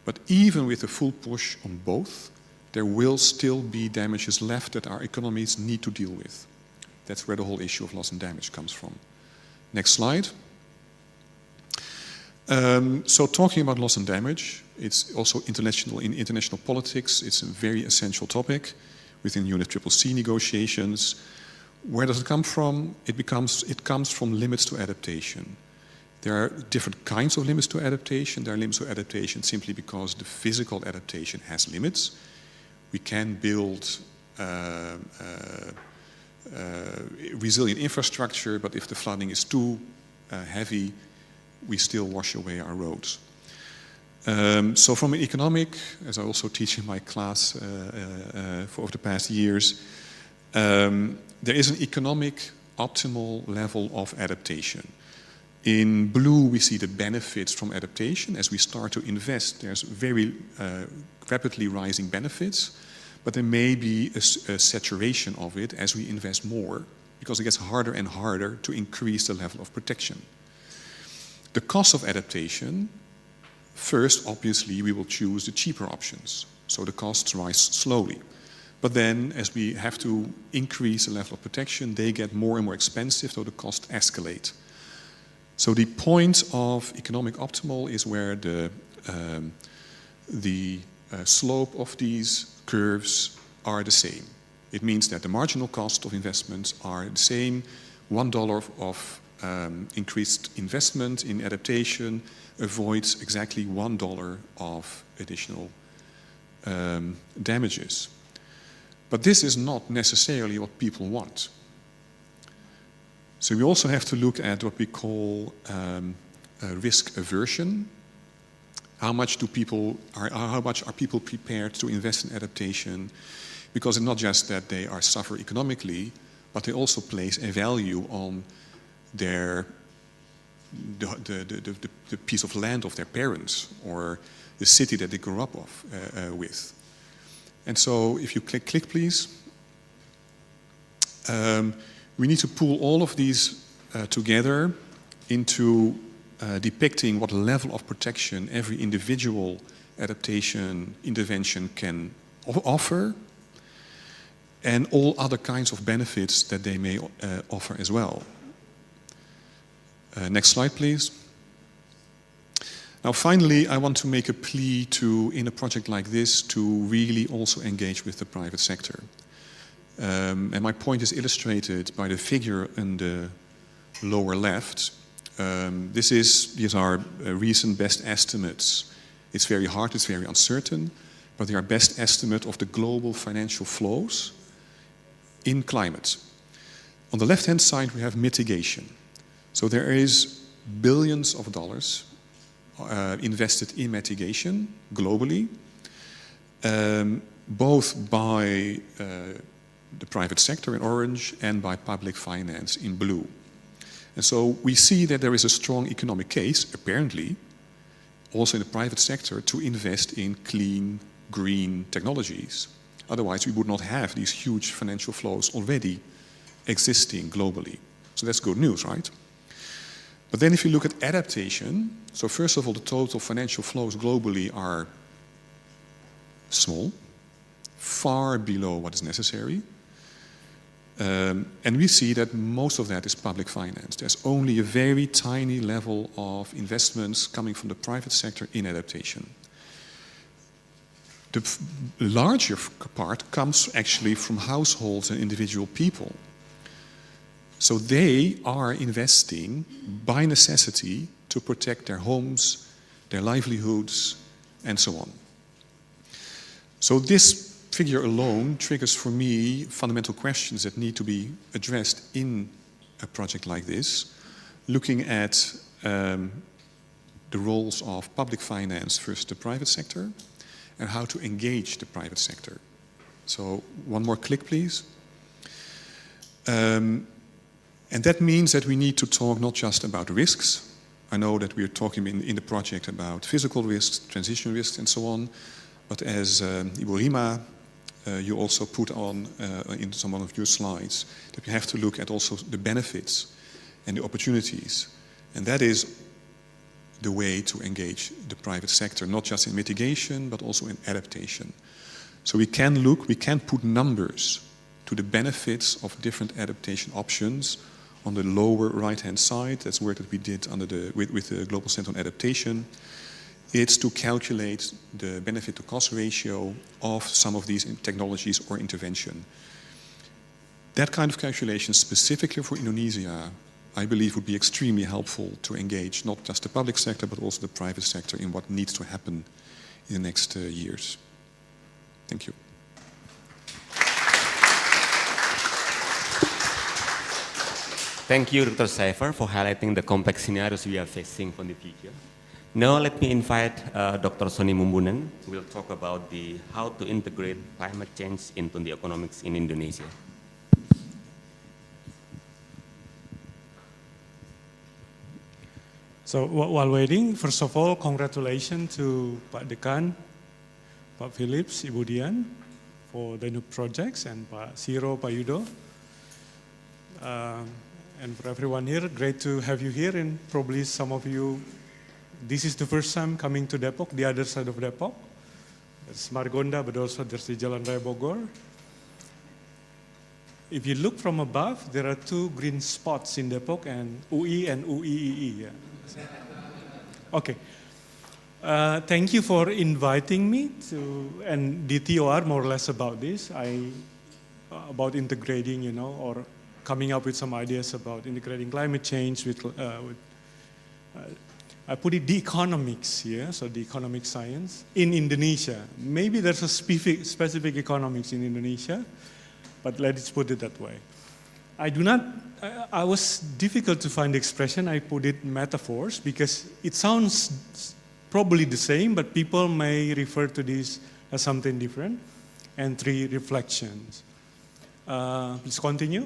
But even with a full push on both, there will still be damages left that our economies need to deal with. That's where the whole issue of loss and damage comes from. Next slide. So talking about loss and damage, it's also in international politics. It's a very essential topic within UNFCCC negotiations. Where does it come from? It comes from limits to adaptation. There are different kinds of limits to adaptation. There are limits to adaptation simply because the physical adaptation has limits. We can build resilient infrastructure, but if the flooding is too heavy, we still wash away our roads. So from an economic, as I also teach in my class for over the past years, there is an economic optimal level of adaptation. In blue, we see the benefits from adaptation. As we start to invest, there's very rapidly rising benefits, but there may be a saturation of it as we invest more, because it gets harder and harder to increase the level of protection. The cost of adaptation, first, obviously, we will choose the cheaper options. So the costs rise slowly. But then, as we have to increase the level of protection, they get more and more expensive, so the costs escalate. So the point of economic optimal is where the slope of these curves are the same. It means that the marginal cost of investments are the same. $1 of increased investment in adaptation avoids exactly $1 of additional damages. But this is not necessarily what people want. So we also have to look at what we call risk aversion. How much are people prepared to invest in adaptation? Because it's not just that they suffer economically, but they also place a value on the piece of land of their parents or the city that they grew up with. And so if you click please. We need to pull all of these together into depicting what level of protection every individual adaptation intervention can offer, and all other kinds of benefits that they may offer as well. Next slide, please. Now, finally, I want to make a plea in a project like this, to really also engage with the private sector. And my point is illustrated by the figure in the lower left. These are recent best estimates. It's very hard, it's very uncertain, but they are best estimate of the global financial flows in climate. On the left-hand side, we have mitigation. So there is billions of dollars invested in mitigation globally, both by the private sector in orange and by public finance in blue. And so we see that there is a strong economic case, apparently, also in the private sector, to invest in clean, green technologies. Otherwise, we would not have these huge financial flows already existing globally. So that's good news, right? But then if you look at adaptation, so first of all, the total financial flows globally are small, far below what is necessary. And we see that most of that is public finance. There's only a very tiny level of investments coming from the private sector in adaptation. The larger part comes actually from households and individual people. So they are investing by necessity to protect their homes, their livelihoods, and so on. So this figure alone triggers for me fundamental questions that need to be addressed in a project like this, looking at the roles of public finance versus the private sector, and how to engage the private sector. So one more click, please. And that means that we need to talk not just about risks. I know that we're talking in the project about physical risks, transition risks, and so on. But as Ibu Rima, you also put on in some of your slides, that we have to look at also the benefits and the opportunities. And that is the way to engage the private sector, not just in mitigation, but also in adaptation. So we can put numbers to the benefits of different adaptation options on the lower right-hand side, that's work that we did with the Global Center on Adaptation. It's to calculate the benefit to cost ratio of some of these technologies or intervention. That kind of calculation specifically for Indonesia, I believe would be extremely helpful to engage not just the public sector but also the private sector in what needs to happen in the next years. Thank you. Thank you, Dr. Seifer, for highlighting the complex scenarios we are facing for the future. Now let me invite Dr. Sony Mumbunan, who will talk about how to integrate climate change into the economics in Indonesia. So while waiting, first of all, congratulations to Pak Dekan, Pak Philips, Ibu Dian, for the new projects, and Pak Siro, Pak Yudo. And for everyone here, great to have you here, and probably some of you, this is the first time coming to Depok, the other side of Depok. There's Margonda, but also there's the Jalan Raya Bogor. If you look from above, there are two green spots in Depok, and UI and UIII. Yeah. Okay. Thank you for inviting me to, and the TOR more or less about this. About integrating, you know, or coming up with some ideas about integrating climate change with I put it the economics here, so the economic science in Indonesia. Maybe there's a specific economics in Indonesia, but let's put it that way. I was difficult to find the expression, I put it metaphors, because it sounds probably the same, but people may refer to this as something different. And 3 reflections. Please continue.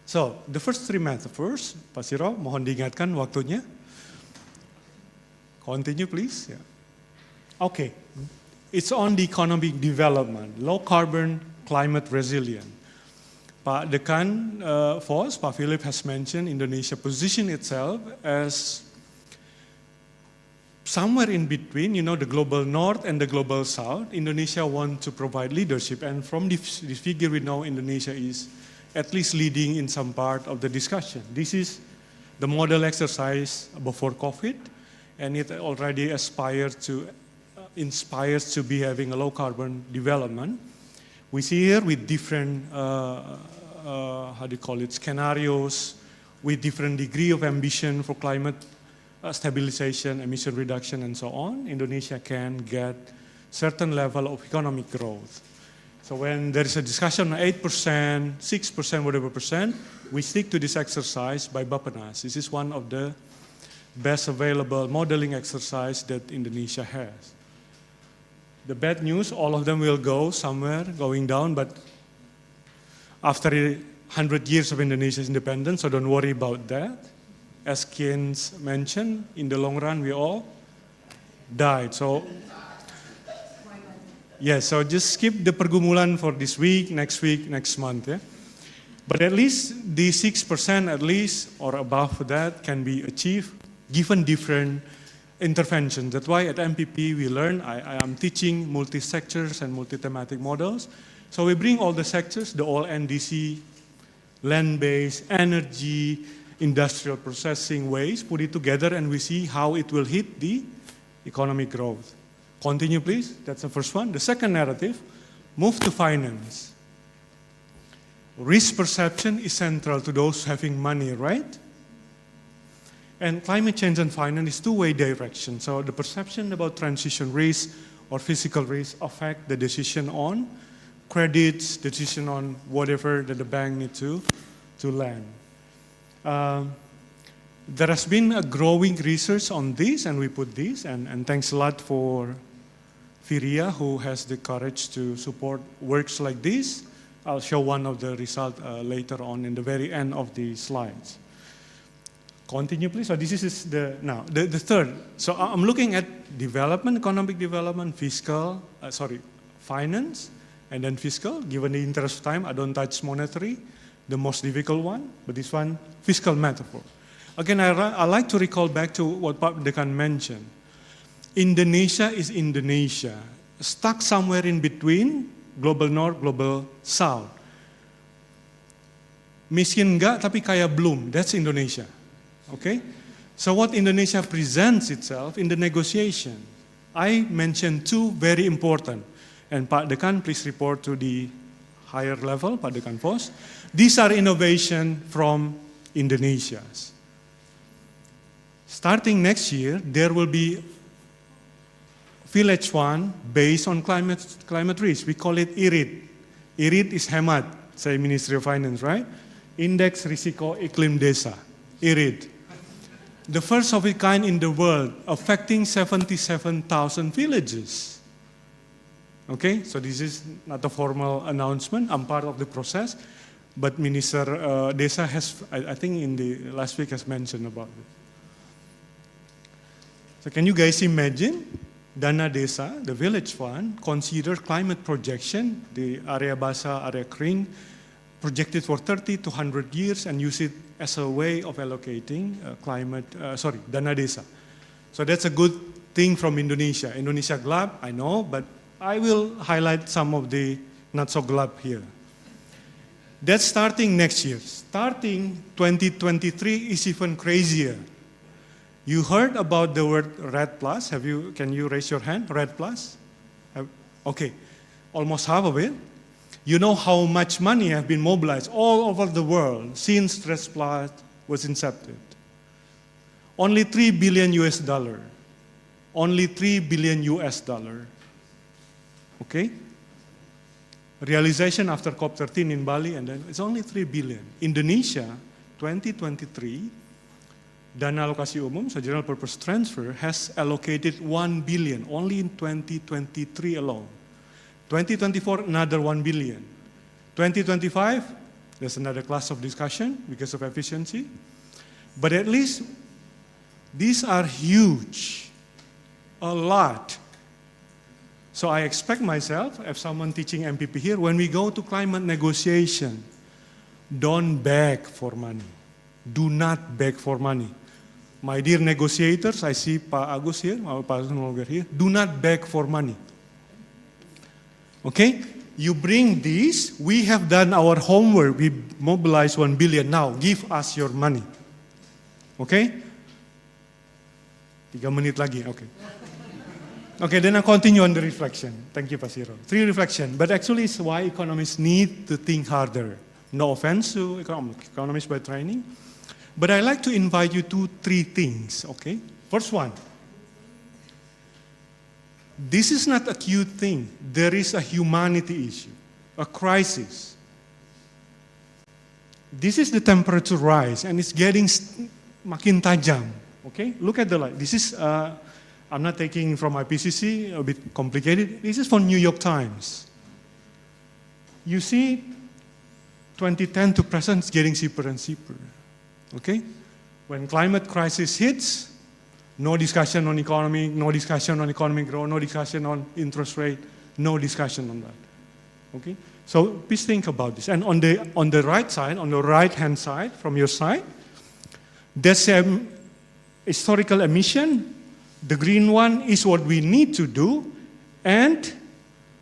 So, the first 3 metaphors, Pak Siro, mohon diingatkan waktunya. Continue, please. Yeah. Okay, it's on the economic development, low carbon, climate resilient. Pak Dekan Vos, Pak Philip has mentioned Indonesia positioned itself as somewhere in between, you know, the global north and the global south. Indonesia wants to provide leadership, and from this figure we know Indonesia is at least leading in some part of the discussion. This is the model exercise before COVID, and it already inspires to be having a low carbon development. We see here with different, scenarios, with different degree of ambition for climate stabilization, emission reduction, and so on, Indonesia can get certain level of economic growth. So when there is a discussion on 8%, 6%, whatever percent, we stick to this exercise by Bappenas. This is one of the best available modeling exercise that Indonesia has. The bad news, all of them will go somewhere, going down, but after 100 years of Indonesia's independence, so don't worry about that. As Keynes mentioned, in the long run, we all died. So, yes, so just skip the pergumulan for this week, next month. Yeah? But at least the 6% at least, or above that, can be achieved given different interventions. That's why at MPP we learn, I am teaching multi-sectors and multi-thematic models. So we bring all the sectors, the all NDC, land-based, energy, industrial processing ways, put it together, and we see how it will hit the economic growth. Continue, please. That's the first one. The second narrative, move to finance. Risk perception is central to those having money, right? And climate change and finance is two-way direction. So the perception about transition risk or physical risk affect the decision on credits, decision on whatever that the bank needs to lend. There has been a growing research on this, and we put this, and thanks a lot for Firia, who has the courage to support works like this. I'll show one of the results later on in the very end of the slides. Continue, please. So this is the third. So I'm looking at development, economic development, finance, and then fiscal. Given the interest of time, I don't touch monetary, the most difficult one, but this one, fiscal metaphor. Again, I like to recall back to what Pak Dekan mentioned. Indonesia is Indonesia, stuck somewhere in between, global north, global south. Miskin enggak, tapi kaya belum. That's Indonesia. Okay? So what Indonesia presents itself in the negotiation, I mentioned two very important. And Pak Dekan, please report to the higher level, Pak Dekan Pos. These are innovation from Indonesia. Starting next year, there will be Village One based on climate risk. We call it IRID. IRID is hemat, say Ministry of Finance, right? Index Risiko Iklim Desa, IRID. The first of its kind in the world, affecting 77,000 villages. Okay, so this is not a formal announcement. I'm part of the process, but Minister Desa has, I think in the last week, has mentioned about it. So can you guys imagine? Dana Desa, the village fund, consider climate projection, the area basah, area kering, projected for 30 to 100 years and use it as a way of allocating Dana Desa. So that's a good thing from Indonesia. Indonesia gelap, I know, but I will highlight some of the not so gelap here. That's starting next year. Starting 2023 is even crazier. You heard about the word RED Plus. Can you raise your hand? RED Plus? Okay, almost half of it. You know how much money have been mobilized all over the world since RED Plus was incepted. Only $3 billion US. Only $3 billion US. Okay? Realization after COP13 in Bali, and then it's only 3 billion. Indonesia, 2023, Dana Alokasi Umum, so General Purpose Transfer, has allocated 1 billion only in 2023 alone. 2024, another 1 billion. 2025, there's another class of discussion because of efficiency. But at least these are huge, a lot. So I expect myself, if someone teaching MPP here, when we go to climate negotiation, don't beg for money. Do not beg for money. My dear negotiators, I see Pak Agus here, Pak Agus here, do not beg for money. Okay? You bring this, we have done our homework, we mobilized 1 billion, now give us your money. Okay? 3 menit lagi, okay. Okay, then I continue on the reflection. Thank you, Pak Siro. 3 reflections, but actually it's why economists need to think harder. No offense to economists by training, but I like to invite you to 3 things, okay? First one, this is not a cute thing. There is a humanity issue, a crisis. This is the temperature rise, and it's getting makin tajam, okay? Look at the light. This is, I'm not taking from IPCC, a bit complicated. This is from New York Times. You see, 2010 to present, it's getting cheaper and cheaper. Okay? When climate crisis hits, no discussion on economy, no discussion on economic growth, no discussion on interest rate, no discussion on that. Okay? So please think about this. And on the right side, on the right-hand side, from your side, there's historical emission. The green one is what we need to do, and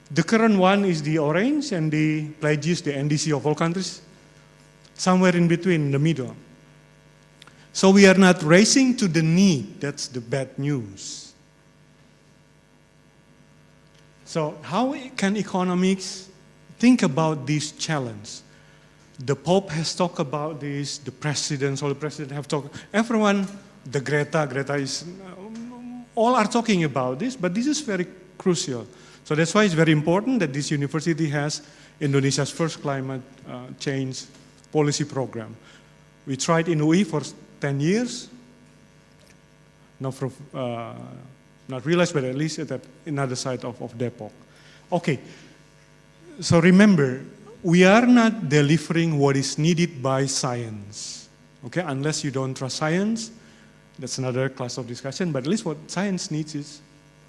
the current one is the orange, and the pledges, the NDC of all countries, somewhere in between, in the middle. So we are not racing to the need. That's the bad news. So how can economics think about this challenge? The Pope has talked about this, the presidents, all the presidents have talked, everyone, the Greta is, all are talking about this, but this is very crucial. So that's why it's very important that this university has Indonesia's first climate change policy program. We tried in UI for 10 years, not realized, but at least at another side of Depok. Okay, so remember, we are not delivering what is needed by science. Okay, unless you don't trust science, that's another class of discussion, but at least what science needs is,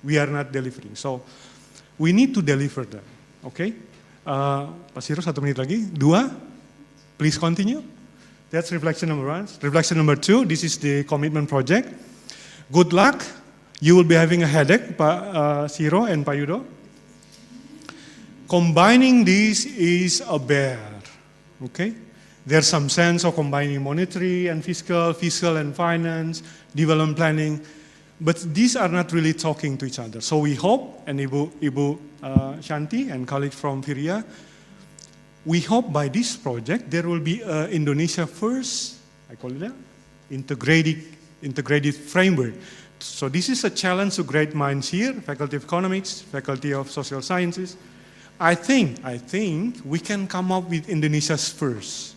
we are not delivering. So, we need to deliver that, okay? Pak Siro, 1 menit lagi. 2, please continue. That's reflection number 1. Reflection number 2, this is the commitment project. Good luck. You will be having a headache, Pak Siro and Pak Yudo. Combining this is a bear, okay? There's some sense of combining monetary and fiscal, fiscal and finance, development planning, but these are not really talking to each other. So we hope, and Ibu Shanti and colleagues from Firia, we hope by this project there will be Indonesia first, I call it that, integrated framework. So this is a challenge to great minds here, Faculty of Economics, Faculty of Social Sciences. I think we can come up with Indonesia's first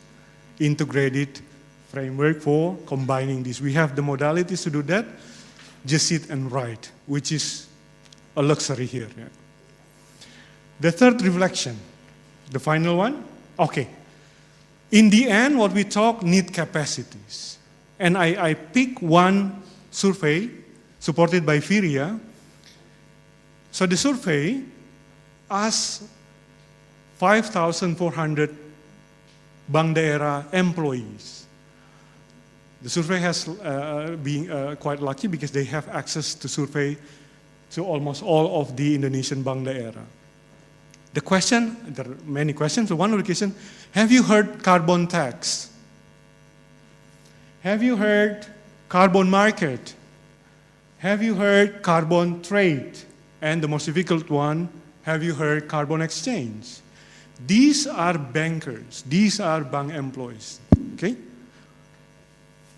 integrated framework for combining this. We have the modalities to do that, just sit and write, which is a luxury here. Yeah. The third reflection, the final one, okay. In the end, what we talk need capacities. And I pick one survey supported by Firia. So the survey asked 5,400 Bank Daerah employees. The survey has been quite lucky because they have access to survey to almost all of the Indonesian Bank Daerah. The question, there are many questions, so one of the questions, have you heard carbon tax? Have you heard carbon market? Have you heard carbon trade? And the most difficult one, have you heard carbon exchange? These are bankers, these are bank employees, okay?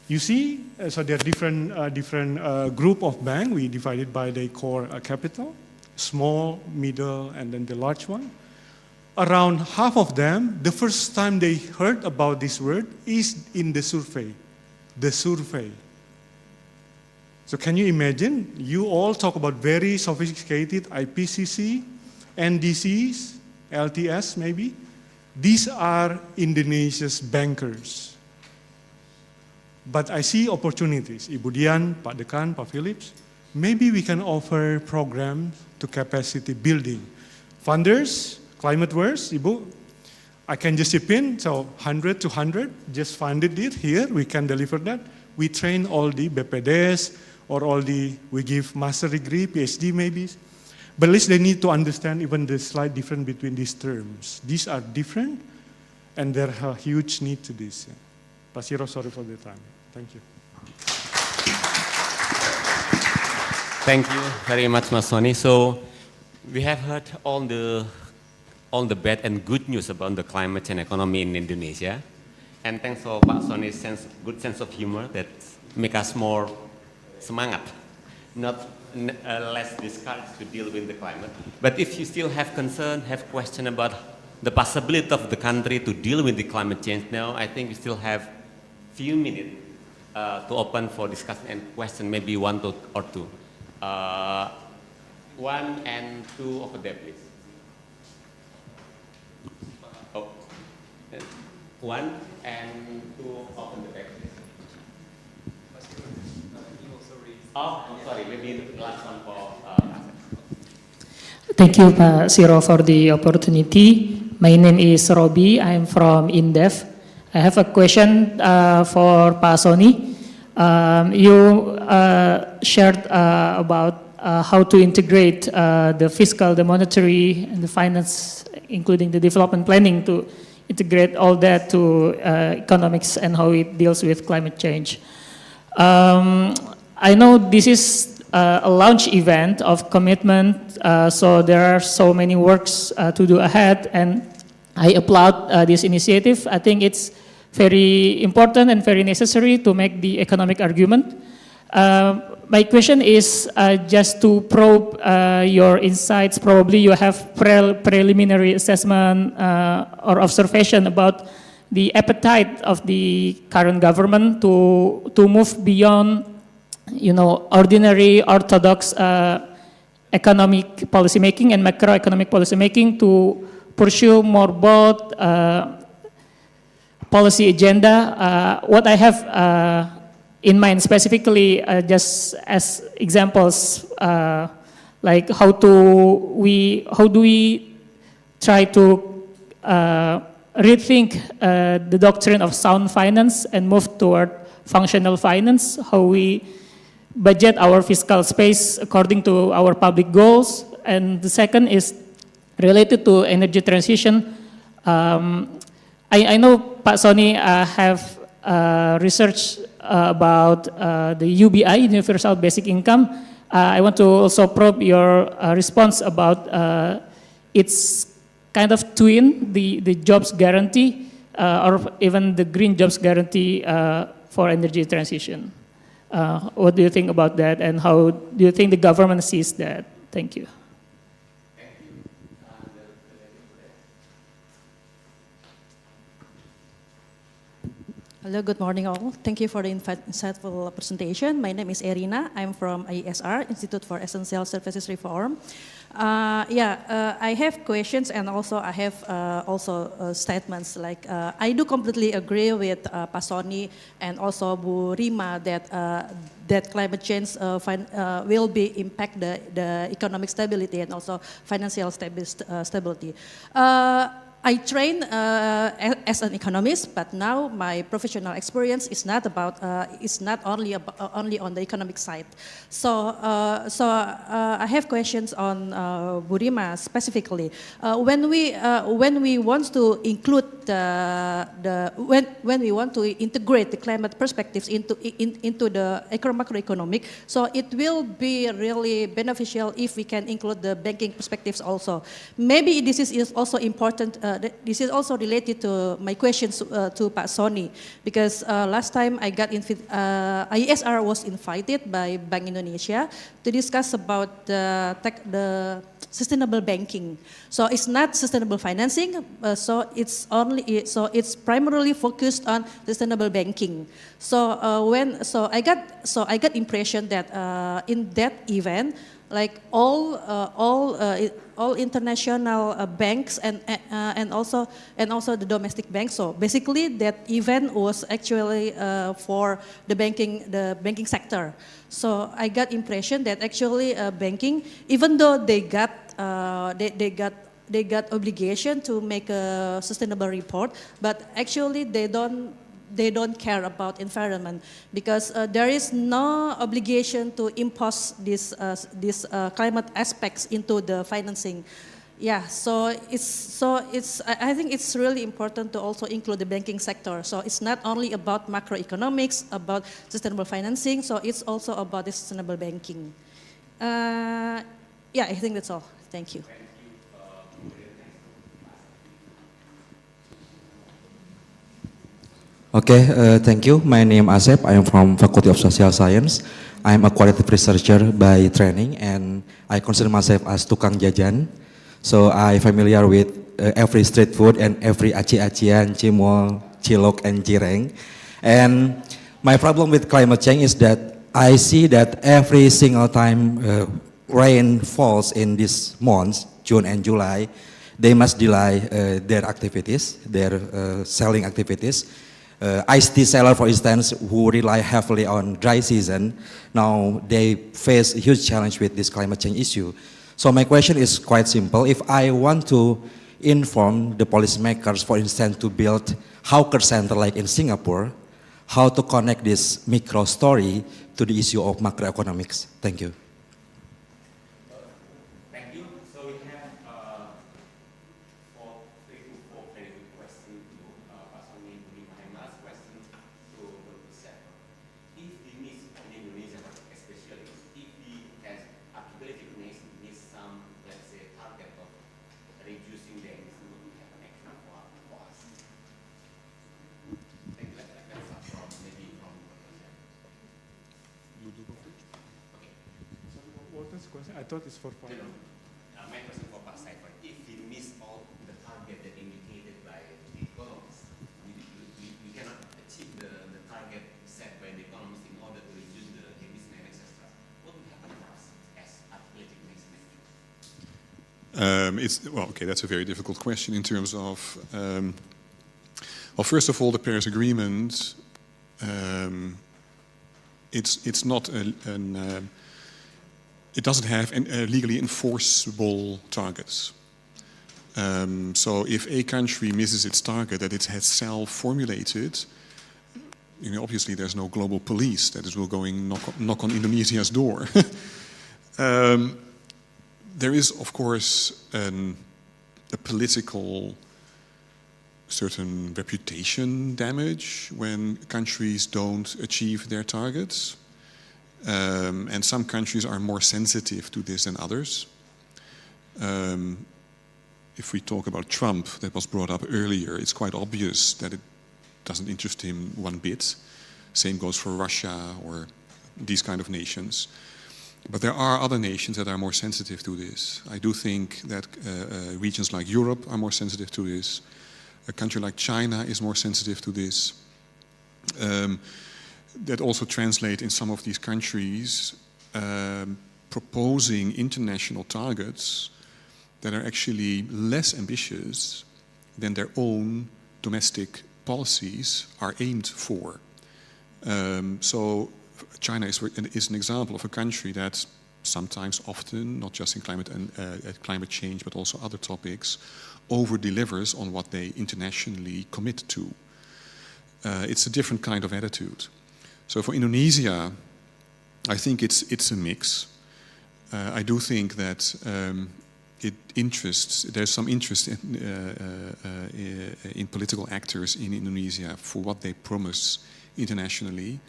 You see, so there are different group of bank. We divided by the core capital, small, middle, and then the large one. Around half of them, the first time they heard about this word is in the survey. The survey. So can you imagine? You all talk about very sophisticated IPCC, NDCs, LTS maybe. These are Indonesia's bankers. But I see opportunities. Ibu Dian, Pak Dekan, Pak Philips, maybe we can offer programs to capacity building. Funders, ClimateWorks, Ibu, I can just chip in, so 100 to 100, just funded it here, we can deliver that. We train all the BPDs, or we give master degree, PhD maybe. But at least they need to understand even the slight difference between these terms. These are different, and there's a huge need to this. Yeah. Pasiro, sorry for the time. Thank you. Thank you very much, Mas Soni. So we have heard all the bad and good news about the climate and economy in Indonesia. And thanks for Pak Soni's good sense of humor that make us more semangat, not less discouraged to deal with the climate. But if you still have concern, have question about the possibility of the country to deal with the climate change now, I think we still have few minutes to open for discussion and question, maybe one or two. One and two over there, please. Oh. One and two open the back, please. Oh, sorry, maybe the last one for Thank you, Pak Siro, for the opportunity. My name is Robi. I'm from INDEF. I have a question for Pak Soni. You shared about how to integrate the fiscal, the monetary, and the finance, including the development planning, to integrate all that to economics and how it deals with climate change. I know this is a launch event of commitment, so there are so many works to do ahead, and I applaud this initiative. I think it's very important and very necessary to make the economic argument. My question is just to probe your insights. Probably you have preliminary assessment or observation about the appetite of the current government to move beyond, ordinary orthodox economic policymaking and macroeconomic policymaking to pursue more broad policy agenda. What I have in mind specifically, just as examples, like how do we try to rethink the doctrine of sound finance and move toward functional finance, how we budget our fiscal space according to our public goals. And the second is related to energy transition. I I know Pak Sony have research about the UBI, Universal Basic Income. I want to also probe your response about its kind of twin, the jobs guarantee, or even the green jobs guarantee for energy transition. What do you think about that, and how do you think the government sees that? Thank you. Hello, good morning all. Thank you for the insightful presentation. My name is Erina. I'm from IESR, Institute for Essential Services Reform. I have questions, and also I have statements. Like I do completely agree with Pak Sony and also Bu Rima that that climate change will be impact the economic stability and also financial stability. I train as an economist, but now my professional experience is not about only on the economic side. So I have questions on Bu Rima specifically. When we want to include when we want to integrate the climate perspectives into the macroeconomic, so it will be really beneficial if we can include the banking perspectives also. Maybe this is also important. This is also related to my questions to Pak Sony, because last time IESR was invited by Bank Indonesia to discuss about the sustainable banking. So it's not sustainable financing. So it's primarily focused on sustainable banking. So I got impression that in that event, like all international banks and also the domestic banks. So basically, that event was actually for the banking sector. So I got impression that actually banking, even though they got obligation to make a sustainable report, but actually they don't care about environment, because there is no obligation to impose these climate aspects into the financing. Yeah, so I think it's really important to also include the banking sector. So it's not only about macroeconomics, about sustainable financing. So it's also about the sustainable banking. Yeah, I think that's all. Thank you. Okay, thank you. My name is Asep. I am from Faculty of Social Science. I am a qualitative researcher by training, and I consider myself as tukang jajan. So I'm familiar with every street food and every aci-acian, cimol, cilok, and cireng. And my problem with climate change is that I see that every single time rain falls in these months, June and July, they must delay their activities, their selling activities. Iced tea seller, for instance, who rely heavily on dry season, now they face a huge challenge with this climate change issue. So my question is quite simple. If I want to inform the policymakers, for instance, to build hawker center like in Singapore, how to connect this micro story to the issue of macroeconomics? Thank you. Thank you. So we have 3 to 4 very good questions to Pasoni. My last question to Dr. Seffer. If we miss in Indonesia, especially if we as accumulative miss some, let's say, target of reducing the emission, what will happen actually for us? Thank you. Let's start from maybe from okay. So what was the question? I thought it's for Pak. My question for Pak Saifer. If we miss all the target that indicated by the economists, we cannot achieve the target set by the economists in order to reduce the emission and etc. What will happen for us as articulated next That's a very difficult question in terms of, well, first of all, the Paris Agreement, it's not it doesn't have legally enforceable targets. So if a country misses its target that it has self-formulated, obviously there's no global police that will go knock on Indonesia's door. There is, of course, a political certain reputation damage when countries don't achieve their targets. And some countries are more sensitive to this than others. If we talk about Trump, that was brought up earlier, it's quite obvious that it doesn't interest him one bit. Same goes for Russia or these kind of nations. But there are other nations that are more sensitive to this. I do think that regions like Europe are more sensitive to this. A country like China is more sensitive to this. That also translate in some of these countries proposing international targets that are actually less ambitious than their own domestic policies are aimed for. So China is an example of a country that sometimes, often, not just in climate change, but also other topics, over-delivers on what they internationally commit to. It's a different kind of attitude. So for Indonesia, I think it's a mix. I do think that there's some interest in political actors in Indonesia for what they promise internationally,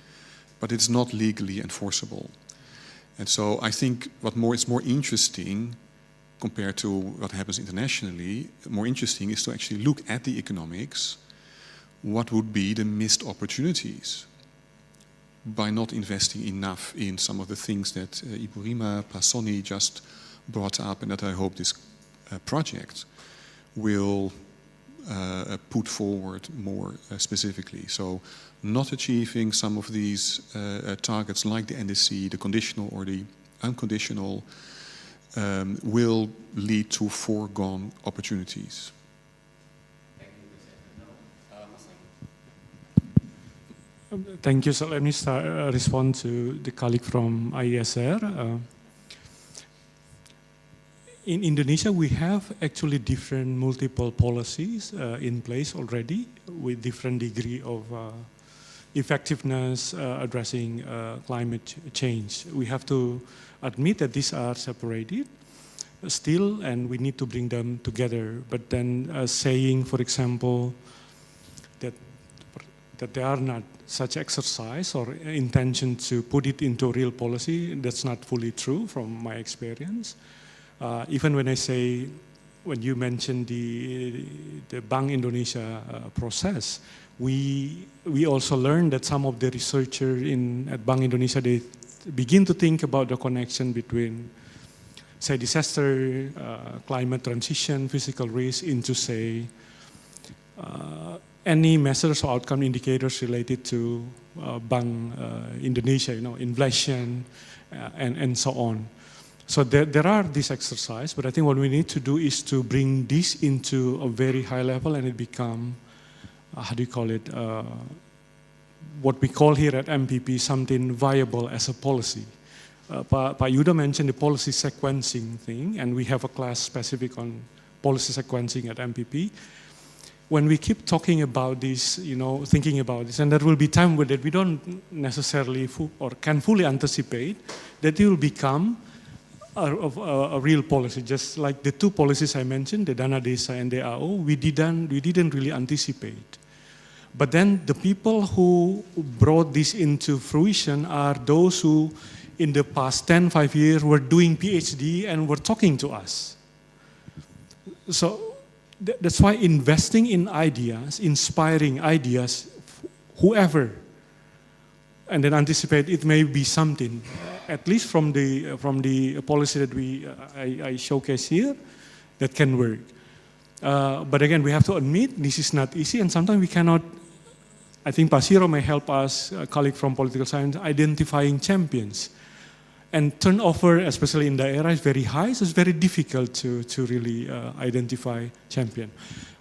but it's not legally enforceable. And so I think it's more interesting compared to what happens internationally, more interesting is to actually look at the economics. What would be the missed opportunities by not investing enough in some of the things that Ibu Rima Pasoni just brought up, and that I hope this project will put forward more specifically. So not achieving some of these targets like the NDC, the conditional or the unconditional, will lead to foregone opportunities. Thank you. So let me respond to the colleague from IESR. In Indonesia, we have actually different multiple policies in place already with different degree of effectiveness addressing climate change. We have to admit that these are separated still, and we need to bring them together. But then saying, for example, that they are not such exercise or intention to put it into real policy, that's not fully true from my experience. Even when you mentioned the Bank Indonesia process, we also learned that some of the researchers at Bank Indonesia, they begin to think about the connection between, say, disaster, climate transition, physical risk, into, say, any measures or outcome indicators related to Bank Indonesia, inflation, and so on. So there are these exercises, but I think what we need to do is to bring this into a very high level, and it become, how do you call it, what we call here at MPP something viable as a policy. Pak Yuda mentioned the policy sequencing thing, and we have a class specific on policy sequencing at MPP. When we keep talking about this, thinking about this, and there will be time with it, we don't necessarily or can fully anticipate that it will become a real policy. Just like the two policies I mentioned, the Dana Desa and the AO, we didn't really anticipate. But then the people who brought this into fruition are those who, in the past 5 years, were doing PhD and were talking to us. So that's why investing in ideas, inspiring ideas, whoever, and then anticipate it may be something, at least from the policy that I showcase here, that can work. But again, we have to admit this is not easy, and sometimes we cannot. I think Pasiro may help us, a colleague from political science, identifying champions. And turnover, especially in the era, is very high, so it's very difficult to really identify champion.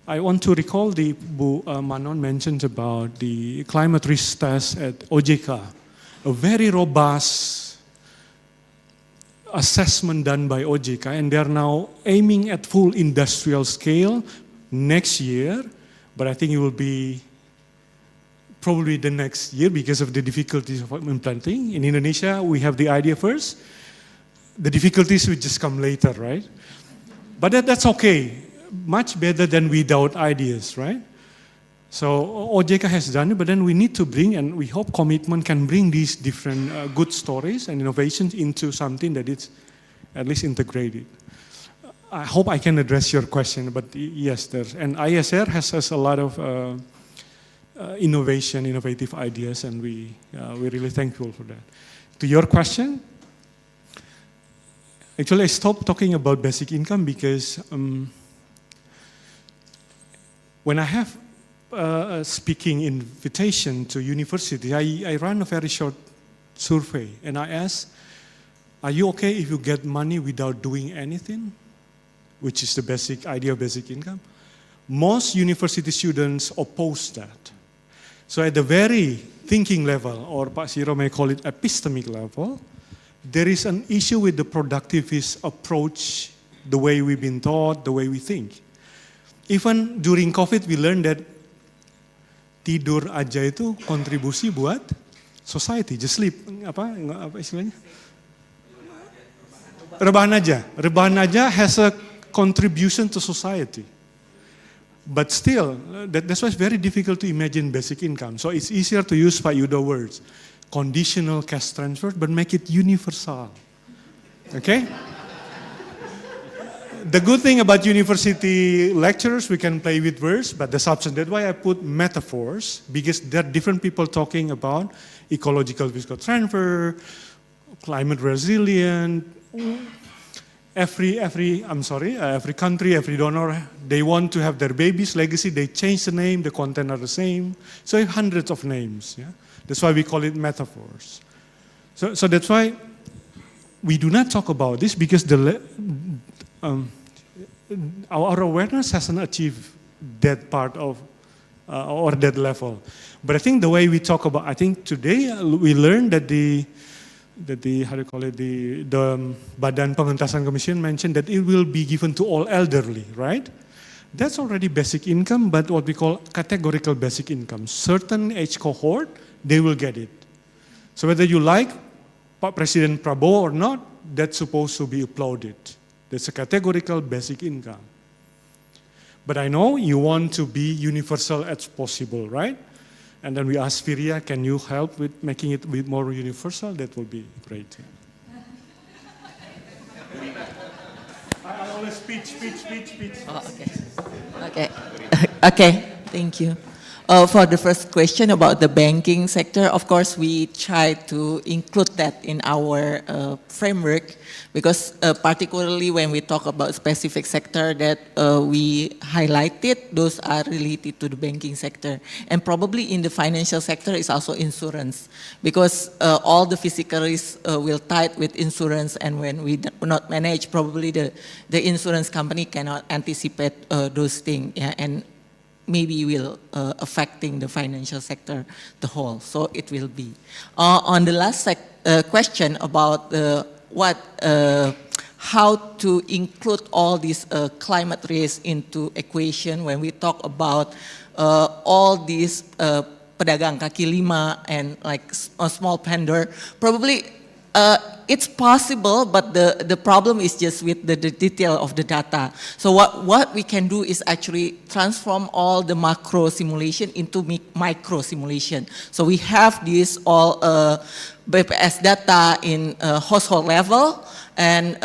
I want to recall Bu Manon mentioned about the climate risk test at OJK, a very robust assessment done by OJK, and they're now aiming at full industrial scale next year, but I think it will be probably the next year because of the difficulties of implementing. In Indonesia, we have the idea first. The difficulties will just come later, right? But that's okay. Much better than without ideas, right? So OJK has done it, but then we need to bring, and we hope Komitmen can bring these different good stories and innovations into something that is at least integrated. I hope I can address your question, but yes, and ISR has a lot of innovative ideas, and we're really thankful for that. To your question, actually I stopped talking about basic income because when I have a speaking invitation to university, I run a very short survey, and I ask, are you okay if you get money without doing anything? Which is the basic idea of basic income. Most university students oppose that. So at the very thinking level, or Pak Siro may call it epistemic level, there is an issue with the productivist approach, the way we've been taught, the way we think. Even during COVID, we learned that tidur aja itu kontribusi buat society, just sleep, apa istilahnya? Rebahan aja. Rebahan aja has a contribution to society. But still, that's why it's very difficult to imagine basic income. So it's easier to use Pak Yudo words, conditional cash transfer, but make it universal. Okay? The good thing about university lecturers, we can play with words, but the substance, that's why I put metaphors, because there are different people talking about ecological fiscal transfer, climate resilient. Every country, every donor, they want to have their baby's legacy, they change the name, the content are the same. So hundreds of names. Yeah? That's why we call it metaphors. So that's why we do not talk about this, because our awareness hasn't achieved that part of, or that level. But I think the way we talk about, I think today we learned that the Badan Pengentasan Commission mentioned that it will be given to all elderly, right? That's already basic income, but what we call categorical basic income. Certain age cohort, they will get it. So whether you like President Prabowo or not, that's supposed to be applauded. That's a categorical basic income. But I know you want to be universal as possible, right? And then we asked Firia, can you help with making it more universal? That will be great. I always speech. Oh, okay, thank you. For the first question about the banking sector, of course, we try to include that in our framework, because particularly when we talk about specific sector that we highlighted, those are related to the banking sector. And probably in the financial sector is also insurance, because all the physical risks will tied with insurance, and when we do not manage, probably the insurance company cannot anticipate those things, yeah, and maybe will affecting the financial sector the whole. So it will be. On the last question about how to include all these climate risks into equation when we talk about all these pedagang kaki lima and like a small vendor, probably it's possible, but the problem is just with the detail of the data. So what we can do is actually transform all the macro simulation into micro simulation. So we have this all BPS data in household level, and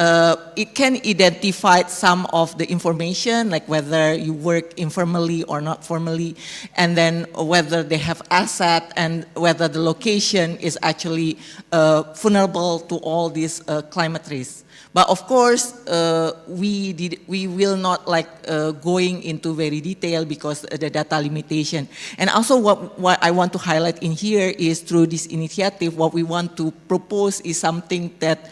it can identify some of the information, like whether you work informally or not formally, and then whether they have asset, and whether the location is actually vulnerable to all these climate risks. But of course, we will not like going into very detail because the data limitation. And also what I want to highlight in here is through this initiative, what we want to propose is something that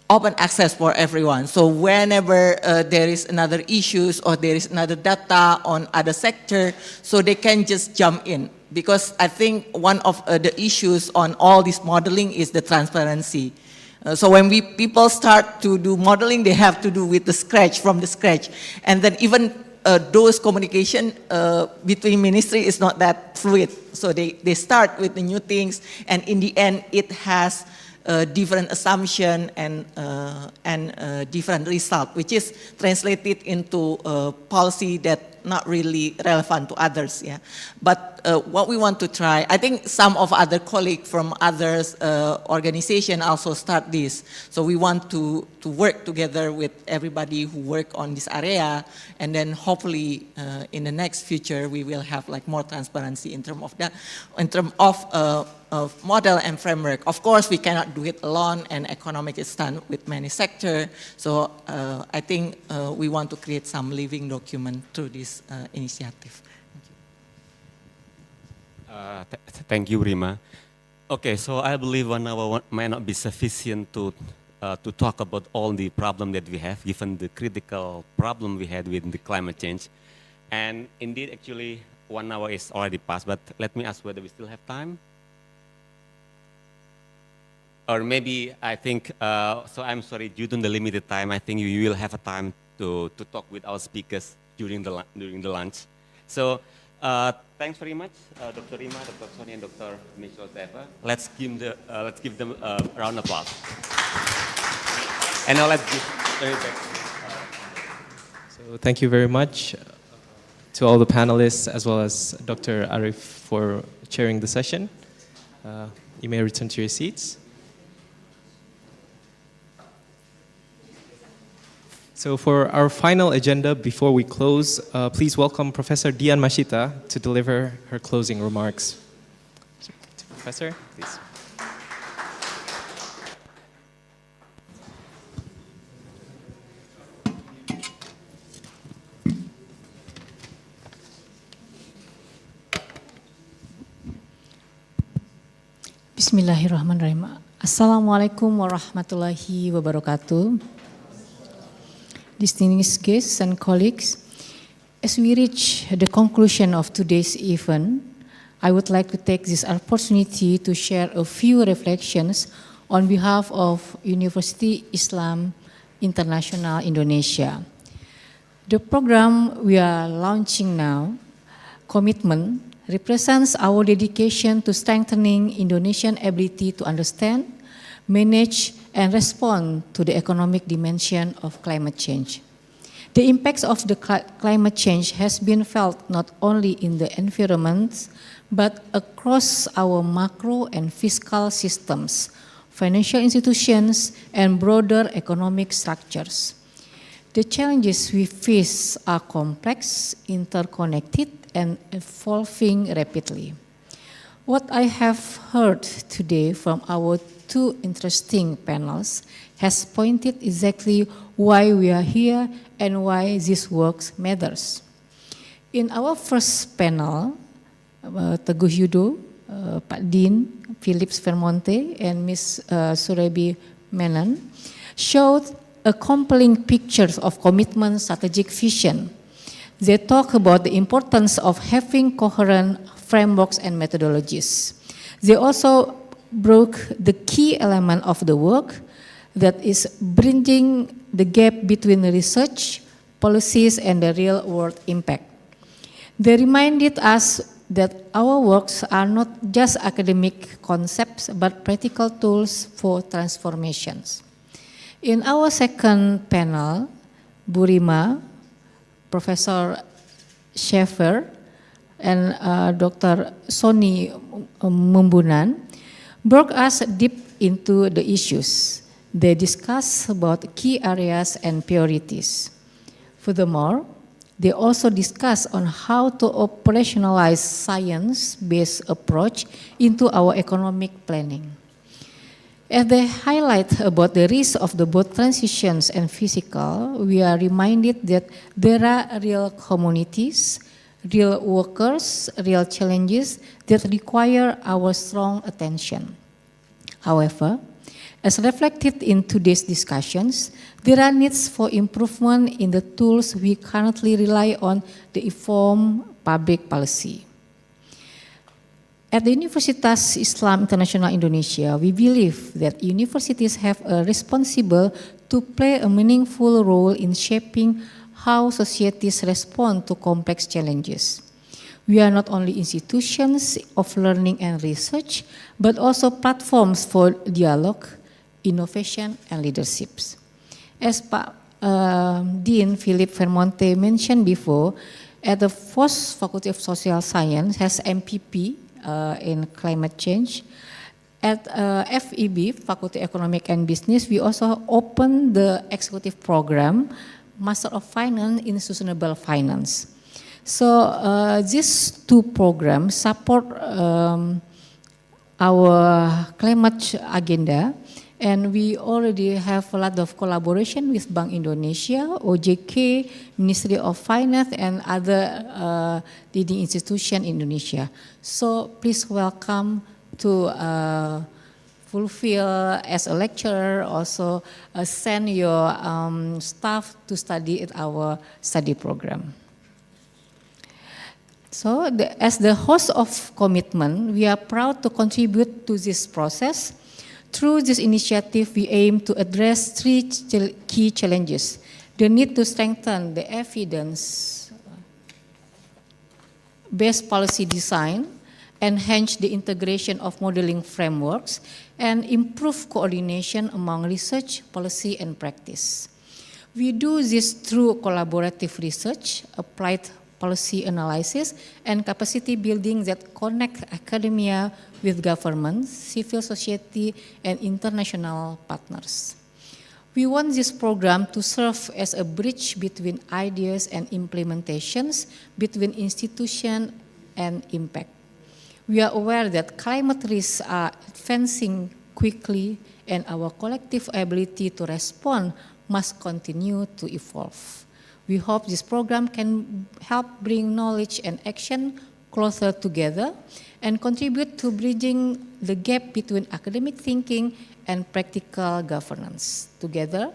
open access for everyone. So whenever there is another issues or there is another data on other sector, so they can just jump in. Because I think one of the issues on all this modeling is the transparency. So when people start to do modeling, they have to do with the scratch, from the scratch. And then even those communication between ministry is not that fluid. So they start with the new things, and in the end, it has different assumption and different result, which is translated into policy that not really relevant to others. Yeah, but what we want to try, I think some of other colleagues from others organization also start this. So we want to work together with everybody who work on this area, and then hopefully in the next future we will have like more transparency in terms of that, in terms of model and framework. Of course, we cannot do it alone, and economic is done with many sectors. So I think we want to create some living document through this initiative. Thank you, Rima. Okay, so I believe 1 hour might not be sufficient to talk about all the problem that we have, given the critical problem we had with the climate change. And indeed, actually, 1 hour is already passed, but let me ask whether we still have time. Or maybe I think, so I'm sorry, due to the limited time, I think we will have a time to talk with our speakers during the lunch. So thanks very much, Dr. Rima, Dr. Soni, and Dr. Michelle Zephyr. Let's give them a round of applause. And now let's turn it back. So thank you very much to all the panelists as well as Dr. Arif for chairing the session. You may return to your seats. So for our final agenda, before we close, please welcome Professor Dian Mashita to deliver her closing remarks. Professor, please. Bismillahirrahmanirrahim. Assalamualaikum warahmatullahi wabarakatuh. Distinguished guests and colleagues, as we reach the conclusion of today's event, I would like to take this opportunity to share a few reflections on behalf of University Islam International Indonesia. The program we are launching now, Komitmen, represents our dedication to strengthening Indonesian ability to understand, manage, and respond to the economic dimension of climate change. The impacts of the climate change has been felt not only in the environment, but across our macro and fiscal systems, financial institutions, and broader economic structures. The challenges we face are complex, interconnected, and evolving rapidly. What I have heard today from our two interesting panels has pointed exactly why we are here and why this work matters. In our first panel, Teguh Yudo, Pak Dean, Philips Vermonte, and Ms. Surabhi Menon showed a compelling picture of commitment strategic vision. They talk about the importance of having coherent frameworks and methodologies. They also broke the key element of the work, that is bridging the gap between research, policies, and the real-world impact. They reminded us that our works are not just academic concepts, but practical tools for transformations. In our second panel, Bu Rima, Professor Zephyr, and Dr. Soni Mumbunan brought us deep into the issues. They discussed about key areas and priorities. Furthermore, they also discuss on how to operationalize science-based approach into our economic planning. As they highlight about the risk of the both transitions and physical, we are reminded that there are real communities, real workers, real challenges that require our strong attention. However, as reflected in today's discussions, there are needs for improvement in the tools we currently rely on to inform public policy. At the Universitas Islam International Indonesia, we believe that universities have a responsibility to play a meaningful role in shaping how societies respond to complex challenges. We are not only institutions of learning and research, but also platforms for dialogue, innovation, and leaderships. As Pak Dean Philip Vermonte mentioned before, At the FOS Faculty of Social Science has MPP in climate change. At FEB, Faculty Economic and Business, we also open the executive program, Master of Finance in Sustainable Finance. So these two programs support our climate agenda, and we already have a lot of collaboration with Bank Indonesia, OJK, Ministry of Finance, and other leading institutions in Indonesia. So please welcome to fulfill as a lecturer, also send your staff to study at our study program. So as the host of Komitmen, we are proud to contribute to this process. Through this initiative, we aim to address three key challenges: the need to strengthen the evidence-based policy design, enhance the integration of modeling frameworks, and improve coordination among research, policy, and practice. We do this through collaborative research, applied policy analysis, and capacity building that connect academia with government, civil society, and international partners. We want this program to serve as a bridge between ideas and implementations, between institution and impact. We are aware that climate risks are advancing quickly, and our collective ability to respond must continue to evolve. We hope this program can help bring knowledge and action closer together and contribute to bridging the gap between academic thinking and practical governance. Together,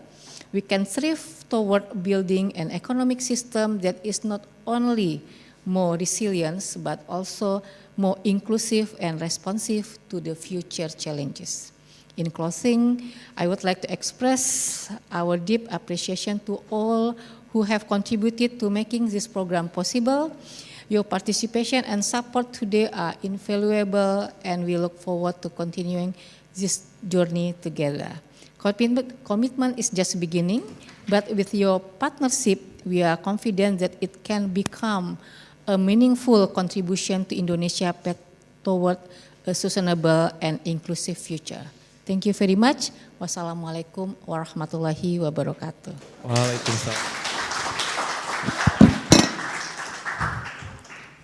we can strive toward building an economic system that is not only more resilient, but also more inclusive and responsive to the future challenges. In closing, I would like to express our deep appreciation to all who have contributed to making this program possible. Your participation and support today are invaluable, and we look forward to continuing this journey together. Komitmen is just beginning, but with your partnership, we are confident that it can become a meaningful contribution to Indonesia path toward a sustainable and inclusive future. Thank you very much. Wassalamualaikum warahmatullahi wabarakatuh. Waalaikumsalam.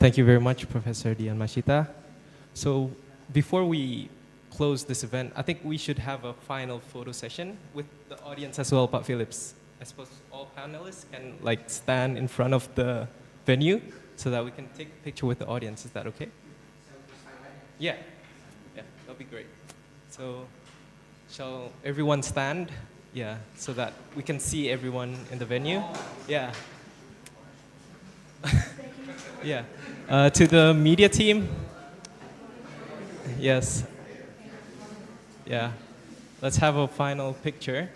Thank you very much, Professor Dian Mashita. So before we close this event, I think we should have a final photo session with the audience as well, Pak Phillips. I suppose all panelists can stand in front of the venue so that we can take a picture with the audience. Is that okay? Yeah, that'll be great. So shall everyone stand? Yeah, so that we can see everyone in the venue. Yeah. Yeah. To the media team. Yes. Yeah. Let's have a final picture.